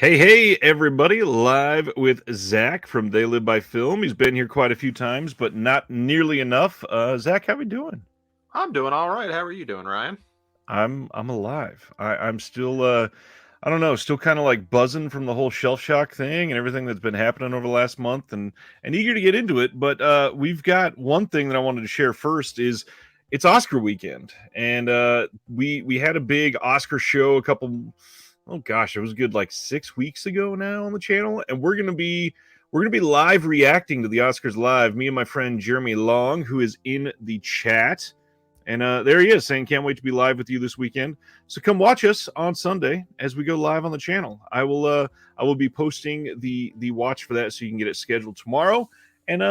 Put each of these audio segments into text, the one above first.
Hey, everybody, live with Zach from They Live by Film. He's been here quite a few times, but not nearly enough. Zach, how we doing? I'm doing all right. How are you doing, Ryan? I'm alive. I'm still I don't know, still kind of like buzzing from the whole shelf shock thing and everything that's been happening over the last month and eager to get into it. But we've got one thing that I wanted to share first is it's Oscar weekend. And we had a big Oscar show a couple, oh gosh, it was good like 6 weeks ago now on the channel, and we're gonna be live reacting to the Oscars live. Me and my friend Jeremy Long, who is in the chat, and there he is saying, "Can't wait to be live with you this weekend." So come watch us on Sunday as we go live on the channel. I will be posting the watch for that, so you can get it scheduled tomorrow. And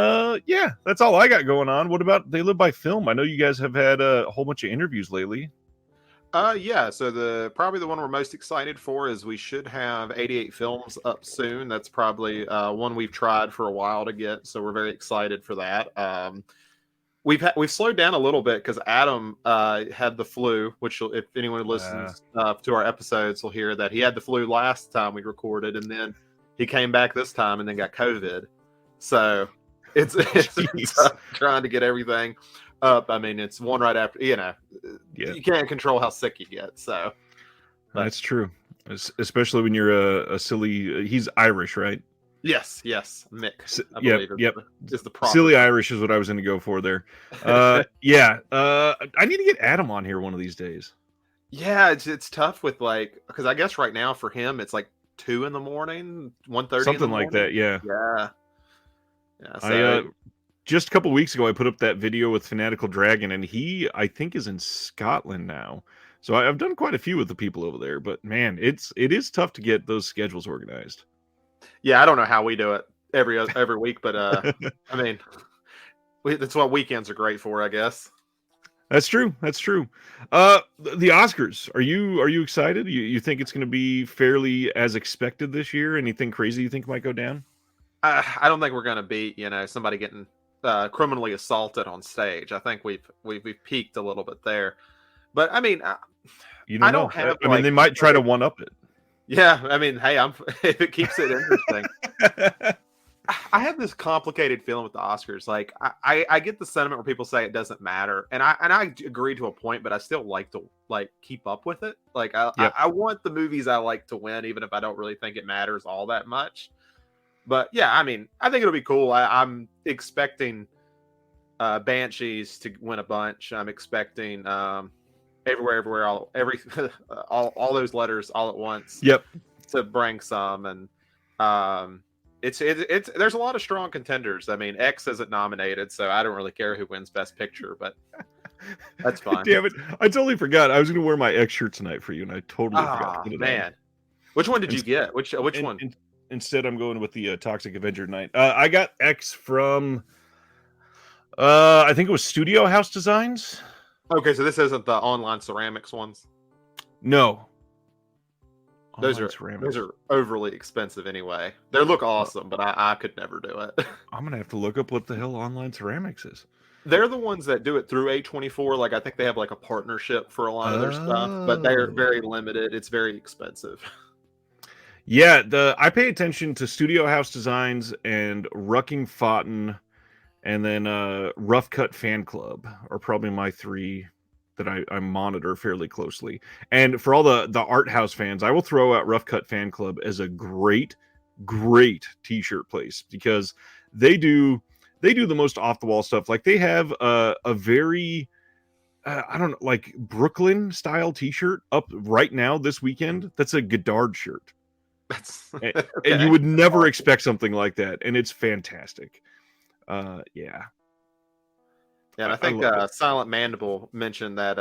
yeah, that's all I got going on. What about They Live by Film? I know you guys have had a whole bunch of interviews lately. Yeah. So the probably the one we're most excited for is we should have 88 films up soon. That's probably one we've tried for a while to get, so we're very excited for that. We've slowed down a little bit because Adam had the flu, which if anyone listens to our episodes will hear that he had the flu last time we recorded, and then he came back this time and then got COVID. So it's tough trying to get everything up. I mean, it's one right after, you can't control how sick you get. So that's true, especially when you're a silly. He's Irish, right? Yes, Mick. I believe yep. Is the proper silly Irish is what I was going to go for there. Yeah, I need to get Adam on here one of these days. Yeah, it's tough with because I guess right now for him it's like 2 a.m, 1:30, something like that. Yeah. So just a couple weeks ago, I put up that video with Fanatical Dragon, and he, I think, is in Scotland now. So I've done quite a few with the people over there, but man, it is tough to get those schedules organized. Yeah, I don't know how we do it every week, but I mean, that's what weekends are great for, I guess. That's true. The Oscars. Are you excited? You think it's going to be fairly as expected this year? Anything crazy you think might go down? I don't think we're going to beat somebody getting criminally assaulted on stage. I think we've peaked a little bit there, but I mean, I don't have. I mean, they might try to one up it. Yeah, I mean, hey, if it keeps it interesting. I have this complicated feeling with the Oscars. Like, I get the sentiment where people say it doesn't matter, and I agree to a point, but I still like to keep up with it. Like, I want the movies I like to win, even if I don't really think it matters all that much. But yeah, I mean, I think it'll be cool. I'm expecting Banshees to win a bunch. I'm expecting everywhere, all those letters all at once. Yep. To bring some, and it's there's a lot of strong contenders. I mean, X isn't nominated, so I don't really care who wins Best Picture, but that's fine. Damn it! I totally forgot. I was going to wear my X shirt tonight for you, and I totally forgot. Man, which one did you get? Which one? Instead, I'm going with the Toxic Avenger Night. I got X from, I think it was Studio House Designs. Okay, so this isn't the online ceramics ones. No, those are overly expensive anyway. They look awesome, but I could never do it. I'm gonna have to look up what the hell online ceramics is. They're the ones that do it through A24. Like, I think they have like a partnership for a lot of their stuff, but they're very limited. It's very expensive. Yeah, I pay attention to Studio House Designs and Rucking Fountain, and then Rough Cut Fan Club are probably my three that I monitor fairly closely. And for all the art house fans, I will throw out Rough Cut Fan Club as a great t-shirt place, because they do the most off the wall stuff. Like, they have a very I don't know, like Brooklyn style t-shirt up right now this weekend. That's a Godard shirt. Okay. And you would never expect something like that, and it's fantastic. Yeah, and I think Silent Mandible mentioned that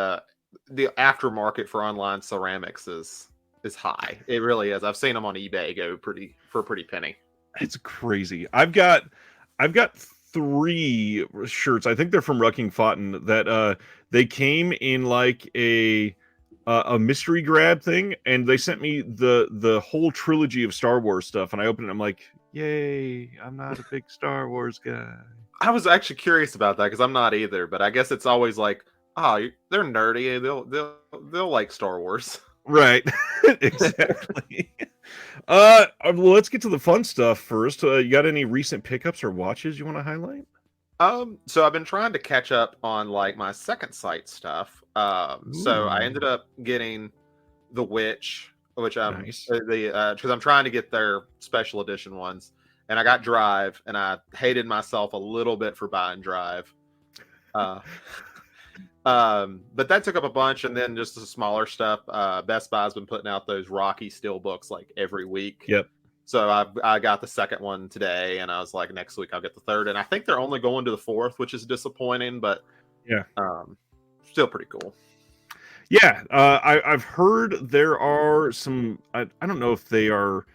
the aftermarket for online ceramics is high. It really is. I've seen them on eBay go for a pretty penny. It's crazy. I've got 3 shirts. I think they're from Rucking Fountain that they came in like a mystery grab thing, and they sent me the whole trilogy of Star Wars stuff, and I opened it, I'm like, yay, I'm not a big Star Wars guy. I was actually curious about that, because I'm not either, but I guess it's always like, they're nerdy, they'll like Star Wars. Right. Exactly. Well, let's get to the fun stuff first. You got any recent pickups or watches you want to highlight? So I've been trying to catch up on like my second sight stuff. So I ended Ooh, up getting The Witch, which nice. because I'm trying to get their special edition ones, and I got Drive, and I hated myself a little bit for buying Drive. Uh, but that took up a bunch, and then just the smaller stuff. Best Buy's been putting out those Rocky steel books like every week. Yep. So I got the second one today, and I was like, next week I'll get the third, and I think they're only going to the fourth, which is disappointing, but Yeah. still pretty cool. Yeah. I've heard there are some. I don't know if they are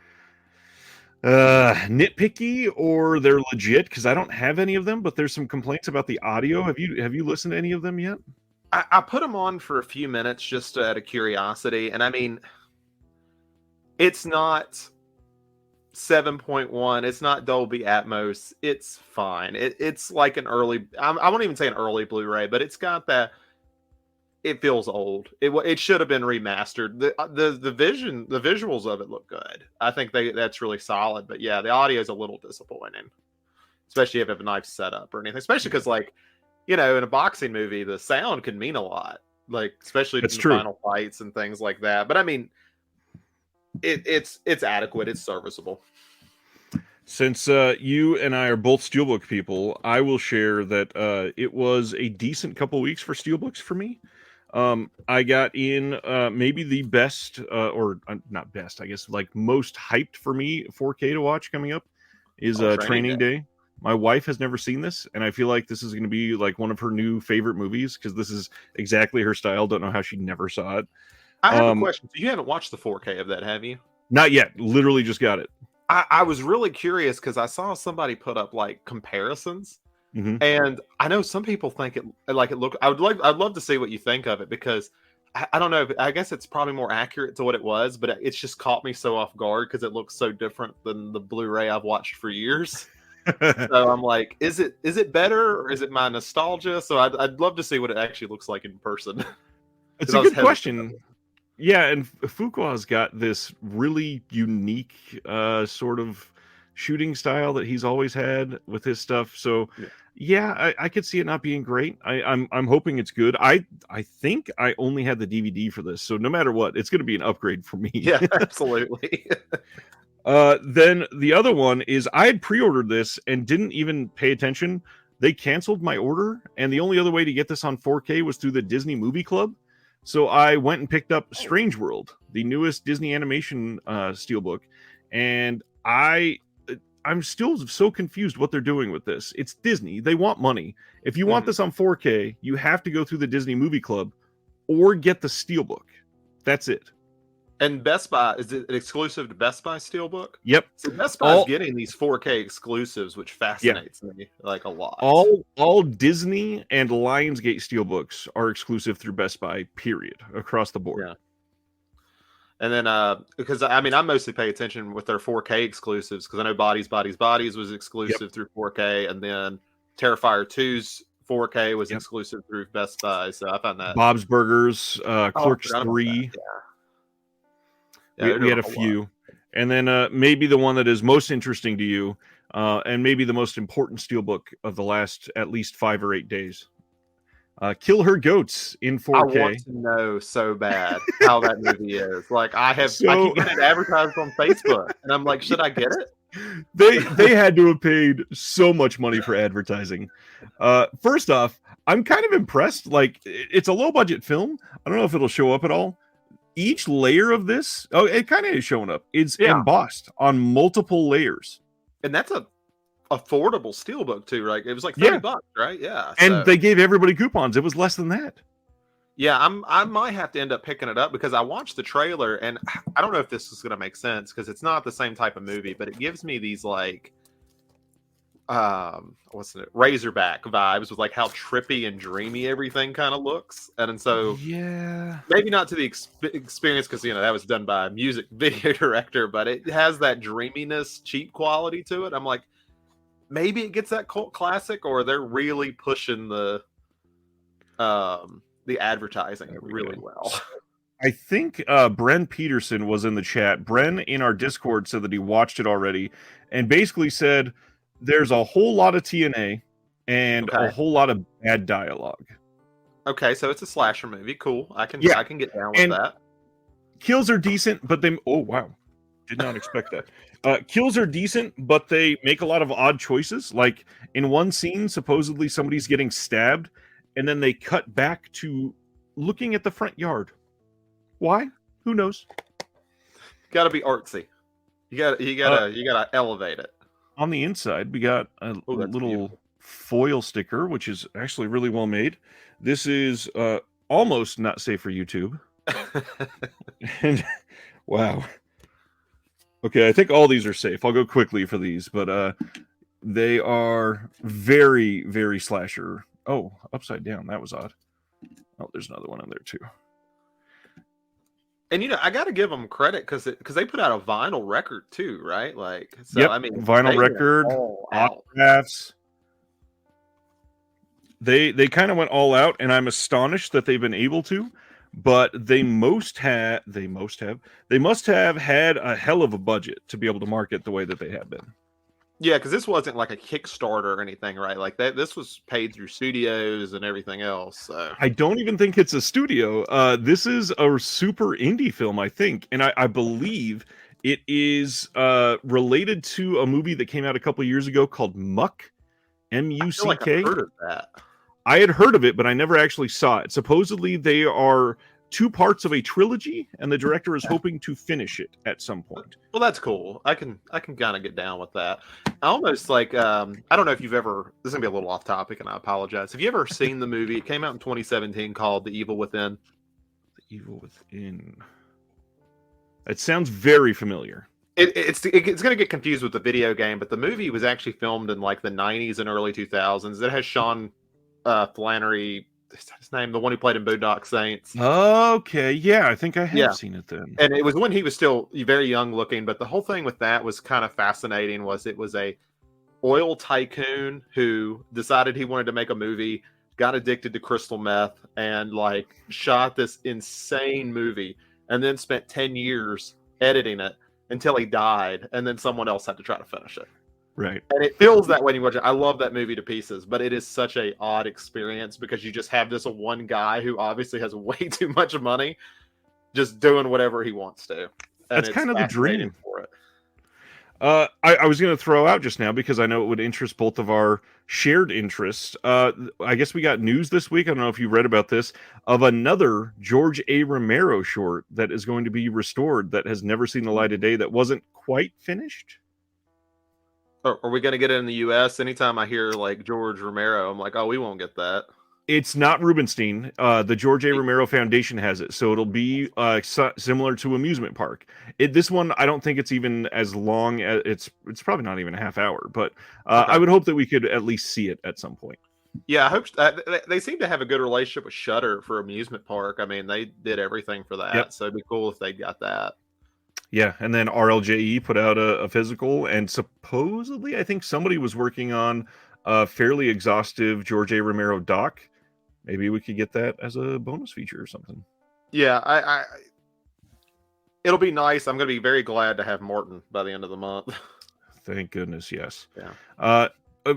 nitpicky or they're legit because I don't have any of them. But there's some complaints about the audio. Have you listened to any of them yet? I put them on for a few minutes just out of curiosity, and I mean, it's not 7.1. It's not Dolby Atmos. It's fine. It's like an early. I won't even say an early Blu-ray, but it's got that. It feels old. It should have been remastered. The visuals of it look good. I think that's really solid. But yeah, the audio is a little disappointing, especially if you have a nice setup or anything. Especially because like in a boxing movie, the sound can mean a lot. Like especially in That's the true. final fights and things like that. But I mean, it's adequate. It's serviceable. Since you and I are both Steelbook people, I will share that it was a decent couple weeks for Steelbooks for me. I got in maybe the best, or not best, I guess, like most hyped for me 4K to watch coming up is Training Training Day. Day. My wife has never seen this, and I feel like this is going to be like one of her new favorite movies because this is exactly her style. Don't know how she never saw it. I have a Um, question. You haven't watched the 4K of that, have you? Not yet. Literally just got it. I was really curious because I saw somebody put up like comparisons, Hmm. and I know some people think it look. I'd love to see what you think of it because I don't know. I guess it's probably more accurate to what it was, but it's just caught me so off guard because it looks so different than the Blu-ray I've watched for years. So I'm like, is it better or is it my nostalgia? So I'd love to see what it actually looks like in person. It's Because a I was good hesitant. question. Yeah, and Fuqua's got this really unique sort of shooting style that he's always had with his stuff. So, Yeah. yeah, I could see it not being great. I'm hoping it's good. I think I only had the DVD for this, so no matter what, it's going to be an upgrade for me. Yeah, absolutely. Then the other one is I had pre-ordered this and didn't even pay attention. They canceled my order, and the only other way to get this on 4K was through the Disney Movie Club. So I went and picked up Strange World, the newest Disney animation steelbook, and I'm still so confused what they're doing with this. It's Disney; they want money. If you want Mhm. this on 4K, you have to go through the Disney Movie Club or get the steelbook. That's it. And Best Buy, is it exclusive to Best Buy Steelbook? Yep. So Best Buy's All getting these 4K exclusives, which yeah. fascinates me like a lot. All Disney and Lionsgate steelbooks are exclusive through Best Buy, period, across the board. Yeah. And then because I mean I mostly pay attention with their 4K exclusives because I know Bodies was Yep. exclusive through 4K, and then Terrifier 2's 4K was Yep. exclusive through Best Buy. So I found that. Bob's Burgers, Oh, I Clerks forgot about that. 3. Yeah, they're We doing had a a whole lot. few. And then maybe the one that is most interesting to you, and maybe the most important steelbook of the last at least 5 or 8 days. Kill Her Goats in I want 4K. to know so bad how that movie is. Like I So keep getting it advertised on Facebook, and I'm like, should I get it? they had to have paid so much money for advertising. First off, I'm kind of impressed. Like it's a low budget film. I don't know if it'll show up at all. Each layer of this, oh, it kind of is showing up. It's Yeah, embossed on multiple layers. and that's a affordable steelbook too, right? It was like Yeah, $30, right? Yeah. and So they gave everybody coupons. It was less than that. yeah, I might have to end up picking it up because I watched the trailer and I don't know if this is going to make sense because it's not the same type of movie, but it gives me these like what's it, Razorback vibes with like how trippy and dreamy everything kind of looks. And so Yeah. maybe not to the experience because that was done by a music video director, but it has that dreaminess, cheap quality to it. I'm like, maybe it gets that cult classic, or they're really pushing the advertising There we really go. well. I think Bren Peterson was in the chat. Bren in our Discord said that he watched it already and basically said there's a whole lot of TNA and a Okay. whole lot of bad dialogue. Okay, so it's a slasher movie. Cool. Yeah. I can get down with And that. kills are decent, but they oh wow. Did not expect that. Kills are decent, but they make a lot of odd choices. Like in one scene, supposedly somebody's getting stabbed, and then they cut back to looking at the front yard. Why? Who knows? Got to be artsy. You gotta elevate it. On the inside, we got a little beautiful foil sticker, which is actually really well made. This is almost not safe for YouTube. And wow. Okay, I think all these are safe. I'll go quickly for these, but they are very, very slasher. Oh, upside down. That was odd. Oh, there's another one in there too. And I got to give them credit because they put out a vinyl record too, right? Like, so yep, I mean, vinyl record, autographs. They kind of went all out, and I'm astonished that they've been able to. But they must have had a hell of a budget to be able to market the way that they have been. Yeah, because this wasn't like a Kickstarter or anything, right? Like that, this was paid through studios and everything else. So. I don't even think it's a studio. This is a super indie film, I think, and I believe it is related to a movie that came out a couple years ago called Muck, M-U-C-K. Like I've heard of that. I had heard of it, but I never actually saw it. Supposedly, they are two parts of a trilogy, and the director is hoping to finish it at some point. Well, that's cool. I can kind of get down with that. I almost like I don't know if you've ever. This is gonna be a little off topic, and I apologize. Have you ever seen the movie? It came out in 2017 called The Evil Within. The Evil Within. It sounds very familiar. It's going to get confused with the video game, but the movie was actually filmed in like the 90s and early 2000s. It has Sean Flannery, his name, the one who played in Boondock Saints. Okay, yeah, I think I have seen it then. And it was when he was still very young looking, but the whole thing with that was kind of fascinating. It was a oil tycoon who decided he wanted to make a movie, got addicted to crystal meth, and like shot this insane movie, and then spent 10 years editing it until he died, and then someone else had to try to finish it. Right. And it feels that way when you watch it. I love that movie to pieces, but it is such a odd experience because you just have this one guy who obviously has way too much money just doing whatever he wants to. And that's kind of the dream for it. I was going to throw out just now because I know it would interest both of our shared interests. I guess we got news this week. I don't know if you read about this, of another George A. Romero short that is going to be restored that has never seen the light of day, that wasn't quite finished. Are we going to get it in the U.S.? Anytime I hear like George Romero, I'm like, oh, we won't get that. It's not Rubenstein. The George A. Romero Foundation has it, so it'll be similar to Amusement Park. This one, I don't think it's even as long as it's probably not even a half hour, but okay. I would hope that we could at least see it at some point. Yeah, I hope they seem to have a good relationship with Shudder for Amusement Park. I mean, they did everything for that, so it'd be cool if they got that. Yeah, and then RLJE put out a physical, and supposedly, I think somebody was working on a fairly exhaustive George A. Romero doc. Maybe we could get that as a bonus feature or something. Yeah, I it'll be nice. I'm going to be very glad to have Morton by the end of the month. Thank goodness, yes. Yeah.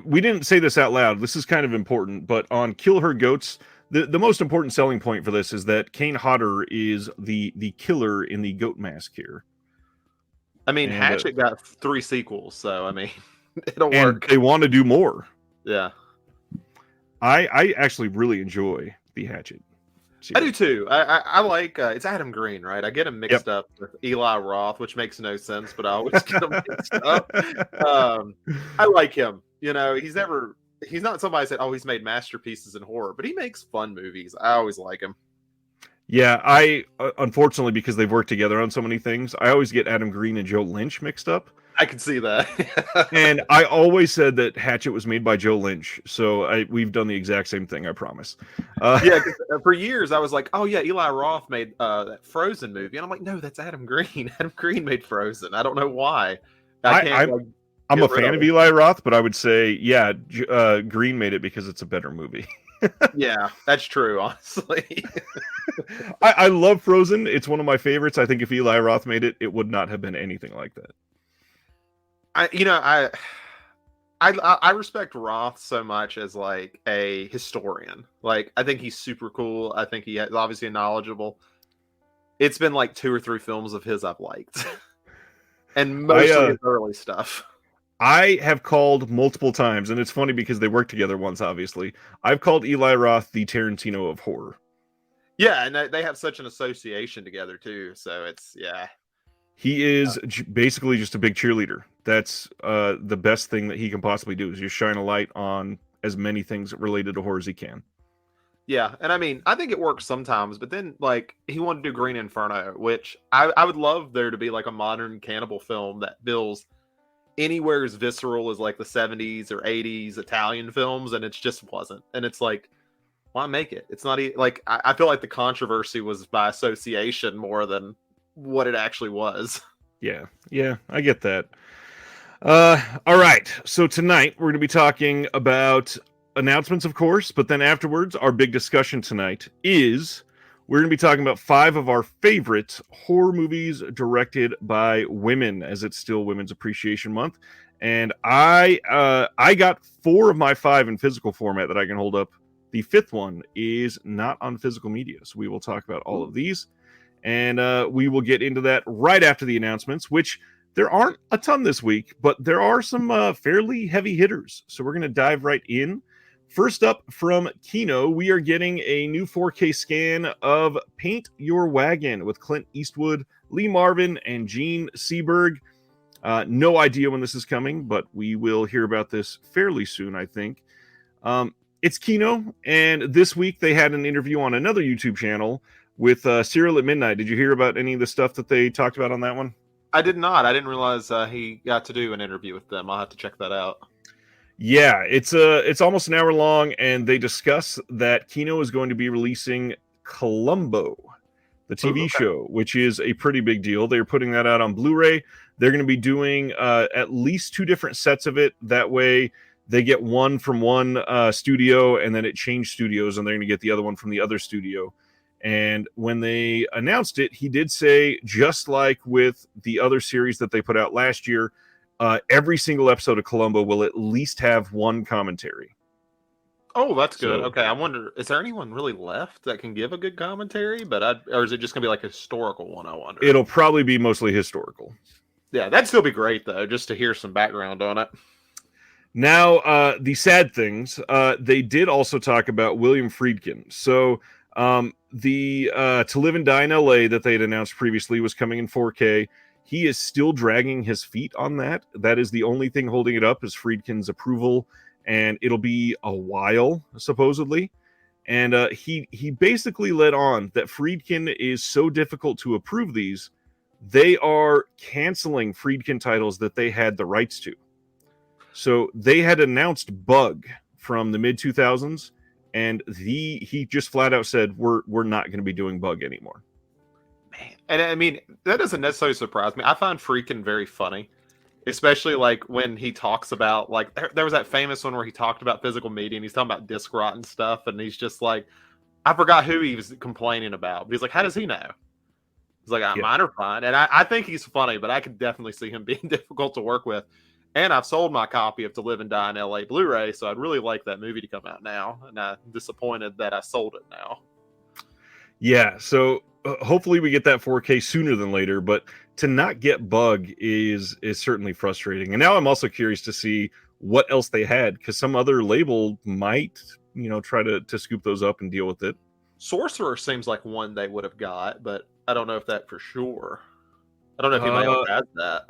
We didn't say this out loud. This is kind of important, but on Kill Her Goats, the most important selling point for this is that Kane Hodder is the killer in the goat mask here. I mean, and Hatchet got 3 sequels, so I mean, it'll work. They want to do more. Yeah. I actually really enjoy the Hatchet series. I do too. I like it's Adam Green, right? I get him mixed up with Eli Roth, which makes no sense, but I always get him mixed up. I like him. You know, he's not somebody that said, oh, he's made masterpieces in horror, but he makes fun movies. I always like him. Yeah, I unfortunately, because they've worked together on so many things, I always get Adam Green and Joe Lynch mixed up. I can see that. And I always said that Hatchet was made by Joe Lynch, so we've done the exact same thing, I promise. Yeah, for years I was like, oh yeah, Eli Roth made that Frozen movie, and I'm like, no, that's Adam Green. Adam Green made Frozen. I don't know why. I'm a fan of Eli Roth, but I would say, yeah, Green made it because it's a better movie. Yeah, that's true, honestly. I love Frozen. It's one of my favorites. I think if Eli Roth made it, it would not have been anything like that. I you know, I respect Roth so much as like a historian. Like I think he's super cool. I think he is obviously knowledgeable. It's been like 2 or 3 films of his I've liked. And mostly I his early stuff. I have called multiple times, and it's funny because they worked together once. Obviously, I've called Eli Roth the Tarantino of horror. Yeah, and they have such an association together too. So it's yeah. He is basically just a big cheerleader. That's the best thing that he can possibly do is just shine a light on as many things related to horror as he can. Yeah, and I mean, I think it works sometimes, but then like he wanted to do Green Inferno, which I would love there to be like a modern cannibal film that feels anywhere as visceral as like the 70s or 80s Italian films, and it just wasn't. And it's like, why make it? It's not like I feel like the controversy was by association more than what it actually was. Yeah, I get that. All right. So tonight we're going to be talking about announcements, of course, but then afterwards, our big discussion tonight is we're going to be talking about 5 of our favorite horror movies directed by women, as it's still Women's Appreciation Month. And I got 4 of my 5 in physical format that I can hold up. The 5th one is not on physical media, so we will talk about all of these, and we will get into that right after the announcements, which there aren't a ton this week, but there are some fairly heavy hitters. So we're going to dive right in. First up from Kino, we are getting a new 4K scan of Paint Your Wagon with Clint Eastwood, Lee Marvin, and Gene Seberg. No idea when this is coming, but we will hear about this fairly soon, I think. It's Kino, and this week they had an interview on another YouTube channel with Serial at Midnight. Did you hear about any of the stuff that they talked about on that one? I did not. I didn't realize he got to do an interview with them. I'll have to check that out. Yeah, it's almost an hour long, and they discuss that Kino is going to be releasing Columbo, the TV show, which is a pretty big deal. They're putting that out on Blu-ray. They're going to be doing at least 2 different sets of it. That way, they get one from one studio, and then it changed studios, and they're going to get the other one from the other studio. And when they announced it, he did say, just like with the other series that they put out last year, every single episode of Columbo will at least have one commentary. Oh, that's good. Okay, I wonder, is there anyone really left that can give a good commentary? Or is it just gonna be like a historical one? I wonder. It'll probably be mostly historical. Yeah, that'd still be great though, just to hear some background on it. Now, the sad things, they did also talk about William Friedkin. So the To Live and Die in LA that they had announced previously was coming in 4K. He is still dragging his feet on that. That is the only thing holding it up is Friedkin's approval, and it'll be a while, supposedly. And he basically led on that Friedkin is so difficult to approve these, they are canceling Friedkin titles that they had the rights to. So they had announced Bug from the mid-2000s, and he just flat out said, we're not going to be doing Bug anymore. Man, and I mean, that doesn't necessarily surprise me. I find Friedkin very funny, especially like when he talks about, like, there was that famous one where he talked about physical media, and he's talking about disc rot and stuff, and he's just like, I forgot who he was complaining about, but he's like, how does he know? He's like, mine are fine. And I think he's funny, but I could definitely see him being difficult to work with. And I've sold my copy of To Live and Die in LA Blu-ray, so I'd really like that movie to come out now. And I'm disappointed that I sold it now. Yeah, so hopefully we get that 4K sooner than later, but to not get Bug is certainly frustrating. And now I'm also curious to see what else they had, because some other label might, try to scoop those up and deal with it. Sorcerer seems like one they would have got, but I don't know if that for sure. I don't know if he might have had that.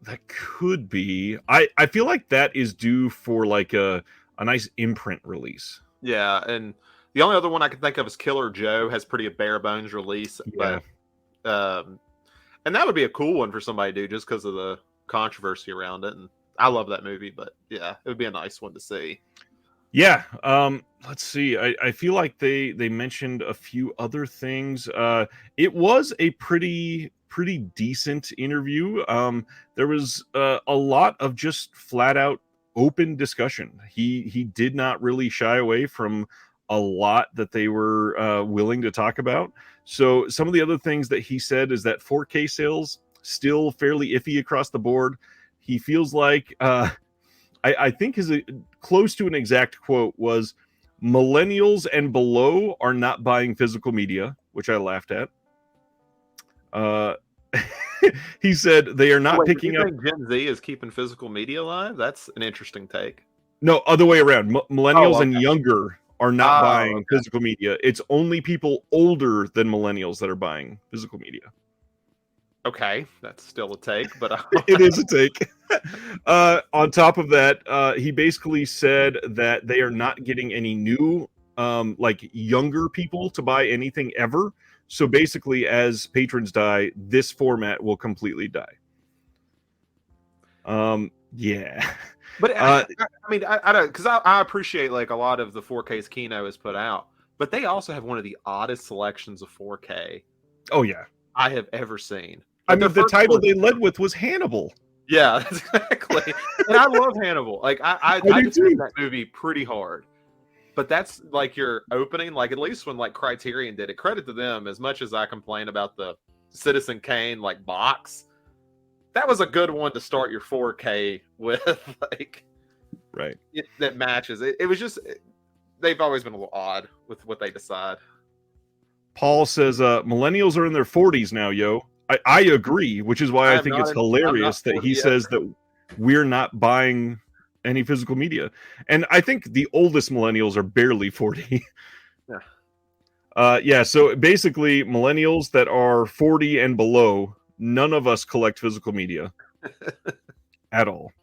That could be. I feel like that is due for like a nice imprint release. Yeah, and the only other one I can think of is Killer Joe has pretty a bare bones release. Yeah. But and that would be a cool one for somebody to do just because of the controversy around it. And I love that movie, but yeah, it would be a nice one to see. Yeah. Let's see. I feel like they mentioned a few other things. It was a pretty decent interview. There was a lot of just flat out open discussion. He did not really shy away from a lot that they were willing to talk about. So some of the other things that he said is that 4K sales still fairly iffy across the board. He feels like I think his close to an exact quote was, "Millennials and below are not buying physical media," which I laughed at. He said they are not Wait, do picking you up. think Gen Z is keeping physical media alive? That's an interesting take. No, other way around. Millennials Oh, and okay. younger are not Oh, buying okay. physical media. It's only people older than millennials that are buying physical media. Okay, that's still a take, but It is a take. On top of that, he basically said that they are not getting any new, like younger people to buy anything ever. So basically, as patrons die, this format will completely die. Yeah. But I mean, I don't, because I appreciate like a lot of the 4Ks Kino has put out, but they also have one of the oddest selections of 4K Oh yeah. I have ever seen. I Like their mean, the first title one, they led with was Hannibal. yeah, exactly. And I love Hannibal. Like I I do defend too. that movie pretty hard. But that's like your opening. Like at least when like Criterion did it, credit to them. As much as I complain about the Citizen Kane like box, that was a good one to start your 4K with. Like Right. that matches. It was just they've always been a little odd with what they decide. Paul says, millennials are in their 40s now, yo. I agree, which is why I I am think not. it's I'm not hilarious that 40 he yet. says that we're not buying any physical media. And I think the oldest millennials are barely 40. Yeah. Yeah, so basically, millennials that are 40 and below, none of us collect physical media at all.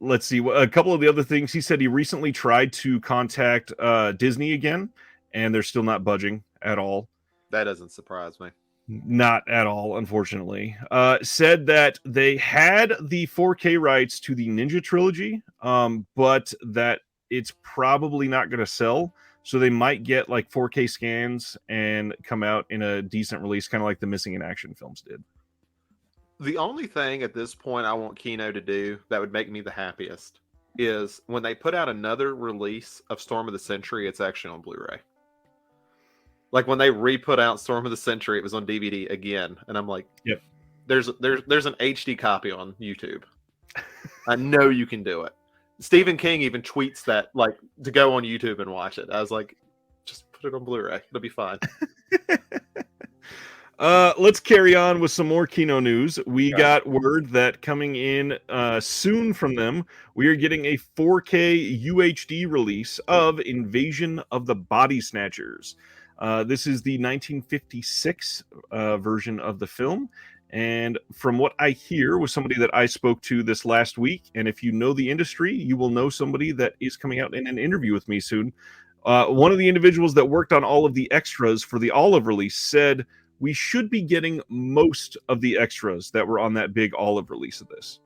Let's see. A couple of the other things. He said he recently tried to contact Disney again, and they're still not budging at all. That doesn't surprise me. Not at all, unfortunately. Said that they had the 4K rights to the Ninja trilogy, but that it's probably not going to sell. So they might get like 4K scans and come out in a decent release, kind of like the Missing in Action films did. The only thing at this point I want Kino to do that would make me the happiest is when they put out another release of Storm of the Century, it's actually on Blu-ray. Like when they re-put out Storm of the Century, it was on DVD again, and I'm like, Yep. There's an HD copy on YouTube. I know you can do it. Stephen King even tweets that like to go on YouTube and watch it. I was like, just put it on Blu-ray. It'll be fine. Let's carry on with some more Kino news. We got word that coming in soon from them, we are getting a 4K UHD release of Invasion of the Body Snatchers. This is the 1956 version of the film. And from what I hear with somebody that I spoke to this last week, and if you know the industry, you will know somebody that is coming out in an interview with me soon. One of the individuals that worked on all of the extras for the Olive release said we should be getting most of the extras that were on that big Olive release of this.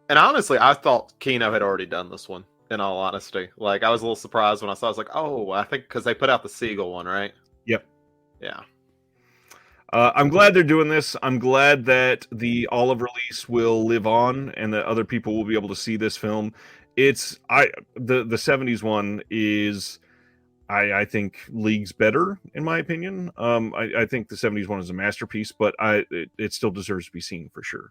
And honestly, I thought Kino had already done this one. In all honesty, like I was a little surprised when I saw. I was like, "Oh, I think because they put out the Seagull one, right?" Yep. Yeah. I'm glad they're doing this. I'm glad that the Olive release will live on and that other people will be able to see this film. The 70s one is I think leagues better in my opinion. I think the 70s one is a masterpiece, but it still deserves to be seen for sure.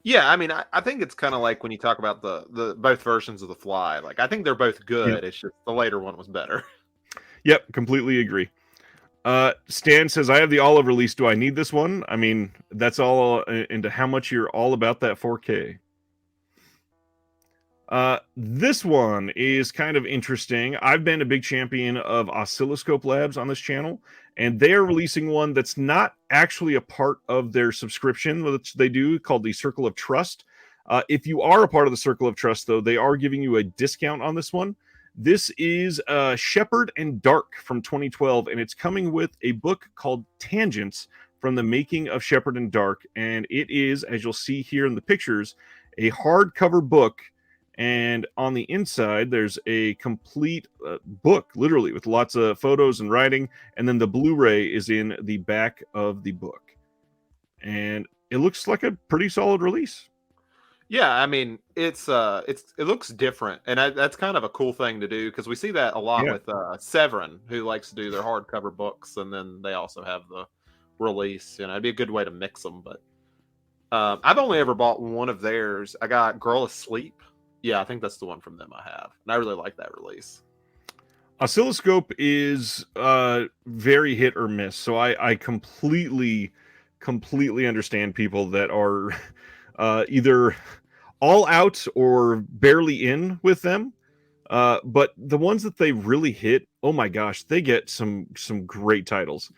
Yeah, I mean, I think it's kind of like when you talk about the both versions of The Fly. Like, I think they're both good. Yep. It's just the later one was better. Yep, completely agree. Stan says, I have the Olive release. Do I need this one? I mean, that's all into how much you're all about that 4K. This one is kind of interesting. I've been a big champion of Oscilloscope Labs on this channel, and they are releasing one that's not actually a part of their subscription, which they do, called the Circle of Trust. If you are a part of the Circle of Trust, though, they are giving you a discount on this one. This is Shepherd and Dark from 2012, and it's coming with a book called Tangents from the making of Shepherd and Dark, and it is, as you'll see here in the pictures, a hardcover book. And on the inside, there's a complete book, literally, with lots of photos and writing. And then the Blu-ray is in the back of the book. And it looks like a pretty solid release. Yeah, I mean, it looks different, and that's kind of a cool thing to do because we see that a lot Yeah. with Severin, who likes to do their hardcover books, and then they also have the release. It'd be a good way to mix them. But I've only ever bought one of theirs. I got Girl Asleep. Yeah, I think that's the one from them I have, and I really like that release. Oscilloscope is very hit or miss. So I completely understand people that are either all out or barely in with them. But the ones that they really hit, oh my gosh, they get some great titles.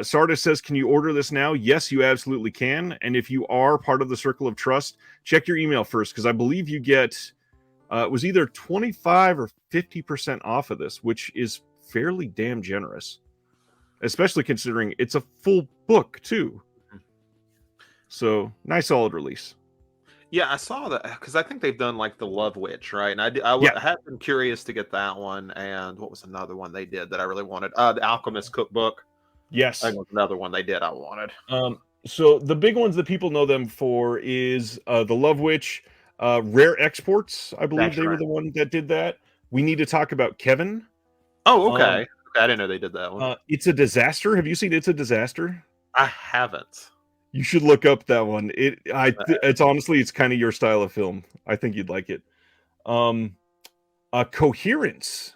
Sardis says, "Can you order this now?" Yes, you absolutely can. And if you are part of the Circle of Trust, check your email first because I believe you get it was either 25 or 50% off of this, which is fairly damn generous, especially considering it's a full book too. So nice, solid release. Yeah, I saw that because I think they've done like the Love Witch, right? And Yeah. I have been curious to get that one. And what was another one they did that I really wanted? The Alchemist Cookbook. I Yes. think was another one they did I wanted. So the big ones that people know them for is the Love Witch, Rare Exports. I believe That's they were right. the one that did that. We need to talk about Kevin. Oh, okay. Um, Okay, I didn't know they did that one. it's a Disaster. Have you seen It's a Disaster? I haven't. You should look up that one. It's honestly it's kind of your style of film. I think you'd like it. Um, Coherence.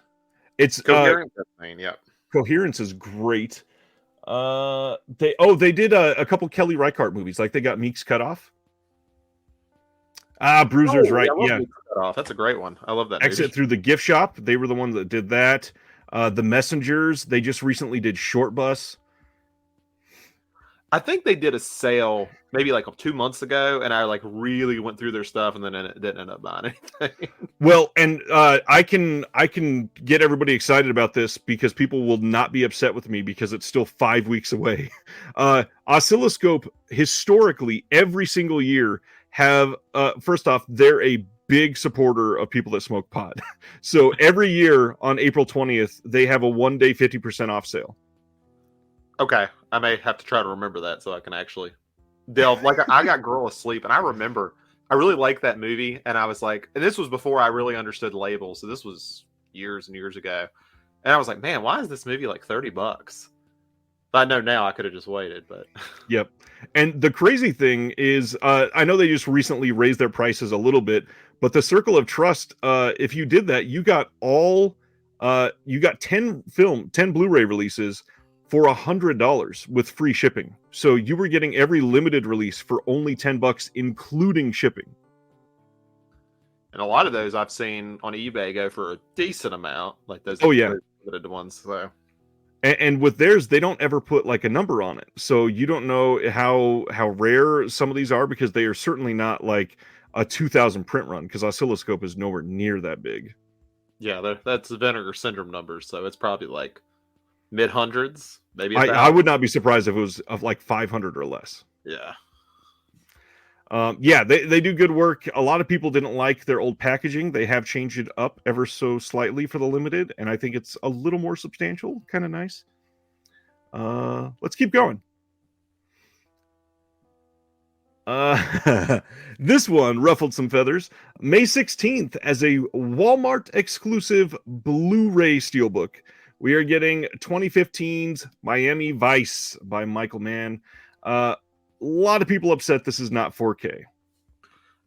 It's Coherent Campaign, yeah. Coherence is great. They did a couple Kelly Reichardt movies. Like they got Meek's Cut Off. Bruiser's Oh, right. yeah, I love Yeah. Meat Cut Off. That's a great one. I love that movie. Exit Through the Gift Shop. They were the ones that did that. The Messengers. They just recently did Short Bus. I think they did a sale maybe like 2 months ago, and I like really went through their stuff, and then it didn't end up buying anything. Well, and I can get everybody excited about this because people will not be upset with me because it's still 5 weeks away. Oscilloscope historically every single year have first off they're a big supporter of people that smoke pot. So every year on April 20th they have a 1-day 50% off sale. Okay, I may have to try to remember that so I can actually delve. Like I got Girl Asleep, and I remember I really liked that movie, and I was like, and this was before I really understood labels, so this was years and years ago, and I was like, man, why is this movie like $30? But I know now I could have just waited, but Yep. And the crazy thing is, I know they just recently raised their prices a little bit, but the Circle of Trust, if you did that, you got 10 Blu-ray releases for $100 with free shipping. So you were getting every limited release for only $10, including shipping. and a lot of those I've seen on eBay go for a decent amount, like those Oh yeah. limited ones. So And with theirs, they don't ever put like a number on it, so you don't know how rare some of these are because they are certainly not like a 2,000 print run because Oscilloscope is nowhere near that big. yeah, that's the Vinegar Syndrome numbers, so it's probably like mid hundreds, maybe a I would thousand. not be surprised if it was of like 500 or less. Yeah. Yeah, they do good work. A lot of people didn't like their old packaging. They have changed it up ever so slightly for the limited, and I think it's a little more substantial. Kind of nice. Let's keep going. This one ruffled some feathers. May 16th, as a Walmart exclusive Blu-ray steelbook, we are getting 2015's Miami Vice by Michael Mann. A lot of people upset this is not 4K.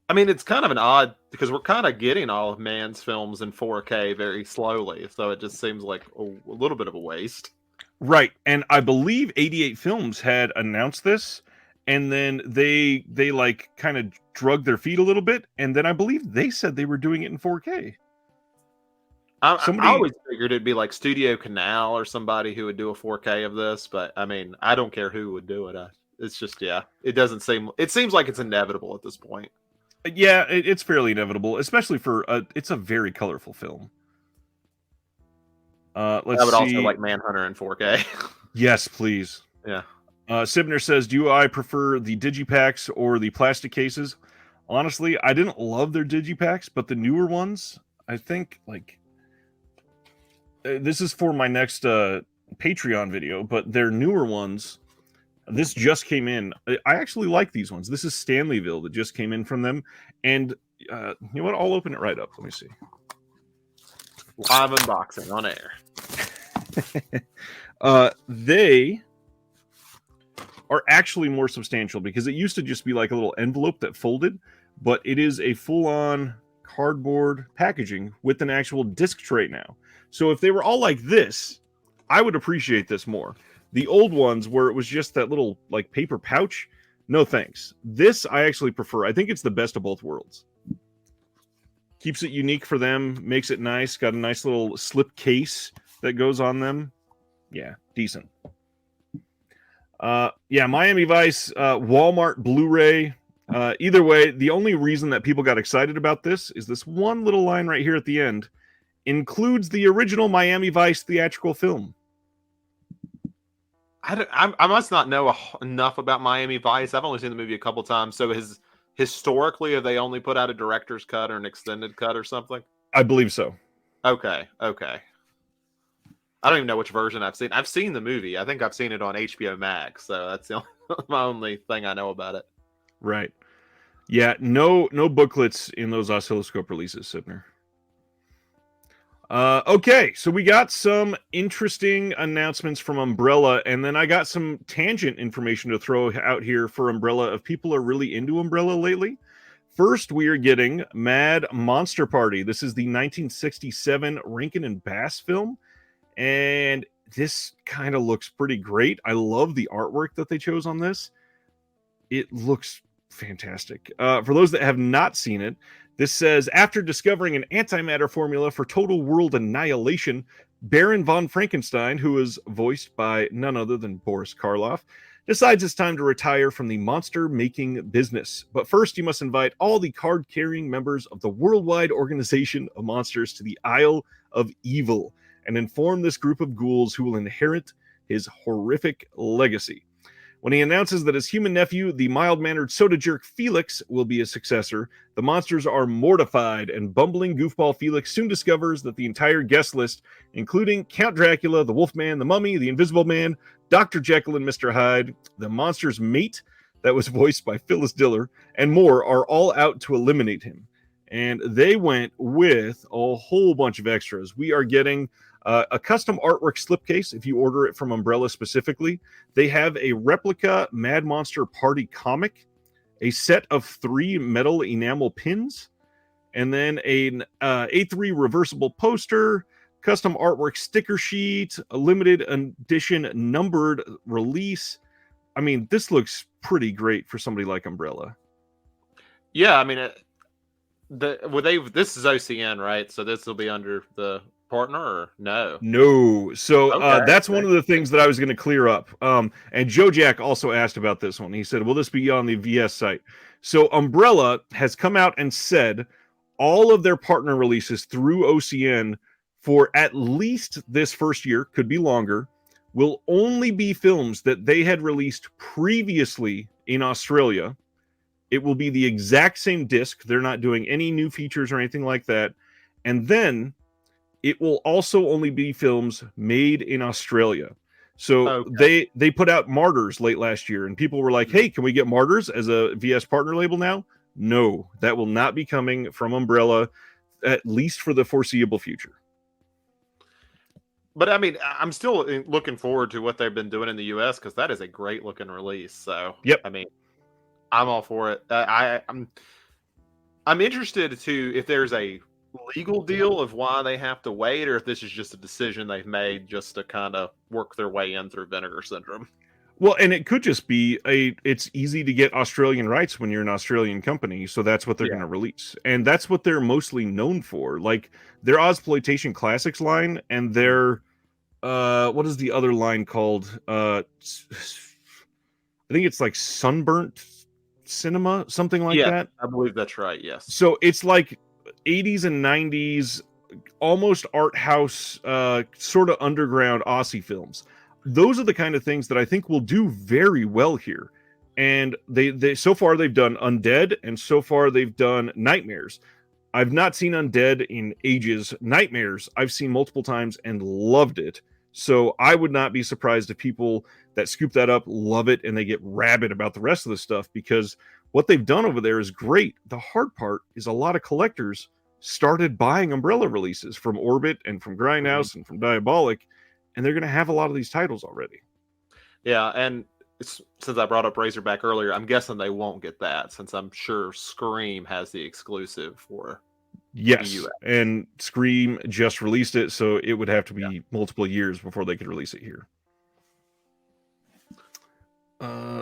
I mean, it's kind of an odd because we're kind of getting all of Mann's films in 4K very slowly, so it just seems like a little bit of a waste. Right, and I believe 88 Films had announced this, and then they like kind of drug their feet a little bit, and then I believe they said they were doing it in 4K. I always figured it'd be like Studio Canal or somebody who would do a 4K of this, but I mean, I don't care who would do it. It's just, yeah, it doesn't seem. It seems like it's inevitable at this point. Yeah, it's fairly inevitable, especially for it's a very colorful film. Let's I would see. also like Manhunter in 4K. Yes, please. Yeah. Sibner says, "Do I prefer the digipacks or the plastic cases?" Honestly, I didn't love their digipacks, but the newer ones, I think, like this is for my next Patreon video, but their newer ones This just came in. I actually like these ones. This is Stanleyville that just came in from them. And you know what? I'll open it right up. Let me see. Live unboxing on air. They are actually more substantial because it used to just be like a little envelope that folded, but it is a full-on cardboard packaging with an actual disc tray now. So if they were all like this, I would appreciate this more. The old ones where it was just that little like paper pouch, no thanks. This I actually prefer. I think it's the best of both worlds. Keeps it unique for them, makes it nice, got a nice little slip case that goes on them. Yeah, decent. Yeah, Miami Vice, Walmart Blu-ray. Either way, the only reason that people got excited about this is this one little line right here at the end includes the original Miami Vice theatrical film. I must not know enough about Miami Vice. I've only seen the movie a couple times. So historically, have they only put out a director's cut or an extended cut or something? I believe so. Okay. I don't even know which version I've seen. I've seen the movie. I think I've seen it on HBO Max. So that's my only thing I know about it. Right. Yeah, no booklets in those oscilloscope releases, Sibner. Okay, so we got some interesting announcements from Umbrella, and then I got some tangent information to throw out here for Umbrella if people are really into Umbrella lately. First, we are getting Mad Monster Party. This is the 1967 Rankin and Bass film, and this kind of looks pretty great. I love the artwork that they chose on this. It looks fantastic. For those that have not seen it, this says, after discovering an antimatter formula for total world annihilation, Baron von Frankenstein, who is voiced by none other than Boris Karloff, decides it's time to retire from the monster-making business. But first, you must invite all the card-carrying members of the worldwide organization of monsters to the Isle of Evil and inform this group of ghouls who will inherit his horrific legacy. When he announces that his human nephew, the mild-mannered soda jerk Felix, will be his successor, the monsters are mortified, and bumbling goofball Felix soon discovers that the entire guest list, including Count Dracula, the Wolfman, the Mummy, the Invisible Man, Dr. Jekyll and Mr. Hyde, the monster's mate, that was voiced by Phyllis Diller, and more, are all out to eliminate him. And they went with a whole bunch of extras. We are getting a custom artwork slipcase if you order it from Umbrella specifically. They have a replica Mad Monster Party comic, a set of 3 metal enamel pins, and then an A3 reversible poster, custom artwork sticker sheet, a limited edition numbered release. I mean, this looks pretty great for somebody like Umbrella. Yeah, I mean, this is OCN, right? So this will be under the partner, or no? So Okay, that's one of the things that I was going to clear up. And Joe Jack also asked about this one. He said, will this be on the VS site? So Umbrella has come out and said all of their partner releases through OCN for at least this first year, could be longer, will only be films that they had released previously in Australia. It will be the exact same disc. They're not doing any new features or anything like that. And then it will also only be films made in Australia. So they put out Martyrs late last year, and people were like, hey, can we get Martyrs as a VS partner label now? No, that will not be coming from Umbrella, at least for the foreseeable future. But I mean, I'm still looking forward to what they've been doing in the US, because that is a great looking release. So, yep. I mean, I'm all for it. I'm interested to if there's a legal deal of why they have to wait, or if this is just a decision they've made just to kind of work their way in through Vinegar Syndrome. Well, and it could just be it's easy to get Australian rights when you're an Australian company, so that's what they're going to release. And that's what they're mostly known for. Like their Ozploitation Classics line and their what is the other line called? I think it's like Sunburnt Cinema, something like that. I believe that's right, yes. So it's like 80s and 90s, almost art house, sort of underground Aussie films. Those are the kind of things that I think will do very well here. And they so far they've done Undead, and so far they've done Nightmares. I've not seen Undead in ages. Nightmares I've seen multiple times and loved it. So I would not be surprised if people that scoop that up love it and they get rabid about the rest of the stuff, because what they've done over there is great. The hard part is a lot of collectors started buying Umbrella releases from Orbit and from Mhm. Grindhouse and from Diabolic, and they're going to have a lot of these titles already. Yeah, and since I brought up Razorback earlier, I'm guessing they won't get that since I'm sure Scream has the exclusive for the Yes, US. and Scream just released it, so it would have to be multiple years before they could release it here.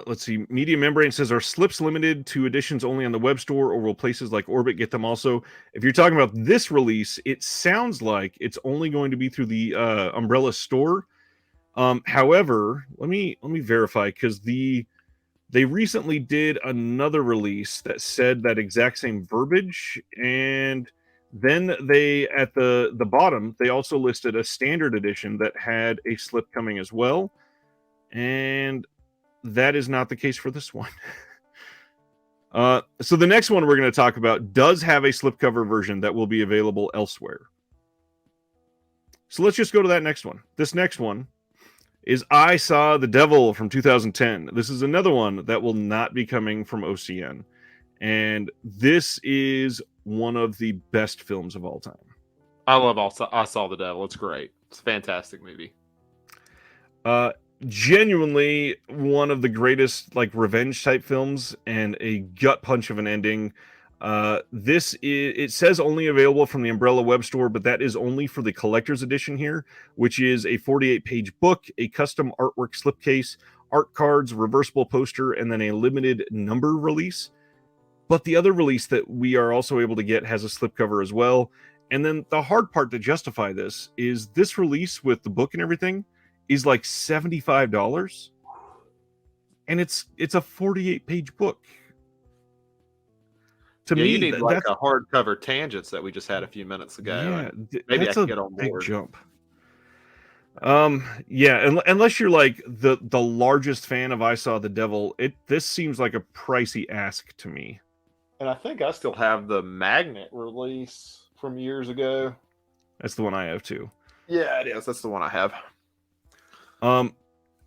Let's see. Media Membrane says, are slips limited to editions only on the web store, or will places like Orbit get them also? If you're talking about this release, it sounds like it's only going to be through the Umbrella store. However, let me verify, because they recently did another release that said that exact same verbiage, and then they, at the bottom, they also listed a standard edition that had a slip coming as well, and that is not the case for this one. So the next one we're going to talk about does have a slipcover version that will be available elsewhere. So let's just go to that next one. This next one is I Saw the Devil from 2010. This is another one that will not be coming from OCN. And this is one of the best films of all time. I love I Saw the Devil. It's great. It's a fantastic movie. Genuinely one of the greatest like revenge type films, and a gut punch of an ending. This is, it says only available from the Umbrella web store, but that is only for the collector's edition here, which is a 48-page book, a custom artwork slipcase, art cards, reversible poster, and then a limited number release. But the other release that we are also able to get has a slipcover as well. And then the hard part to justify this is this release with the book and everything is like $75, and it's a 48-page book. To Yeah, you me, need like that's a hardcover Tangents that we just had a few minutes ago, yeah, and maybe I that's can a get on big board. jump. Yeah, unless you're like the largest fan of I Saw the Devil, this seems like a pricey ask to me. And I think I still have the magnet release from years ago. That's the one I have too. Yeah, it is. That's the one I have.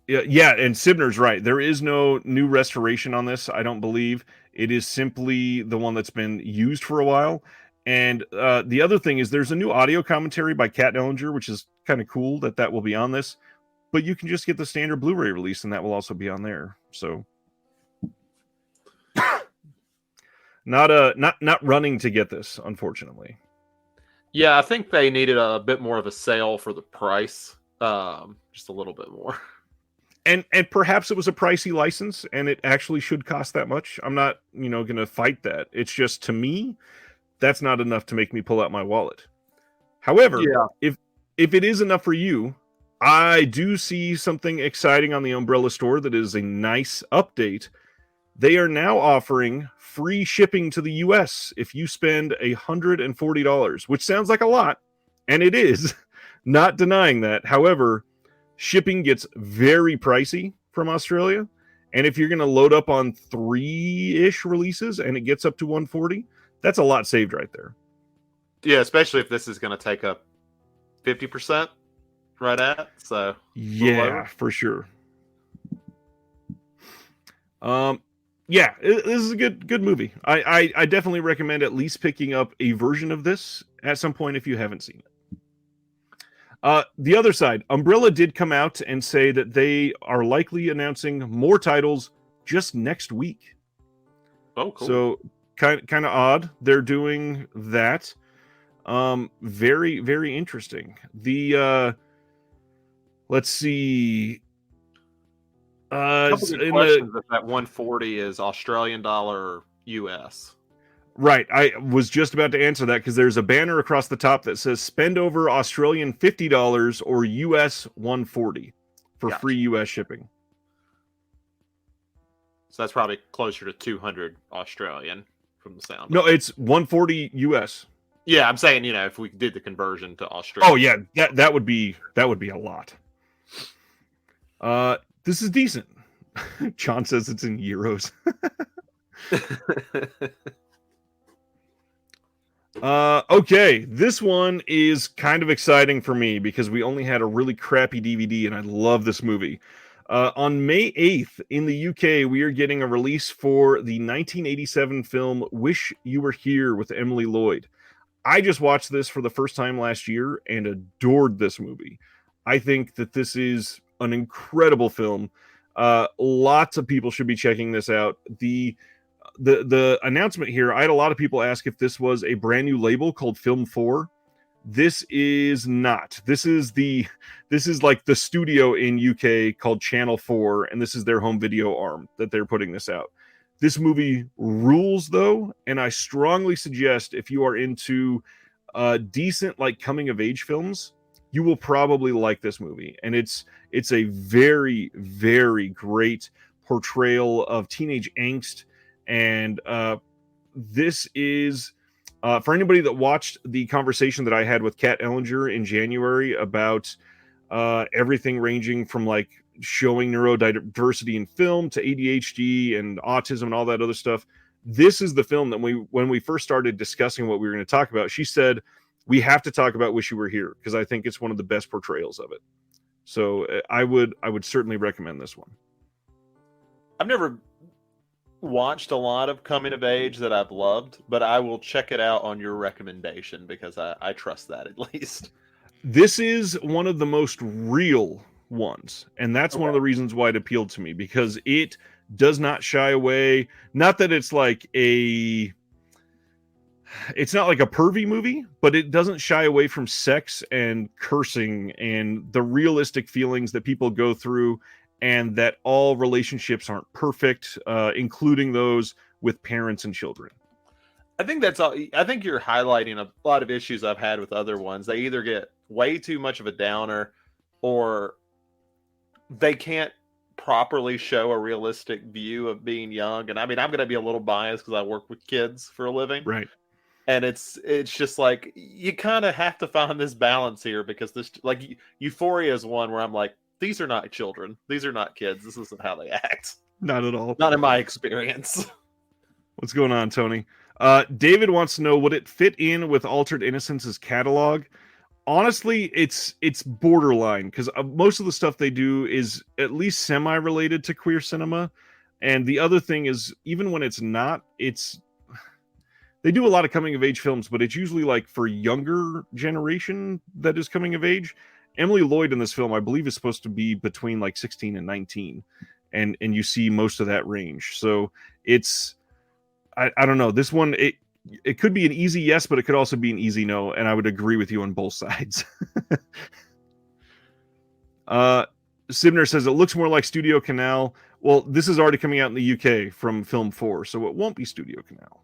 Yeah, and Sibner's right. There is no new restoration on this, I don't believe. It is simply the one that's been used for a while. And the other thing is there's a new audio commentary by Kat Ellinger, which is kind of cool that will be on this. But you can just get the standard Blu-ray release, and that will also be on there. So not running to get this, unfortunately. Yeah, I think they needed a bit more of a sale for the price. Just a little bit more. And perhaps it was a pricey license, and it actually should cost that much. I'm not, going to fight that. It's just, to me, that's not enough to make me pull out my wallet. However, Yeah. if it is enough for you, I do see something exciting on the Umbrella store that is a nice update. They are now offering free shipping to the US if you spend $140, which sounds like a lot, and it is. Not denying that. However, shipping gets very pricey from Australia, and if you're going to load up on 3-ish releases and it gets up to 140, that's a lot saved right there. Yeah, especially if this is going to take up 50% right at. So yeah, for sure. Yeah, this is a good movie. I definitely recommend at least picking up a version of this at some point if you haven't seen it. The other side, Umbrella did come out and say that they are likely announcing more titles just next week. Oh, cool. So kind of odd they're doing that. Very, very interesting. Let's see. Couple of questions if that 140 is Australian dollar or US. Right. I was just about to answer that, because there's a banner across the top that says spend over Australian $50 or US 140 for free US shipping. So that's probably closer to 200 Australian from the sound. No, it's 140 US. Yeah, I'm saying, if we did the conversion to Australia. Oh yeah, that would be a lot. This is decent. John says it's in euros. Okay, this one is kind of exciting for me because we only had a really crappy DVD, and I love this movie. On May 8th in the UK, we are getting a release for the 1987 film Wish You Were Here with Emily Lloyd. I just watched this for the first time last year and adored this movie. I think that this is an incredible film. Lots of people should be checking this out. The announcement here, I had a lot of people ask if this was a brand new label called Film 4. This is not. This is like the studio in UK called Channel 4, and this is their home video arm that they're putting this out. This movie rules though, and I strongly suggest if you are into decent like coming of age films, you will probably like this movie. And it's a very, very great portrayal of teenage angst. And this is for anybody that watched the conversation that I had with Kat Ellinger in January about everything ranging from like showing neurodiversity in film to ADHD and autism and all that other stuff. This is the film that when we first started discussing what we were going to talk about, she said, we have to talk about Wish You Were Here because I think it's one of the best portrayals of it. So I would certainly recommend this one. I've never watched a lot of coming of age that I've loved, but I will check it out on your recommendation because I trust that at least. This is one of the most real ones, and that's one of the reasons why it appealed to me, because it does not shy away. Not that it's like it's not like a pervy movie, but it doesn't shy away from sex and cursing and the realistic feelings that people go through, and that all relationships aren't perfect, including those with parents and children. I think that's all. I think you're highlighting a lot of issues I've had with other ones. They either get way too much of a downer, or they can't properly show a realistic view of being young. And I mean, I'm going to be a little biased because I work with kids for a living, Right? And it's just like you kind of have to find this balance here, because this, like, Euphoria is one where I'm like, these are not children, these are not kids, this isn't how they act. Not at all. Not in my experience. What's going on, Tony? David wants to know, would it fit in with Altered Innocence's catalog? Honestly, it's borderline, because most of the stuff they do is at least semi-related to queer cinema. And the other thing is, even when it's not, they do a lot of coming of age films, but it's usually like for younger generation that is coming of age. Emily Lloyd in this film, I believe, is supposed to be between like 16 and 19. And you see most of that range. So it's, I don't know. This one, it could be an easy yes, but it could also be an easy no. And I would agree with you on both sides. Sibner says it looks more like Studio Canal. Well, this is already coming out in the UK from Film 4, so it won't be Studio Canal.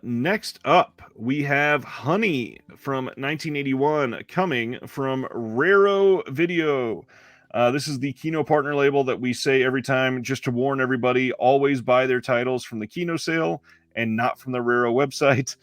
Next up, we have Honey from 1981 coming from Raro Video. This is the Kino partner label that we say every time, just to warn everybody, always buy their titles from the Kino sale and not from the Raro website.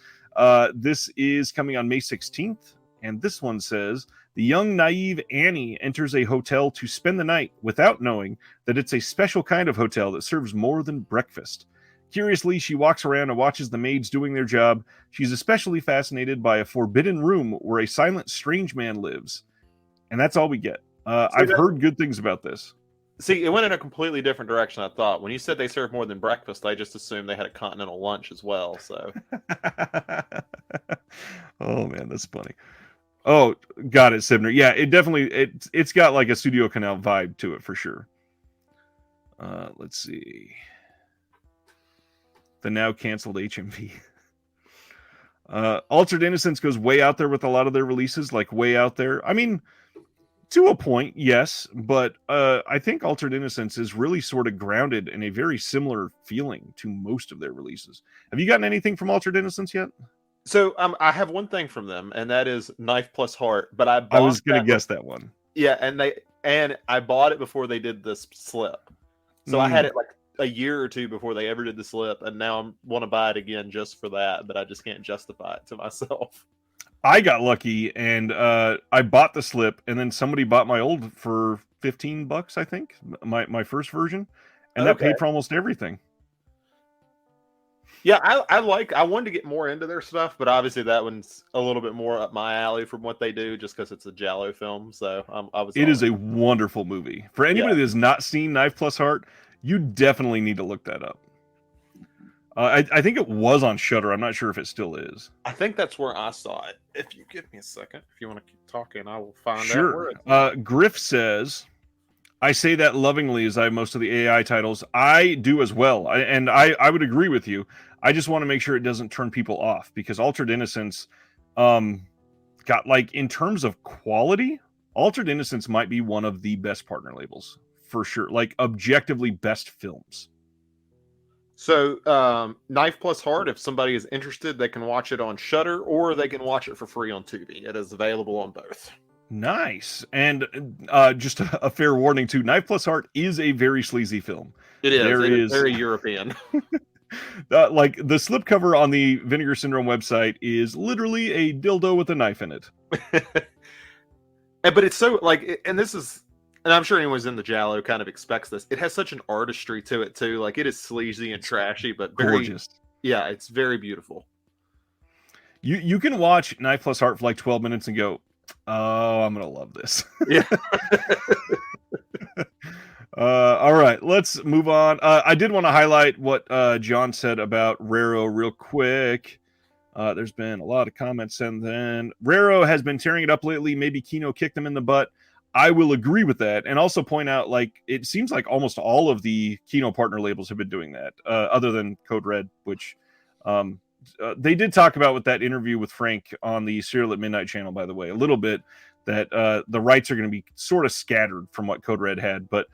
This is coming on May 16th, and this one says, the young, naive Annie enters a hotel to spend the night without knowing that it's a special kind of hotel that serves more than breakfast. Curiously, she walks around and watches the maids doing their job. She's especially fascinated by a forbidden room where a silent, strange man lives. And that's all we get. I've heard good things about this. See, it went in a completely different direction, I thought. When you said they served more than breakfast, I just assumed they had a continental lunch as well. So, oh man, that's funny. Oh, got it, Sibner. Yeah, it definitely it's got like a Studio Canal vibe to it for sure. Let's see. The now canceled HMV. Altered Innocence goes way out there with a lot of their releases, like way out there. I mean, to a point, yes, but I think Altered Innocence is really sort of grounded in a very similar feeling to most of their releases. Have you gotten anything from Altered Innocence yet? So I have one thing from them, and that is Knife Plus Heart. But I was going to guess that one. Yeah, and I bought it before they did this slip, so I had it like a year or two before they ever did the slip, and now I want to buy it again just for that, but I just can't justify it to myself. I got lucky, and I bought the slip, and then somebody bought my old for $15, I think, my first version, and that paid for almost everything. Yeah, I wanted to get more into their stuff, but obviously that one's a little bit more up my alley from what they do, just because it's a Giallo film. So I was It all is in. a wonderful movie. For Yeah, anybody that has not seen Knife Plus Heart, you definitely need to look that up. I think it was on Shudder. I'm not sure if it still is. I think that's where I saw it. If you give me a second, if you want to keep talking, I will find out Sure. where it's at. Griff says, I say that lovingly as I have most of the AI titles. I do as well. I would agree with you. I just want to make sure it doesn't turn people off because Altered Innocence um, got like in terms of quality, Altered Innocence might be one of the best partner labels for sure. Like objectively best films. So, Knife Plus Heart, if somebody is interested, they can watch it on Shudder or they can watch it for free on Tubi. It is available on both. Nice. And just a fair warning too, Knife Plus Heart is a very sleazy film. It is. There It is is very European. like the slipcover on the Vinegar Syndrome website is literally a dildo with a knife in it. But it's so like, and this is, and I'm sure anyone's in the Giallo kind of expects this. It has such an artistry to it too. Like it is sleazy and trashy, but very Gorgeous. Yeah, it's very beautiful. You can watch Knife Plus Heart for like 12 minutes and go, oh, I'm gonna love this. Yeah. All right, let's move on. I did want to highlight what John said about Raro real quick. There's been a lot of comments and then Raro has been tearing it up lately. Maybe Kino kicked him in the butt. I will agree with that, and also point out like it seems like almost all of the Kino partner labels have been doing that, other than Code Red, which they did talk about with that interview with Frank on the Serial at Midnight channel, by the way, a little bit that the rights are going to be sort of scattered from what Code Red had, but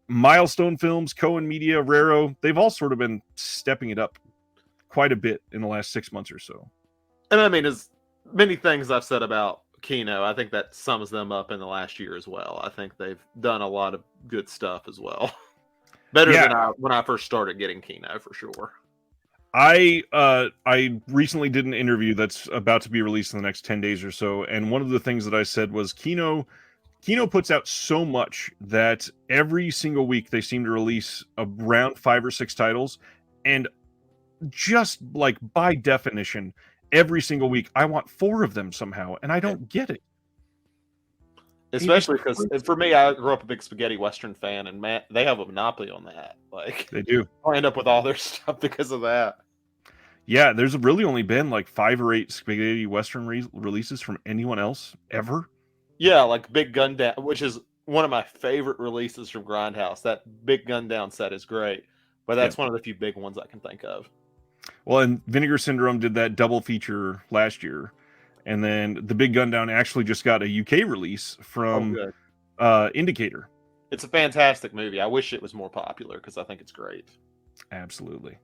Milestone Films, Cohen Media, Raro, they've all sort of been stepping it up quite a bit in the last 6 months or so. And I mean, as many things I've said about Kino, I think that sums them up in the last year as well. I think they've done a lot of good stuff as well. Better than when I first started getting Kino, for sure. I recently did an interview that's about to be released in the next 10 days or so, and one of the things that I said was Kino puts out so much that every single week they seem to release around 5 or 6 titles, and just like by definition, every single week I want 4 of them somehow, and I don't get it. Especially because for me, I grew up a big spaghetti western fan, and man, they have a monopoly on that. Like they do. I end up with all their stuff because of that. Yeah, there's really only been like 5 or 8 spaghetti western releases from anyone else ever. Yeah, like Big Gun Down, which is one of my favorite releases from Grindhouse. That Big Gun Down set is great, but that's one of the few big ones I can think of. Well, and Vinegar Syndrome did that double feature last year, and then the Big Gun Down actually just got a UK release from Indicator. It's a fantastic movie. I wish it was more popular because I think it's great. Absolutely.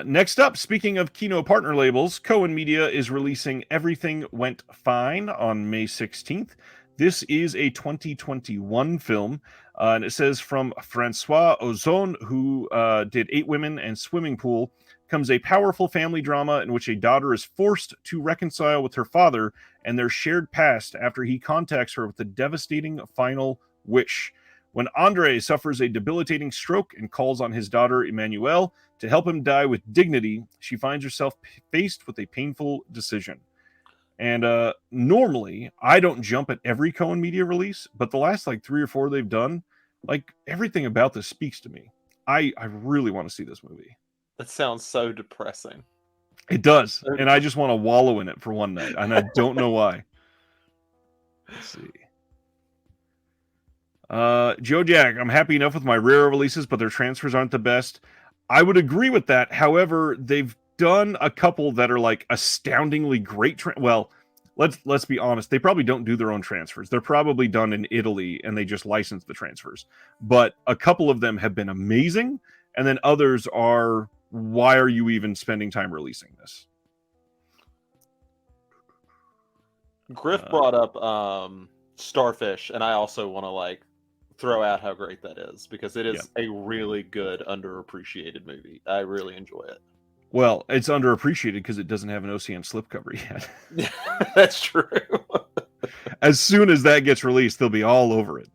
Next up, speaking of Kino partner labels, Cohen Media is releasing Everything Went Fine on May 16th. This is a 2021 film, and it says from Francois Ozon, who did 8 Women and Swimming Pool, comes a powerful family drama in which a daughter is forced to reconcile with her father and their shared past after he contacts her with a devastating final wish. When Andre suffers a debilitating stroke and calls on his daughter Emmanuelle to help him die with dignity, she finds herself faced with a painful decision. And normally, I don't jump at every Cohen Media release, but the last like 3 or 4 they've done, like everything about this speaks to me. I really want to see this movie. That sounds so depressing. It does, and I just want to wallow in it for one night, and I don't know why. Let's see. Joe Jack, I'm happy enough with my rare releases, but their transfers aren't the best. I would agree with that. However, they've done a couple that are like astoundingly great. Well, let's be honest. They probably don't do their own transfers. They're probably done in Italy, and they just license the transfers. But a couple of them have been amazing, and then others are, why are you even spending time releasing this? Griff brought up Starfish, and I also want to like throw out how great that is because it is a really good underappreciated movie. I really enjoy it. Well, it's underappreciated because it doesn't have an OCN slipcover yet. That's true. As soon as that gets released, they'll be all over it.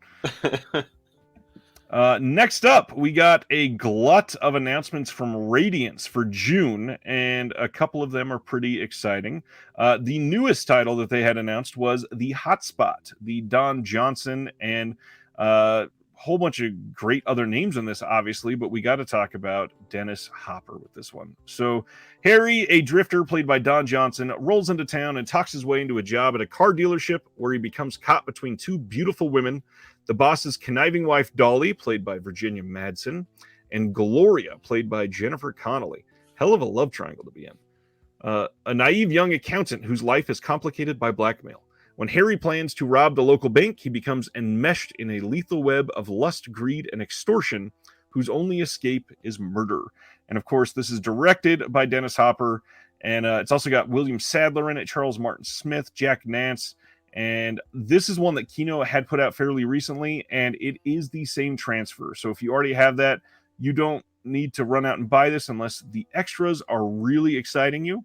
Next up, we got a glut of announcements from Radiance for June, and a couple of them are pretty exciting. The newest title that they had announced was The Hotspot, the Don Johnson and whole bunch of great other names in this, obviously, but we got to talk about Dennis Hopper with this one. So, Harry, a drifter played by Don Johnson, rolls into town and talks his way into a job at a car dealership where he becomes caught between two beautiful women. The boss's conniving wife, Dolly, played by Virginia Madsen, and Gloria, played by Jennifer Connelly. Hell of a love triangle to be in. A naive young accountant whose life is complicated by blackmail. When Harry plans to rob the local bank, he becomes enmeshed in a lethal web of lust, greed, and extortion, whose only escape is murder. And of course, this is directed by Dennis Hopper, and it's also got William Sadler in it, Charles Martin Smith, Jack Nance, and this is one that Kino had put out fairly recently, and it is the same transfer. So if you already have that, you don't need to run out and buy this unless the extras are really exciting you.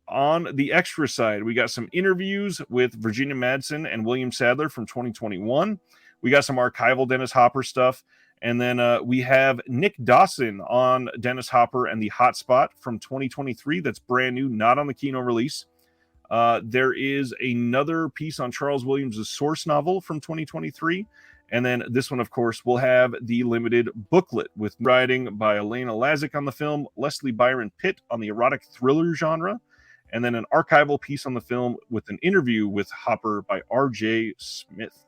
On the extra side, we got some interviews with Virginia Madsen and William Sadler from 2021. We got some archival Dennis Hopper stuff. And then we have Nick Dawson on Dennis Hopper and the Hotspot from 2023. That's brand new, not on the Kino release. There is another piece on Charles Williams' source novel from 2023. And then this one, of course, will have the limited booklet with writing by Elena Lazick on the film, Leslie Byron Pitt on the erotic thriller genre, and then an archival piece on the film with an interview with Hopper by R.J. Smith.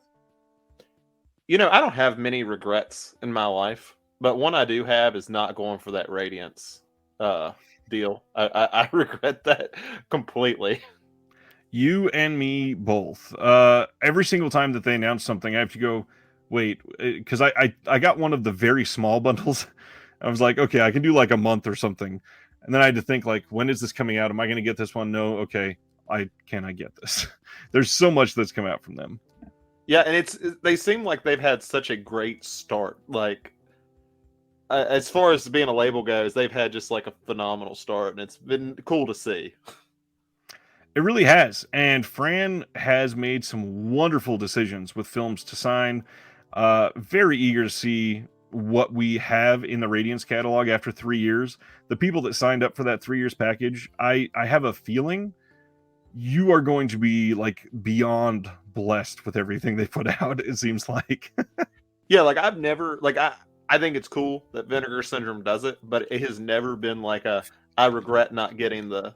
You know, I don't have many regrets in my life, but one I do have is not going for that Radiance deal. I regret that completely. You and me both. Every single time that they announce something, I have to go, wait, because I got one of the very small bundles. I was like, okay, I can do like a month or something. And then I had to think, like, when is this coming out? Am I going to get this one? No. Okay. Can I get this? There's so much that's come out from them. Yeah, and they seem like they've had such a great start. Like, as far as being a label goes, they've had just like a phenomenal start, and it's been cool to see. It really has. And Fran has made some wonderful decisions with films to sign. Very eager to see what we have in the Radiance catalog after 3 years. The people that signed up for that 3 years package, I have a feeling you are going to be like beyond blessed with everything they put out, it seems like. Yeah, like I've never like I think it's cool that Vinegar Syndrome does it, but it has never been like I regret not getting the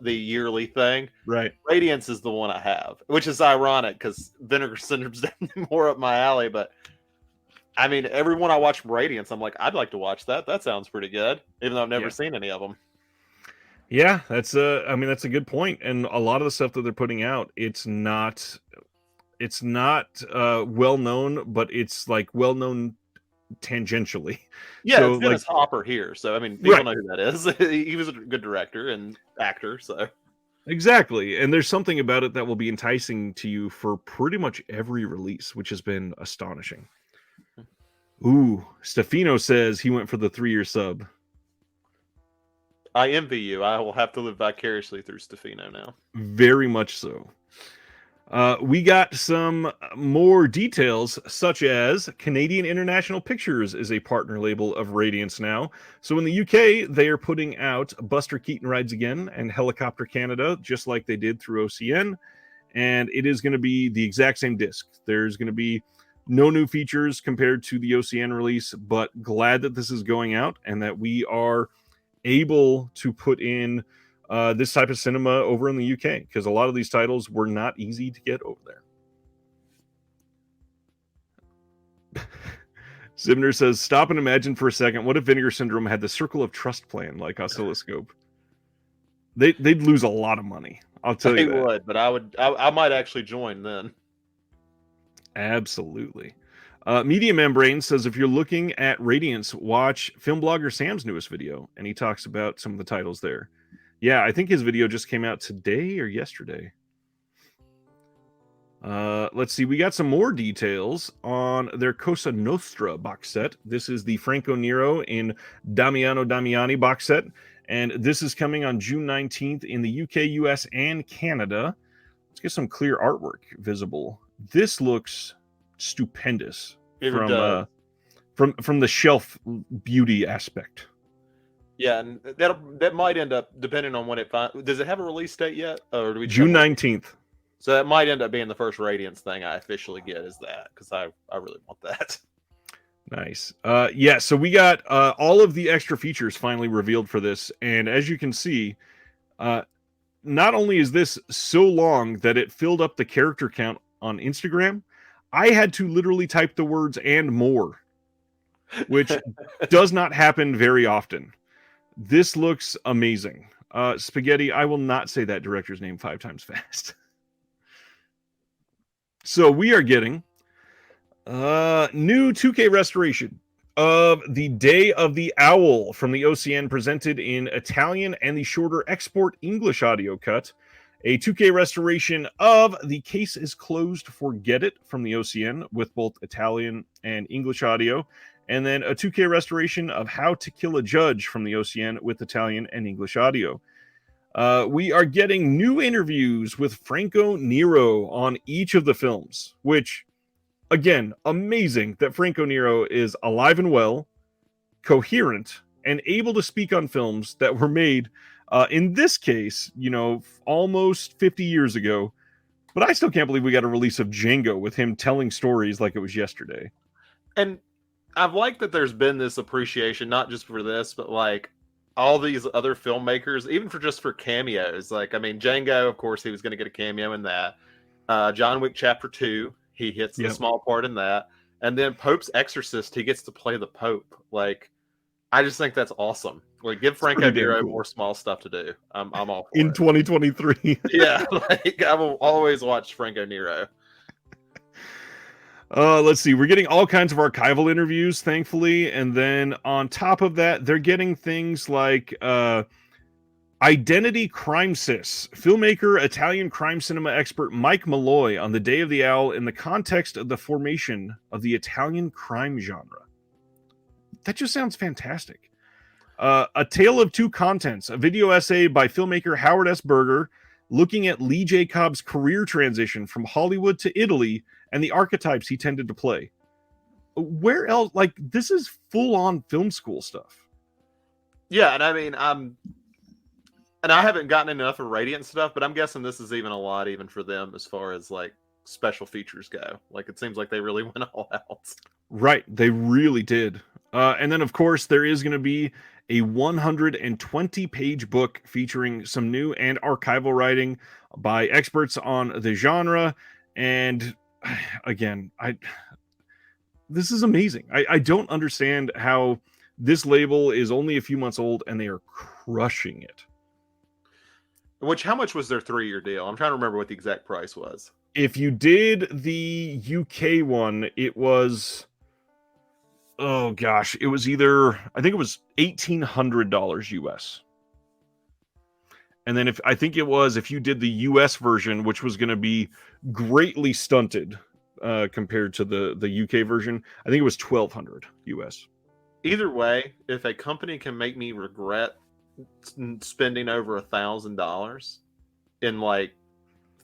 yearly thing. Right. Radiance is the one I have, which is ironic because Vinegar Syndrome's definitely more up my alley. But I mean, everyone I watch from Radiance, I'm like, I'd like to watch that. That sounds pretty good, even though I've never seen any of them. Yeah, that's a good point. And a lot of the stuff that they're putting out, it's not well known, but it's like well known tangentially. Yeah, so, it's Dennis Hopper here, so I mean, people know who that is. He was a good director and actor, so exactly. And there's something about it that will be enticing to you for pretty much every release, which has been astonishing. Ooh, Stefano says he went for the 3-year sub. I envy you. I will have to live vicariously through Stefano now. Very much so. We got some more details, such as Canadian International Pictures is a partner label of Radiance now. So in the UK, they are putting out Buster Keaton Rides Again and Helicopter Canada, just like they did through OCN. And it is going to be the exact same disc. There's going to be no new features compared to the OCN release, but glad that this is going out and that we are able to put in this type of cinema over in the UK, because a lot of these titles were not easy to get over there. Zimner says, stop and imagine for a second, what if Vinegar Syndrome had the Circle of Trust plan like Oscilloscope? They'd lose a lot of money. I'll tell you that. They would, but I might actually join then. Absolutely. Media Membrane says, if you're looking at Radiance, watch Film Blogger Sam's newest video, and he talks about some of the titles there. Yeah, I think his video just came out today or yesterday. Let's see. We got some more details on their Cosa Nostra box set. This is the Franco Nero in Damiano Damiani box set, and this is coming on June 19th in the UK, US, and Canada. Let's get some clear artwork visible. This looks stupendous. It does. from the shelf beauty aspect. Yeah, and that might end up depending on when it does it have a release date yet, or do we just have June one? 19th. So that might end up being the first Radiance thing I officially get is that because I really want that. Nice. Yeah, so we got all of the extra features finally revealed for this, and as you can see, not only is this so long that it filled up the character count on Instagram, I had to literally type the words "and more," which does not happen very often. This looks amazing. Spaghetti, I will not say that director's name 5 times fast. So we are getting new 2K restoration of the Day of the Owl from the OCN, presented in Italian and the shorter export English audio cut. A 2K restoration of The Case is Closed, Forget It from the OCN with both Italian and English audio. And then a 2K restoration of How to Kill a Judge from the OCN with Italian and English audio. We are getting new interviews with Franco Nero on each of the films, which, again, amazing that Franco Nero is alive and well, coherent, and able to speak on films that were made, in this case, almost 50 years ago. But I still can't believe we got a release of Django with him telling stories like it was yesterday. And I've liked that there's been this appreciation, not just for this, but like all these other filmmakers, even for cameos. Like, I mean, Django, of course, he was going to get a cameo in that. John Wick Chapter 2, he hits the small part in that. And then Pope's Exorcist, he gets to play the Pope. Like, I just think that's awesome. Like, give Franco Nero more small stuff to do. I'm all for in it. 2023. Yeah, like I will always watch Franco Nero. Let's see. We're getting all kinds of archival interviews, thankfully. And then on top of that, they're getting things like Identity Crimesis, filmmaker, Italian crime cinema expert Mike Malloy on the Day of the Owl in the context of the formation of the Italian crime genre. That just sounds fantastic. A Tale of Two Contents, a video essay by filmmaker Howard S. Berger looking at Lee J. Cobb's career transition from Hollywood to Italy and the archetypes he tended to play. Where else? Like, this is full-on film school stuff. Yeah, and I mean, and I haven't gotten enough of Radiant stuff, but I'm guessing this is even a lot even for them as far as like special features go. Like, it seems like they really went all out. Right, they really did. And then, of course, there is going to be a 120-page book featuring some new and archival writing by experts on the genre. And again, this is amazing. I don't understand how this label is only a few months old and they are crushing it. Which, how much was their 3-year deal? I'm trying to remember what the exact price was. If you did the UK one, it was, oh gosh, it was either, I think it was $1,800 US. And then if you did the US version, which was going to be greatly stunted compared to the UK version, I think it was $1,200 US. Either way, if a company can make me regret spending over $1,000 in like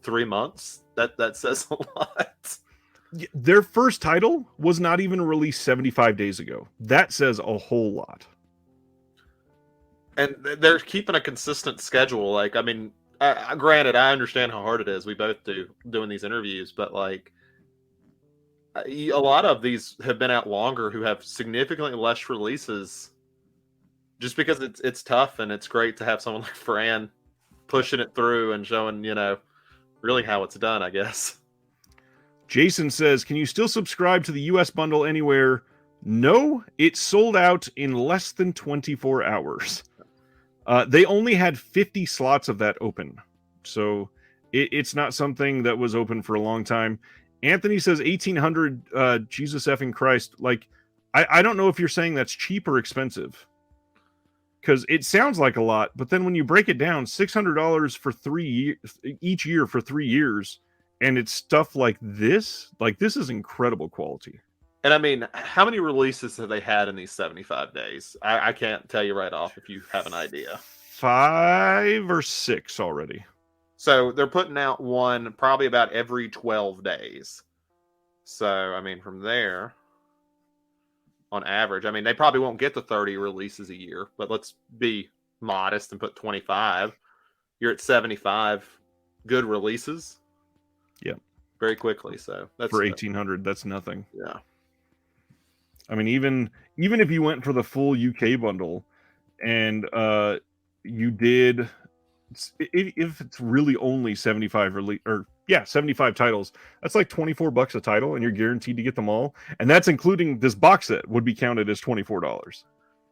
3 months, that says a lot. Their first title was not even released 75 days ago. That says a whole lot. And they're keeping a consistent schedule. Like, I mean, granted, I understand how hard it is. We both do doing these interviews, but like, a lot of these have been out longer who have significantly less releases just because it's tough, and it's great to have someone like Fran pushing it through and showing, really how it's done, I guess. Jason says, can you still subscribe to the US bundle anywhere? No, it sold out in less than 24 hours. They only had 50 slots of that open. So it's not something that was open for a long time. Anthony says 1,800, Jesus effing Christ. Like, I don't know if you're saying that's cheap or expensive. Because it sounds like a lot, but then when you break it down, $600 for 3 years, each year for 3 years, and it's stuff like this is incredible quality. And I mean, how many releases have they had in these 75 days? I can't tell you right off if you have an idea. 5 or 6 already. So they're putting out one probably about every 12 days. So, I mean, from there, on average. I mean, they probably won't get the 30 releases a year, but let's be modest and put 25. You're at 75 good releases. Yeah. Very quickly. So that's for 1,800. That's nothing. Yeah. I mean, even if you went for the full UK bundle, and you did, if it's really only 75 75 titles, that's like $24 a title, and you're guaranteed to get them all. And that's including this box set would be counted as $24.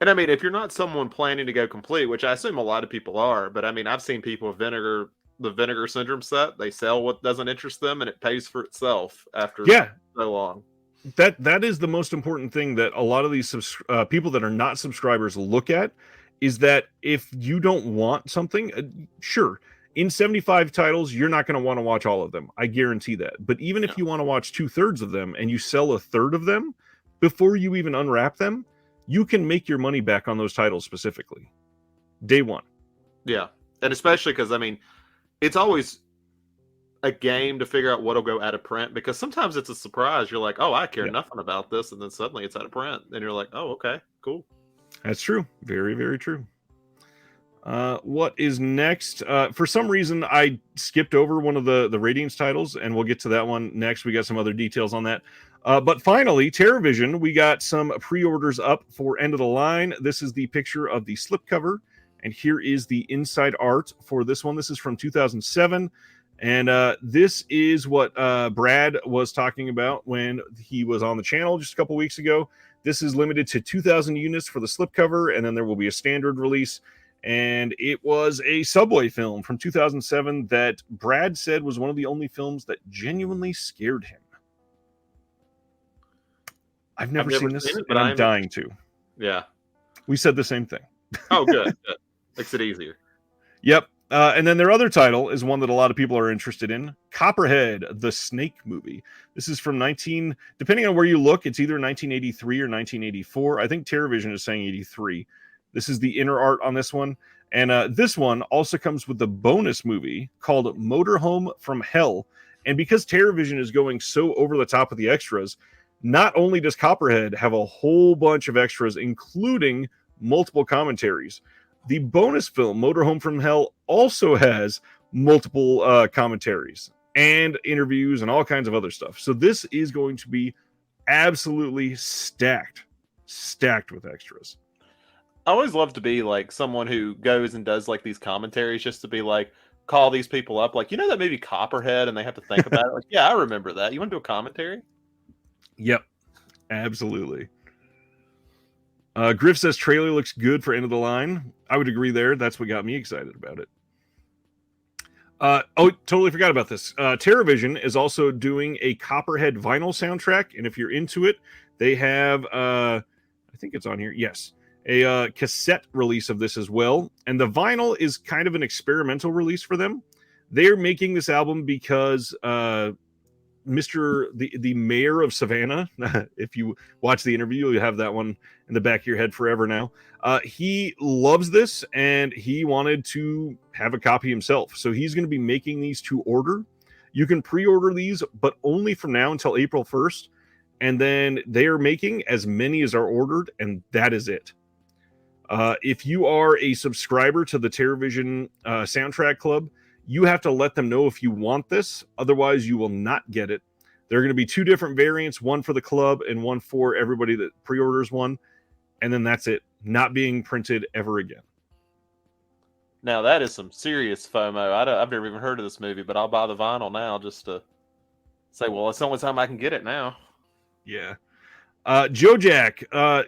And I mean, if you're not someone planning to go complete, which I assume a lot of people are, but I mean, I've seen people with the Vinegar Syndrome set. They sell what doesn't interest them, and it pays for itself after so long. That is the most important thing that a lot of these people that are not subscribers look at, is that if you don't want something, sure, in 75 titles, you're not going to want to watch all of them. I guarantee that. But even if you want to watch 2/3 of them and you sell a third of them before you even unwrap them, you can make your money back on those titles specifically. Day one. Yeah. And especially because, I mean, it's always a game to figure out what'll go out of print, because sometimes it's a surprise. You're like, oh, I care nothing about this. And then suddenly it's out of print. And you're like, oh, okay, cool. That's true. Very, very true. What is next? For some reason, I skipped over one of the Radiance titles, and we'll get to that one next. We got some other details on that. But finally, TerraVision, we got some pre-orders up for End of the Line. This is the picture of the slipcover, and here is the inside art for this one. This is from 2007, and this is what Brad was talking about when he was on the channel just a couple weeks ago. This is limited to 2,000 units for the slipcover, and then there will be a standard release. And it was a Subway film from 2007 that Brad said was one of the only films that genuinely scared him. I've never seen this, but I'm dying to. Yeah. We said the same thing. Oh, good. Good. Makes it easier. Yep. And then their other title is one that a lot of people are interested in. Copperhead, the Snake Movie. This is from depending on where you look, it's either 1983 or 1984. I think TerraVision is saying 83. This is the inner art on this one. And this one also comes with the bonus movie called Motorhome from Hell. And because TerraVision is going so over the top of the extras, not only does Copperhead have a whole bunch of extras, including multiple commentaries, the bonus film, Motorhome from Hell, also has multiple commentaries and interviews and all kinds of other stuff. So this is going to be absolutely stacked with extras. I always love to be like someone who goes and does like these commentaries just to be like, call these people up. Like, you know that movie Copperhead, and they have to think about it. Like, yeah, I remember that. You want to do a commentary? Yep, absolutely. Griff says trailer looks good for End of the Line. I would agree there. That's what got me excited about it. Totally forgot about this. TerraVision is also doing a Copperhead vinyl soundtrack, and if you're into it, they have, I think it's on here. Yes. A cassette release of this as well. And the vinyl is kind of an experimental release for them. They're making this album because the mayor of Savannah, if you watch the interview, you have that one in the back of your head forever now. He loves this, and he wanted to have a copy himself. So he's going to be making these to order. You can pre-order these, but only from now until April 1st. And then they are making as many as are ordered, and that is it. If you are a subscriber to the TerraVision Soundtrack Club, you have to let them know if you want this. Otherwise, you will not get it. There are going to be two different variants, one for the club and one for everybody that pre-orders one. And then that's it. Not being printed ever again. Now, that is some serious FOMO. I've never even heard of this movie, but I'll buy the vinyl now just to say, well, it's the only time I can get it now. Yeah. Joe Jack,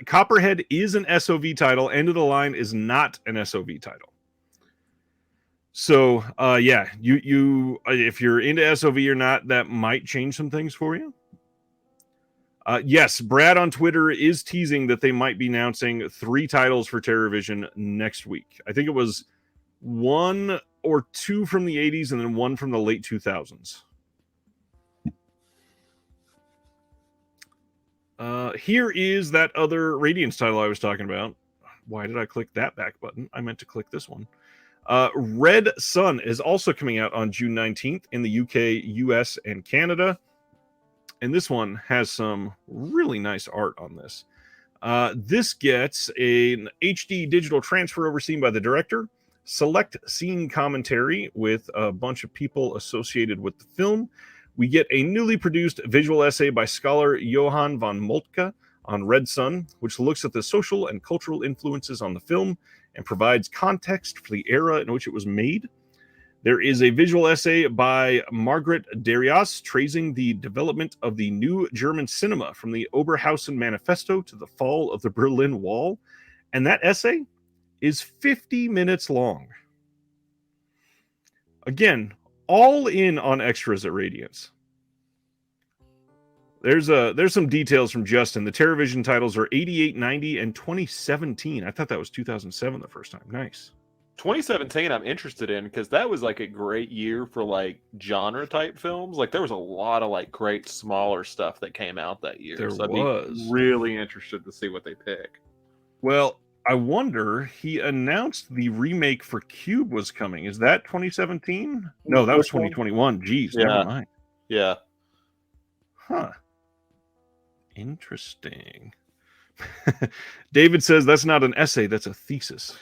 Copperhead is an SOV title. End of the Line is not an SOV title. So, yeah, you if you're into SOV or not, that might change some things for you. Yes, Brad on Twitter is teasing that they might be announcing 3 titles for TerraVision next week. I think it was 1 or 2 from the 80s and then 1 from the late 2000s. Here is that other Radiance title I was talking about. Why did I click that back button? I meant to click this one. Red Sun is also coming out on June 19th in the UK, US, and Canada. And this one has some really nice art on this. This gets an HD digital transfer overseen by the director, select scene commentary with a bunch of people associated with the film. We get a newly produced visual essay by scholar Johann von Moltke on Red Sun, which looks at the social and cultural influences on the film and provides context for the era in which it was made. There is a visual essay by Margaret Darias tracing the development of the new German cinema from the Oberhausen Manifesto to the fall of the Berlin Wall. And that essay is 50 minutes long. Again, all in on extras at Radiance. There's some details from Justin. The TerraVision titles are 88, 90, and 2017. I thought that was 2007 the first time. Nice. 2017 I'm interested in because that was like a great year for like genre type films. Like there was a lot of like great smaller stuff that came out that year. There so I'd was. be really interested to see what they pick. Well, I wonder, he announced the remake for Cube was coming. Is that 2017? No, that was 2021. Jeez, never mind. Yeah. Huh. Interesting. David says that's not an essay, that's a thesis.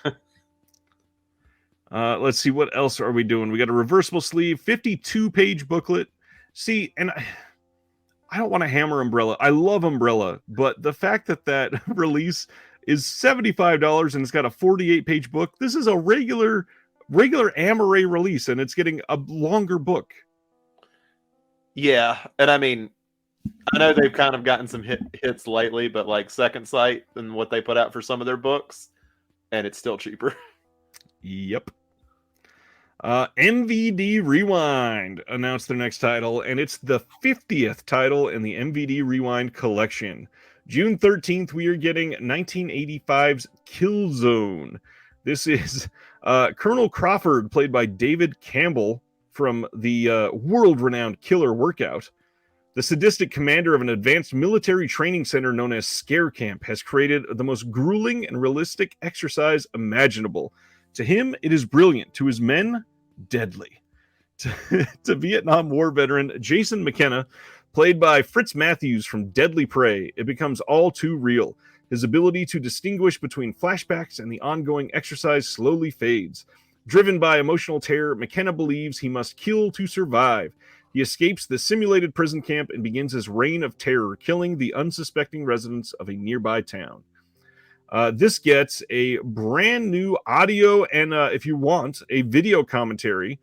Let's see, what else are we doing? We got a reversible sleeve, 52-page booklet. See, and I don't want to hammer Umbrella. I love Umbrella, but the fact that release is $75 and it's got a 48-page book, this is a regular Amaray release, and it's getting a longer book. Yeah, and I mean, I know they've kind of gotten some hits lately, but like Second Sight and what they put out for some of their books, and it's still cheaper. Yep. MVD Rewind announced their next title, and it's the 50th title in the MVD Rewind collection. June 13th, we are getting 1985's Killzone. This is Colonel Crawford, played by David Campbell from the world-renowned Killer Workout. The sadistic commander of an advanced military training center known as Scare Camp has created the most grueling and realistic exercise imaginable. To him, it is brilliant. To his men, deadly. To Vietnam War veteran Jason McKenna, played by Fritz Matthews from Deadly Prey, it becomes all too real. His ability to distinguish between flashbacks and the ongoing exercise slowly fades. Driven by emotional terror, McKenna believes he must kill to survive. He escapes the simulated prison camp and begins his reign of terror, killing the unsuspecting residents of a nearby town. This gets a brand new audio and, if you want, a video commentary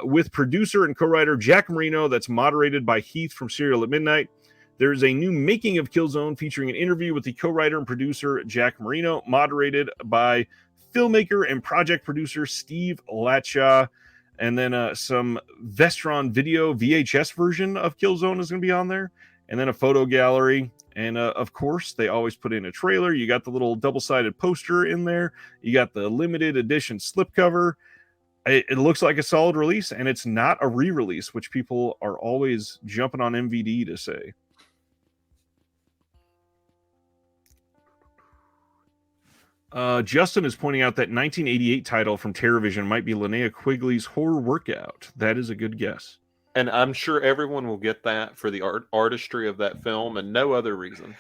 with producer and co-writer Jack Marino that's moderated by Heath from Serial at Midnight. There's a new making of Killzone featuring an interview with the co-writer and producer Jack Marino, moderated by filmmaker and project producer Steve Latshaw. And then some Vestron video VHS version of Killzone is going to be on there. And then a photo gallery. And, of course, they always put in a trailer. You got the little double-sided poster in there. You got the limited edition slipcover. It looks like a solid release, and it's not a re-release, which people are always jumping on MVD to say. Justin is pointing out that 1988 title from TerraVision might be Linnea Quigley's Horror Workout. That is a good guess. And I'm sure everyone will get that for the artistry of that film and no other reason.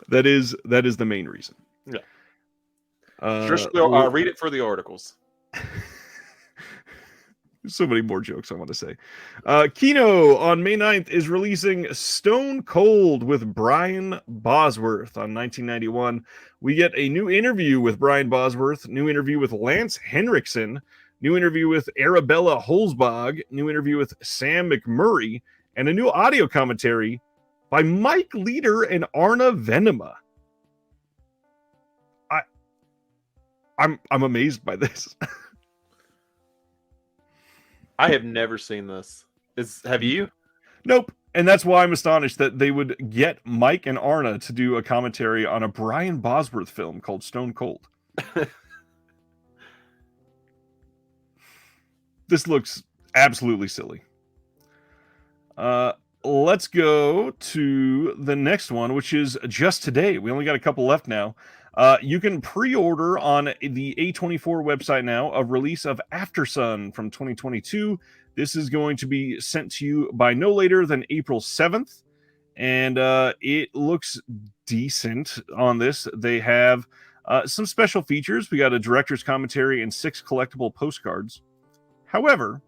That is the main reason. Yeah. Just read it for the articles. So many more jokes I want to say. Kino on May 9th is releasing Stone Cold with Brian Bosworth on 1991. We get a new interview with Brian Bosworth, new interview with Lance Henriksen, new interview with Arabella Holzbog, new interview with Sam McMurray, and a new audio commentary by Mike Leader and Arna Venema. I'm amazed by this. I have never seen this. Have you? Nope. And that's why I'm astonished that they would get Mike and Arna to do a commentary on a Brian Bosworth film called Stone Cold. This looks absolutely silly. Let's go to the next one, which is just today. We only got a couple left now. You can pre-order on the A24 website now a release of Aftersun from 2022. This is going to be sent to you by no later than April 7th. and it looks decent on this. They have some special features. We got a director's commentary and 6 collectible postcards. However,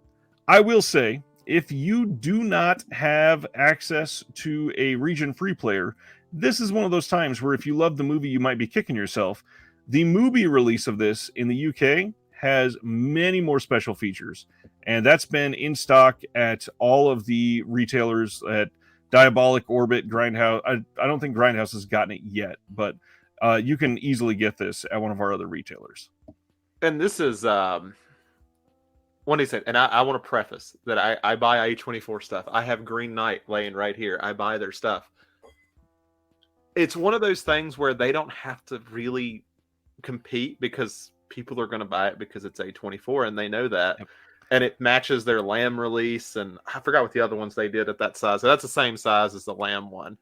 I will say, if you do not have access to a region free player, this is one of those times where if you love the movie, you might be kicking yourself. The movie release of this in the UK has many more special features, and that's been in stock at all of the retailers at Diabolic, Orbit, Grindhouse. I don't think Grindhouse has gotten it yet, but you can easily get this at one of our other retailers. And this is what he said, and I want to preface that I buy A24 stuff. I have Green Knight laying right here. I buy their stuff. It's one of those things where they don't have to really compete because people are going to buy it because it's A24 and they know that. Yep. And it matches their Lamb release, and I forgot what the other ones they did at that size. So that's the same size as the Lamb one.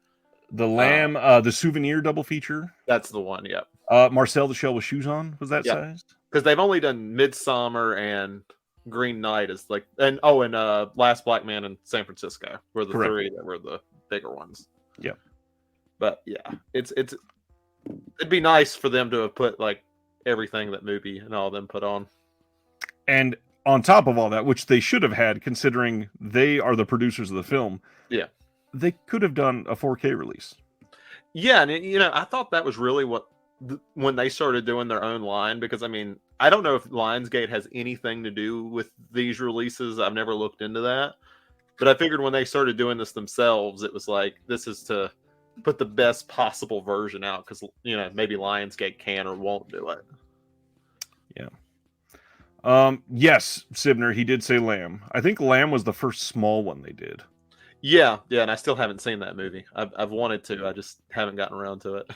The Lamb, the souvenir double feature. That's the one, yep. Marcel the Shell with Shoes On was that size? Because they've only done Midsummer and Green Knight is like, and Last Black Man in San Francisco were the Correct. 3 that were the bigger ones. Yeah, but yeah, it'd be nice for them to have put like everything that movie and all of them put on. And on top of all that, which they should have had, considering they are the producers of the film. Yeah, they could have done a 4K release. Yeah, and I thought that was really what when they started doing their own line, because I mean, I don't know if Lionsgate has anything to do with these releases. I've never looked into that, but I figured when they started doing this themselves, it was like, this is to put the best possible version out, because maybe Lionsgate can or won't do it. Yeah. Yes, Sibner, he did say Lamb. I think Lamb was the first small one they did. Yeah, and I still haven't seen that movie. I've wanted to, I just haven't gotten around to it.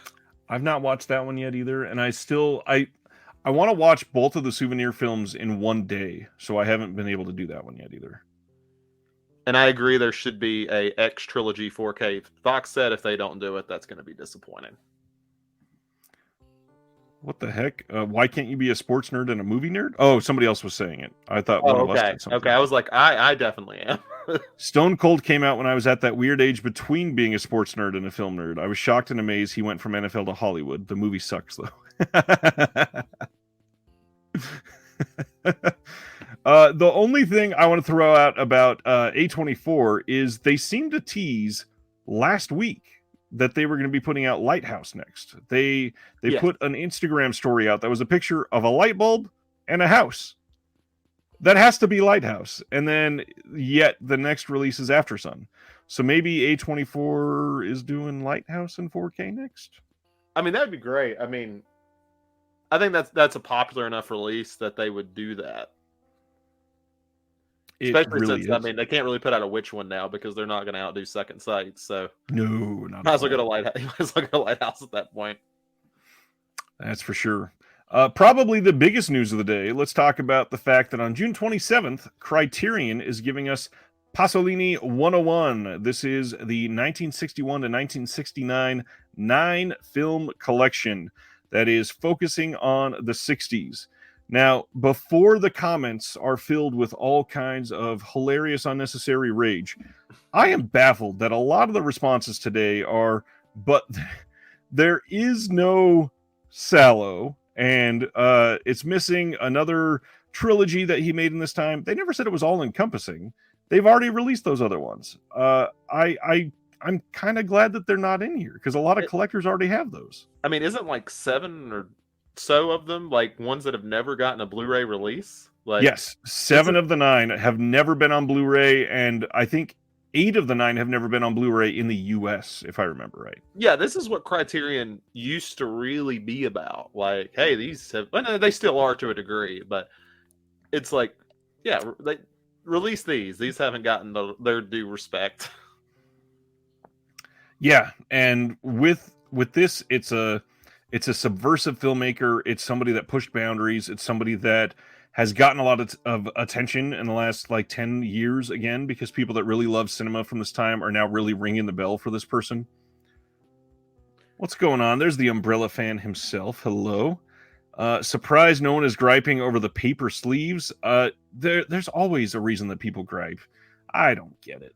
I've not watched that one yet either, and I want to watch both of the souvenir films in one day, so I haven't been able to do that one yet either. And I agree, there should be a X Trilogy 4K. Fox said if they don't do it, that's going to be disappointing. What the heck? Why can't you be a sports nerd and a movie nerd? Oh, somebody else was saying it. I thought one of us did something. Okay, I was like, I definitely am. Stone Cold came out when I was at that weird age between being a sports nerd and a film nerd. I was shocked and amazed he went from NFL to Hollywood. The movie sucks, though. The only thing I want to throw out about A24 is they seemed to tease last week that they were going to be putting out Lighthouse next. They put an Instagram story out that was a picture of a light bulb and a house. That has to be Lighthouse. And then yet the next release is After Sun. So maybe A24 is doing Lighthouse in 4K next? I mean, that'd be great. I mean, I think that's a popular enough release that they would do that. Especially really since, I mean, they can't really put out a Witch one now because they're not going to outdo Second Sight. So no, not might as well go to Lighthouse. Might as well go to Lighthouse at that point. That's for sure. Probably the biggest news of the day. Let's talk about the fact that on June 27th, Criterion is giving us Pasolini 101. This is the 1961 to 1969 9-film collection that is focusing on the 60s. Now, before the comments are filled with all kinds of hilarious, unnecessary rage, I am baffled that a lot of the responses today are, but there is no Sallow, and it's missing another trilogy that he made in this time. They never said it was all-encompassing. They've already released those other ones. I'm kind of glad that they're not in here, because a lot of collectors already have those. I mean, isn't like 7 or so of them like ones that have never gotten a Blu-ray release? Like, yes, 7 of the 9 have never been on Blu-ray, and I think 8 of the 9 have never been on Blu-ray in the US, if I remember right. Yeah, this is what Criterion used to really be about. Like, hey, these have, well, no, they still are to a degree, but it's like, yeah, they release these. These haven't gotten their due respect. Yeah, and with this, it's a subversive filmmaker. It's somebody that pushed boundaries. It's somebody that has gotten a lot of attention in the last 10 years again, because people that really love cinema from this time are now really ringing the bell for this person. What's going on? There's the Umbrella fan himself. Hello. Surprised no one is griping over the paper sleeves. There's always a reason that people gripe. I don't get it.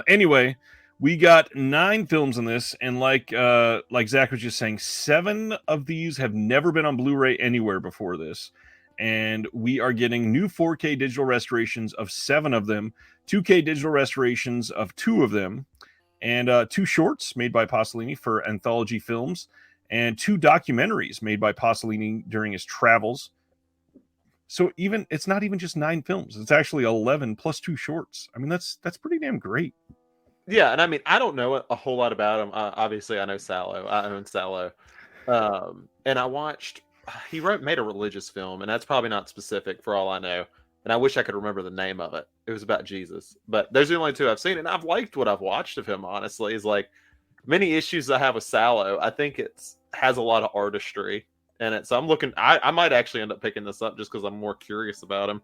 Anyway, We got 9 films in this, and like Zach was just saying, 7 of these have never been on Blu-ray anywhere before this. And we are getting new 4K digital restorations of 7 of them, 2K digital restorations of 2 of them, and 2 shorts made by Pasolini for Anthology Films, and 2 documentaries made by Pasolini during his travels. So even it's not even just 9 films; it's actually 11 plus 2 shorts. I mean, that's pretty damn great. Yeah, and I mean, I don't know a whole lot about him. Obviously, I know Sallow. I own Sallow, and I watched. He made a religious film, and that's probably not specific for all I know. And I wish I could remember the name of it. It was about Jesus, but those are the only 2 I've seen, and I've liked what I've watched of him. Honestly, is like many issues I have with Sallow. I think it's has a lot of artistry in it, so I'm looking. I might actually end up picking this up just because I'm more curious about him.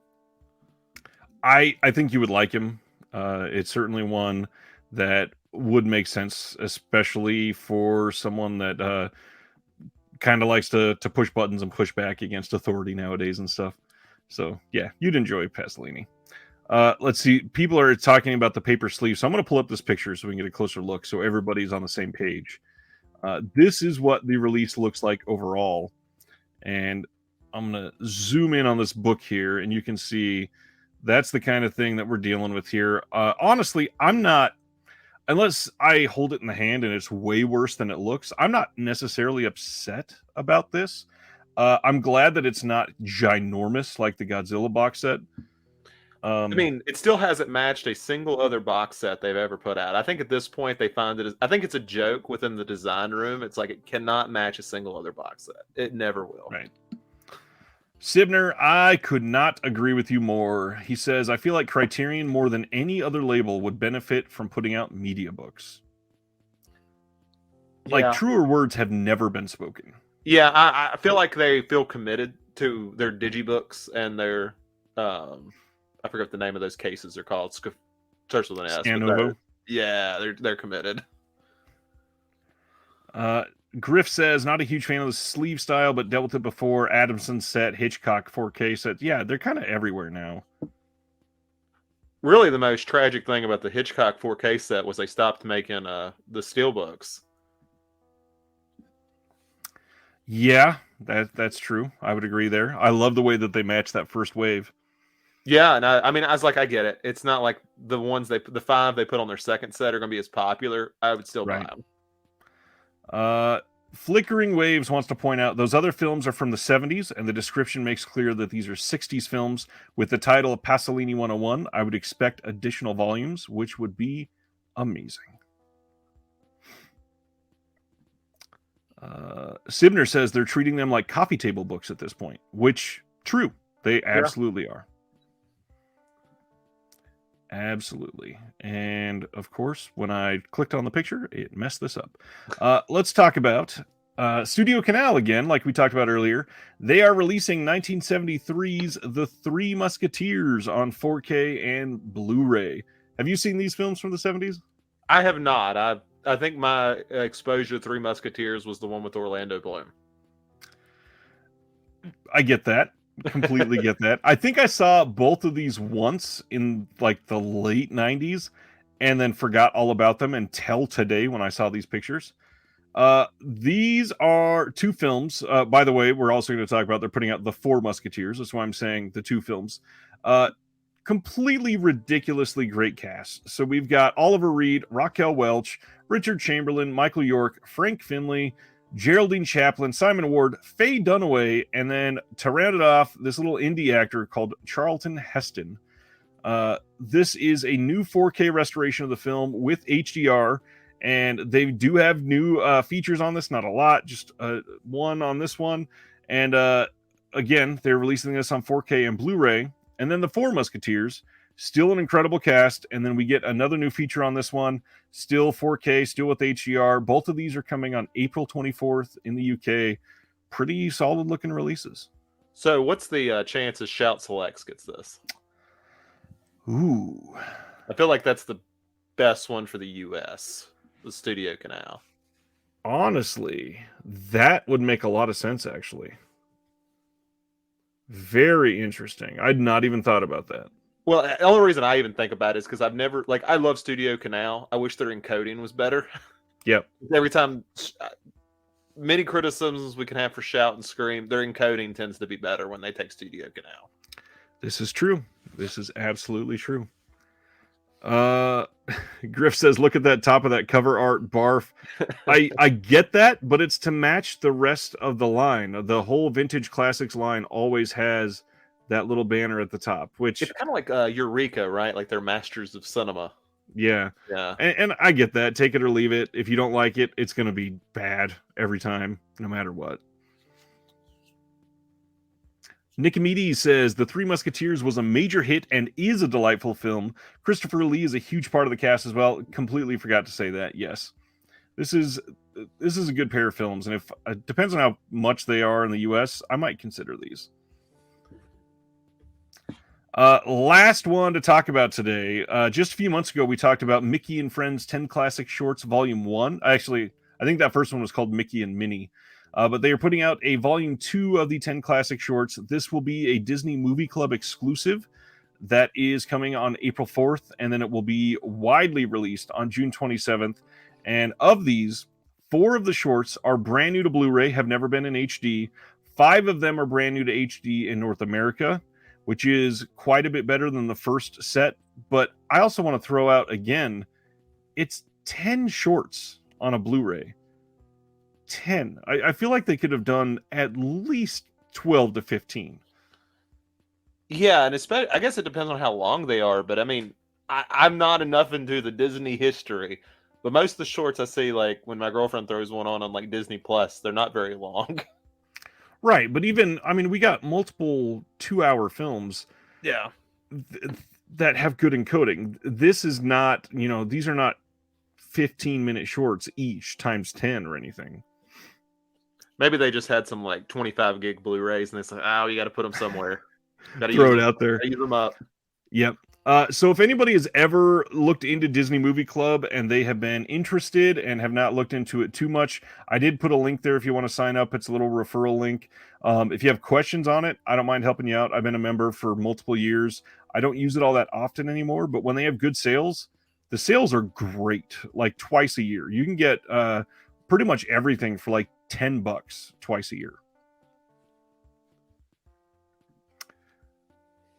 I think you would like him. It's certainly one that would make sense, especially for someone that kind of likes to push buttons and push back against authority nowadays and stuff. So yeah, you'd enjoy Pasolini. Let's see. People are talking about the paper sleeve, so I'm going to pull up this picture so we can get a closer look, so everybody's on the same page. This is what the release looks like overall, and I'm going to zoom in on this book here, and you can see that's the kind of thing that we're dealing with here. Honestly, I'm not. Unless I hold it in the hand and it's way worse than it looks, I'm not necessarily upset about this. I'm glad that it's not ginormous like the Godzilla box set. I mean, it still hasn't matched a single other box set they've ever put out. I think at this point they find it. I think it's a joke within the design room. It's like it cannot match a single other box set. It never will. Right. Sibner, I could not agree with you more. He says, I feel like Criterion, more than any other label, would benefit from putting out media books. Like, truer words have never been spoken. Yeah, I feel like they feel committed to their digibooks and their, I forget what the name of those cases are called. Starts with an S. Scanovo. Yeah, they're committed. Griff says, not a huge fan of the sleeve style, but dealt with it before. Adamson set, Hitchcock 4K set. Yeah, they're kind of everywhere now. Really, the most tragic thing about the Hitchcock 4K set was they stopped making the steelbooks. Yeah, that's true. I would agree there. I love the way that they match that first wave. Yeah, and I mean, I was like, I get it. It's not like the 5 they put on their second set are going to be as popular. I would still buy them. Flickering Waves wants to point out those other films are from the 70s, and the description makes clear that these are 60s films with the title of Pasolini 101. I would expect additional volumes, which would be amazing. Sibner says they're treating them like coffee table books at this point, which, true, they absolutely are. Absolutely. And of course, when I clicked on the picture, it messed this up. Let's talk about Studio Canal again, like we talked about earlier. They are releasing 1973's The Three Musketeers on 4K and Blu-ray. Have you seen these films from the 70s? I have not. I think my exposure to Three Musketeers was the one with Orlando Bloom. I get that. Completely get that. I think I saw both of these once in like the late 90s and then forgot all about them until today when I saw these pictures. These are 2 films. By the way, we're also going to talk about they're putting out The Four Musketeers. That's why I'm saying the 2 films. Completely ridiculously great cast. So we've got Oliver Reed, Raquel Welch, Richard Chamberlain, Michael York, Frank Finley, Geraldine Chaplin, Simon Ward, Faye Dunaway, and then to round it off, this little indie actor called Charlton Heston. This is a new 4K restoration of the film with HDR, and they do have new features on this. Not a lot, just one on this one. And again, they're releasing this on 4K and Blu-ray. And then The Four Musketeers, still an incredible cast. And then we get another new feature on this one, still 4K, still with HDR. Both of these are coming on April 24th in the UK. Pretty solid looking releases. So what's the chances Shout Selects gets this? Ooh. I feel like that's the best one for the US, the Studio Canal. Honestly, that would make a lot of sense, actually. Very interesting. I'd not even thought about that. Well, the only reason I even think about it is because I've never like I love Studio Canal. I wish their encoding was better. Yep. Every time, many criticisms we can have for Shout and Scream, their encoding tends to be better when they take Studio Canal. This is true. This is absolutely true. Uh, Griff says, "Look at that top of that cover art, barf." I get that, but it's to match the rest of the line. The whole Vintage Classics line always has that little banner at the top, which It's kind of like Eureka, right? Like they're masters of cinema. yeah, Yeah. and I get that. Take it or leave it. If you don't like it, it's going to be bad every time, no matter what. Nicomedes says The Three Musketeers was a major hit and is a delightful film. Christopher Lee is a huge part of the cast as well. Completely forgot to say that. Yes, this is a good pair of films, and if it depends on how much they are in the U.S., I might consider these. Last one to talk about today. Just a few months ago, we talked about Mickey and Friends 10 Classic Shorts Volume 1. Actually, I think that first one was called Mickey and Minnie. But they are putting out a Volume 2 of the 10 Classic Shorts. This will be a Disney Movie Club exclusive that is coming on April 4th, and then it will be widely released on June 27th. And of these, 4 of the shorts are brand new to Blu-ray, have never been in HD. 5 of them are brand new to HD in North America, which is quite a bit better than the first set. But I also want to throw out again, it's 10 shorts on a Blu-ray. 10. I feel like they could have done at least 12 to 15. Yeah, and especially, I guess it depends on how long they are, but I mean, I'm not enough into the Disney history, but most of the shorts I see, like when my girlfriend throws one on like Disney Plus, they're not very long. Right, but even, I mean, we got multiple 2-hour films Yeah. that have good encoding. This is not, these are not 15-minute shorts each times 10 or anything. Maybe they just had some like 25 gig Blu-rays and they said, "Oh, you got to put them somewhere. Got to Throw it out there. use them up." Yep. So if anybody has ever looked into Disney Movie Club and they have been interested and have not looked into it too much, I did put a link there if you want to sign up. It's a little referral link. If you have questions on it, I don't mind helping you out. I've been a member for multiple years. I don't use it all that often anymore, but when they have good sales, the sales are great. Like twice a year. You can get pretty much everything for like $10 twice a year.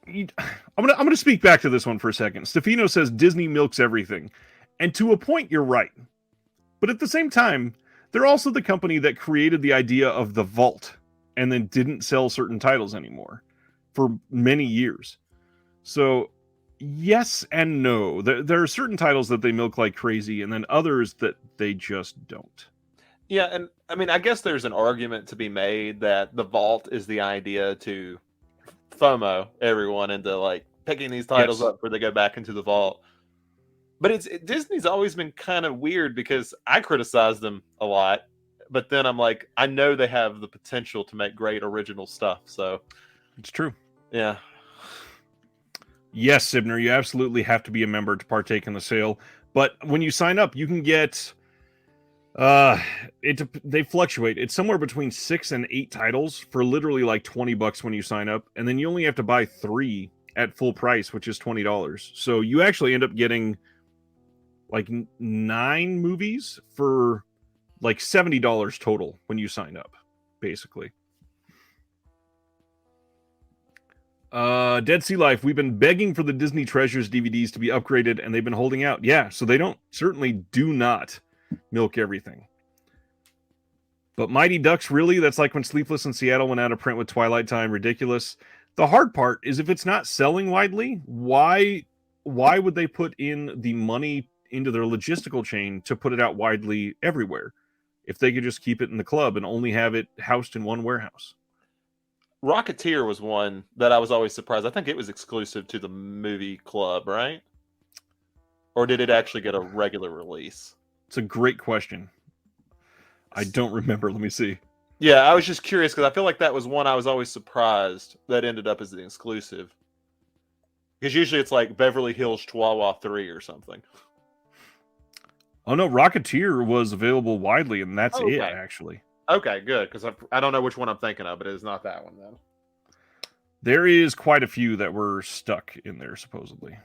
I'm gonna speak back to this one for a second. Stefano says Disney milks everything, and to a point, you're right. But at the same time, they're also the company that created the idea of the vault, and then didn't sell certain titles anymore for many years. So, yes and no. There are certain titles that they milk like crazy, and then others that they just don't. Yeah, and I mean, I guess there's an argument to be made that the vault is the idea to FOMO everyone into like picking these titles Yes. up before they go back into the vault. But Disney's always been kind of weird because I criticize them a lot, but then I'm like, I know they have the potential to make great original stuff. So It's true. yeah. Yes, Sibner, you absolutely have to be a member to partake in the sale. But when you sign up, you can get they fluctuate. It's somewhere between 6 and 8 titles for literally like $20 when you sign up, and then you only have to buy 3 at full price, which is $20. So you actually end up getting like 9 movies for like $70 total when you sign up, basically. Dead Sea Life, we've been begging for the Disney Treasures DVDs to be upgraded, and they've been holding out. Yeah, so they certainly do not milk everything. But Mighty Ducks, really? That's like when Sleepless in Seattle went out of print with Twilight Time. Ridiculous. The hard part is if it's not selling widely, why would they put in the money into their logistical chain to put it out widely everywhere if they could just keep it in the club and only have it housed in one warehouse? Rocketeer was one that I was always surprised. I think it was exclusive to the movie club, right? Or did it actually get a regular release? It's a great question. I don't remember. Let me see. Yeah, I was just curious because I feel like that was one I was always surprised that ended up as an exclusive. Because usually it's like Beverly Hills Chihuahua 3 or something. Oh no, Rocketeer was available widely, and that's it, actually. Okay, good, because I don't know which one I'm thinking of, but it is not that one then. There is quite a few that were stuck in there, supposedly.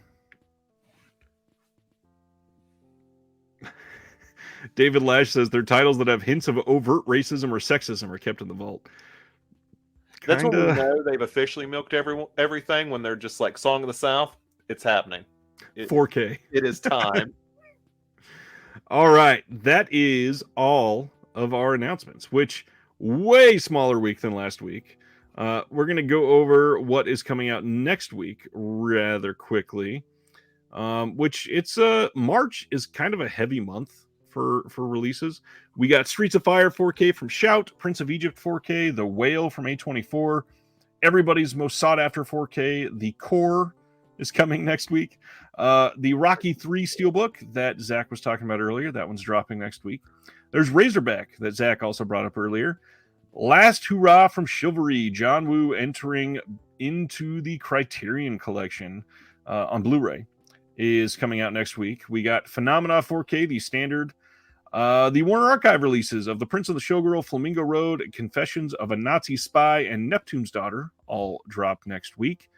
David Lash says they're titles that have hints of overt racism or sexism are kept in the vault. That's when we Kinda. know they've officially milked everything, when they're just like Song of the South. It's happening. 4K. It is time. All right. That is all of our announcements, which way smaller week than last week. We're going to go over what is coming out next week rather quickly, which it's March is kind of a heavy month for releases. We got Streets of Fire 4K from Shout, Prince of Egypt 4K, The Whale from A24, everybody's most sought after 4K, The Core is coming next week. The Rocky 3 Steelbook that Zach was talking about earlier, that one's dropping next week. There's Razorback that Zach also brought up earlier. Last Hurrah from Chivalry, John Woo entering into the Criterion Collection on Blu-ray, is coming out next week. We got Phenomena 4K, the standard. The Warner Archive releases of The Prince of the Showgirl, Flamingo Road, Confessions of a Nazi Spy, and Neptune's Daughter all drop next week.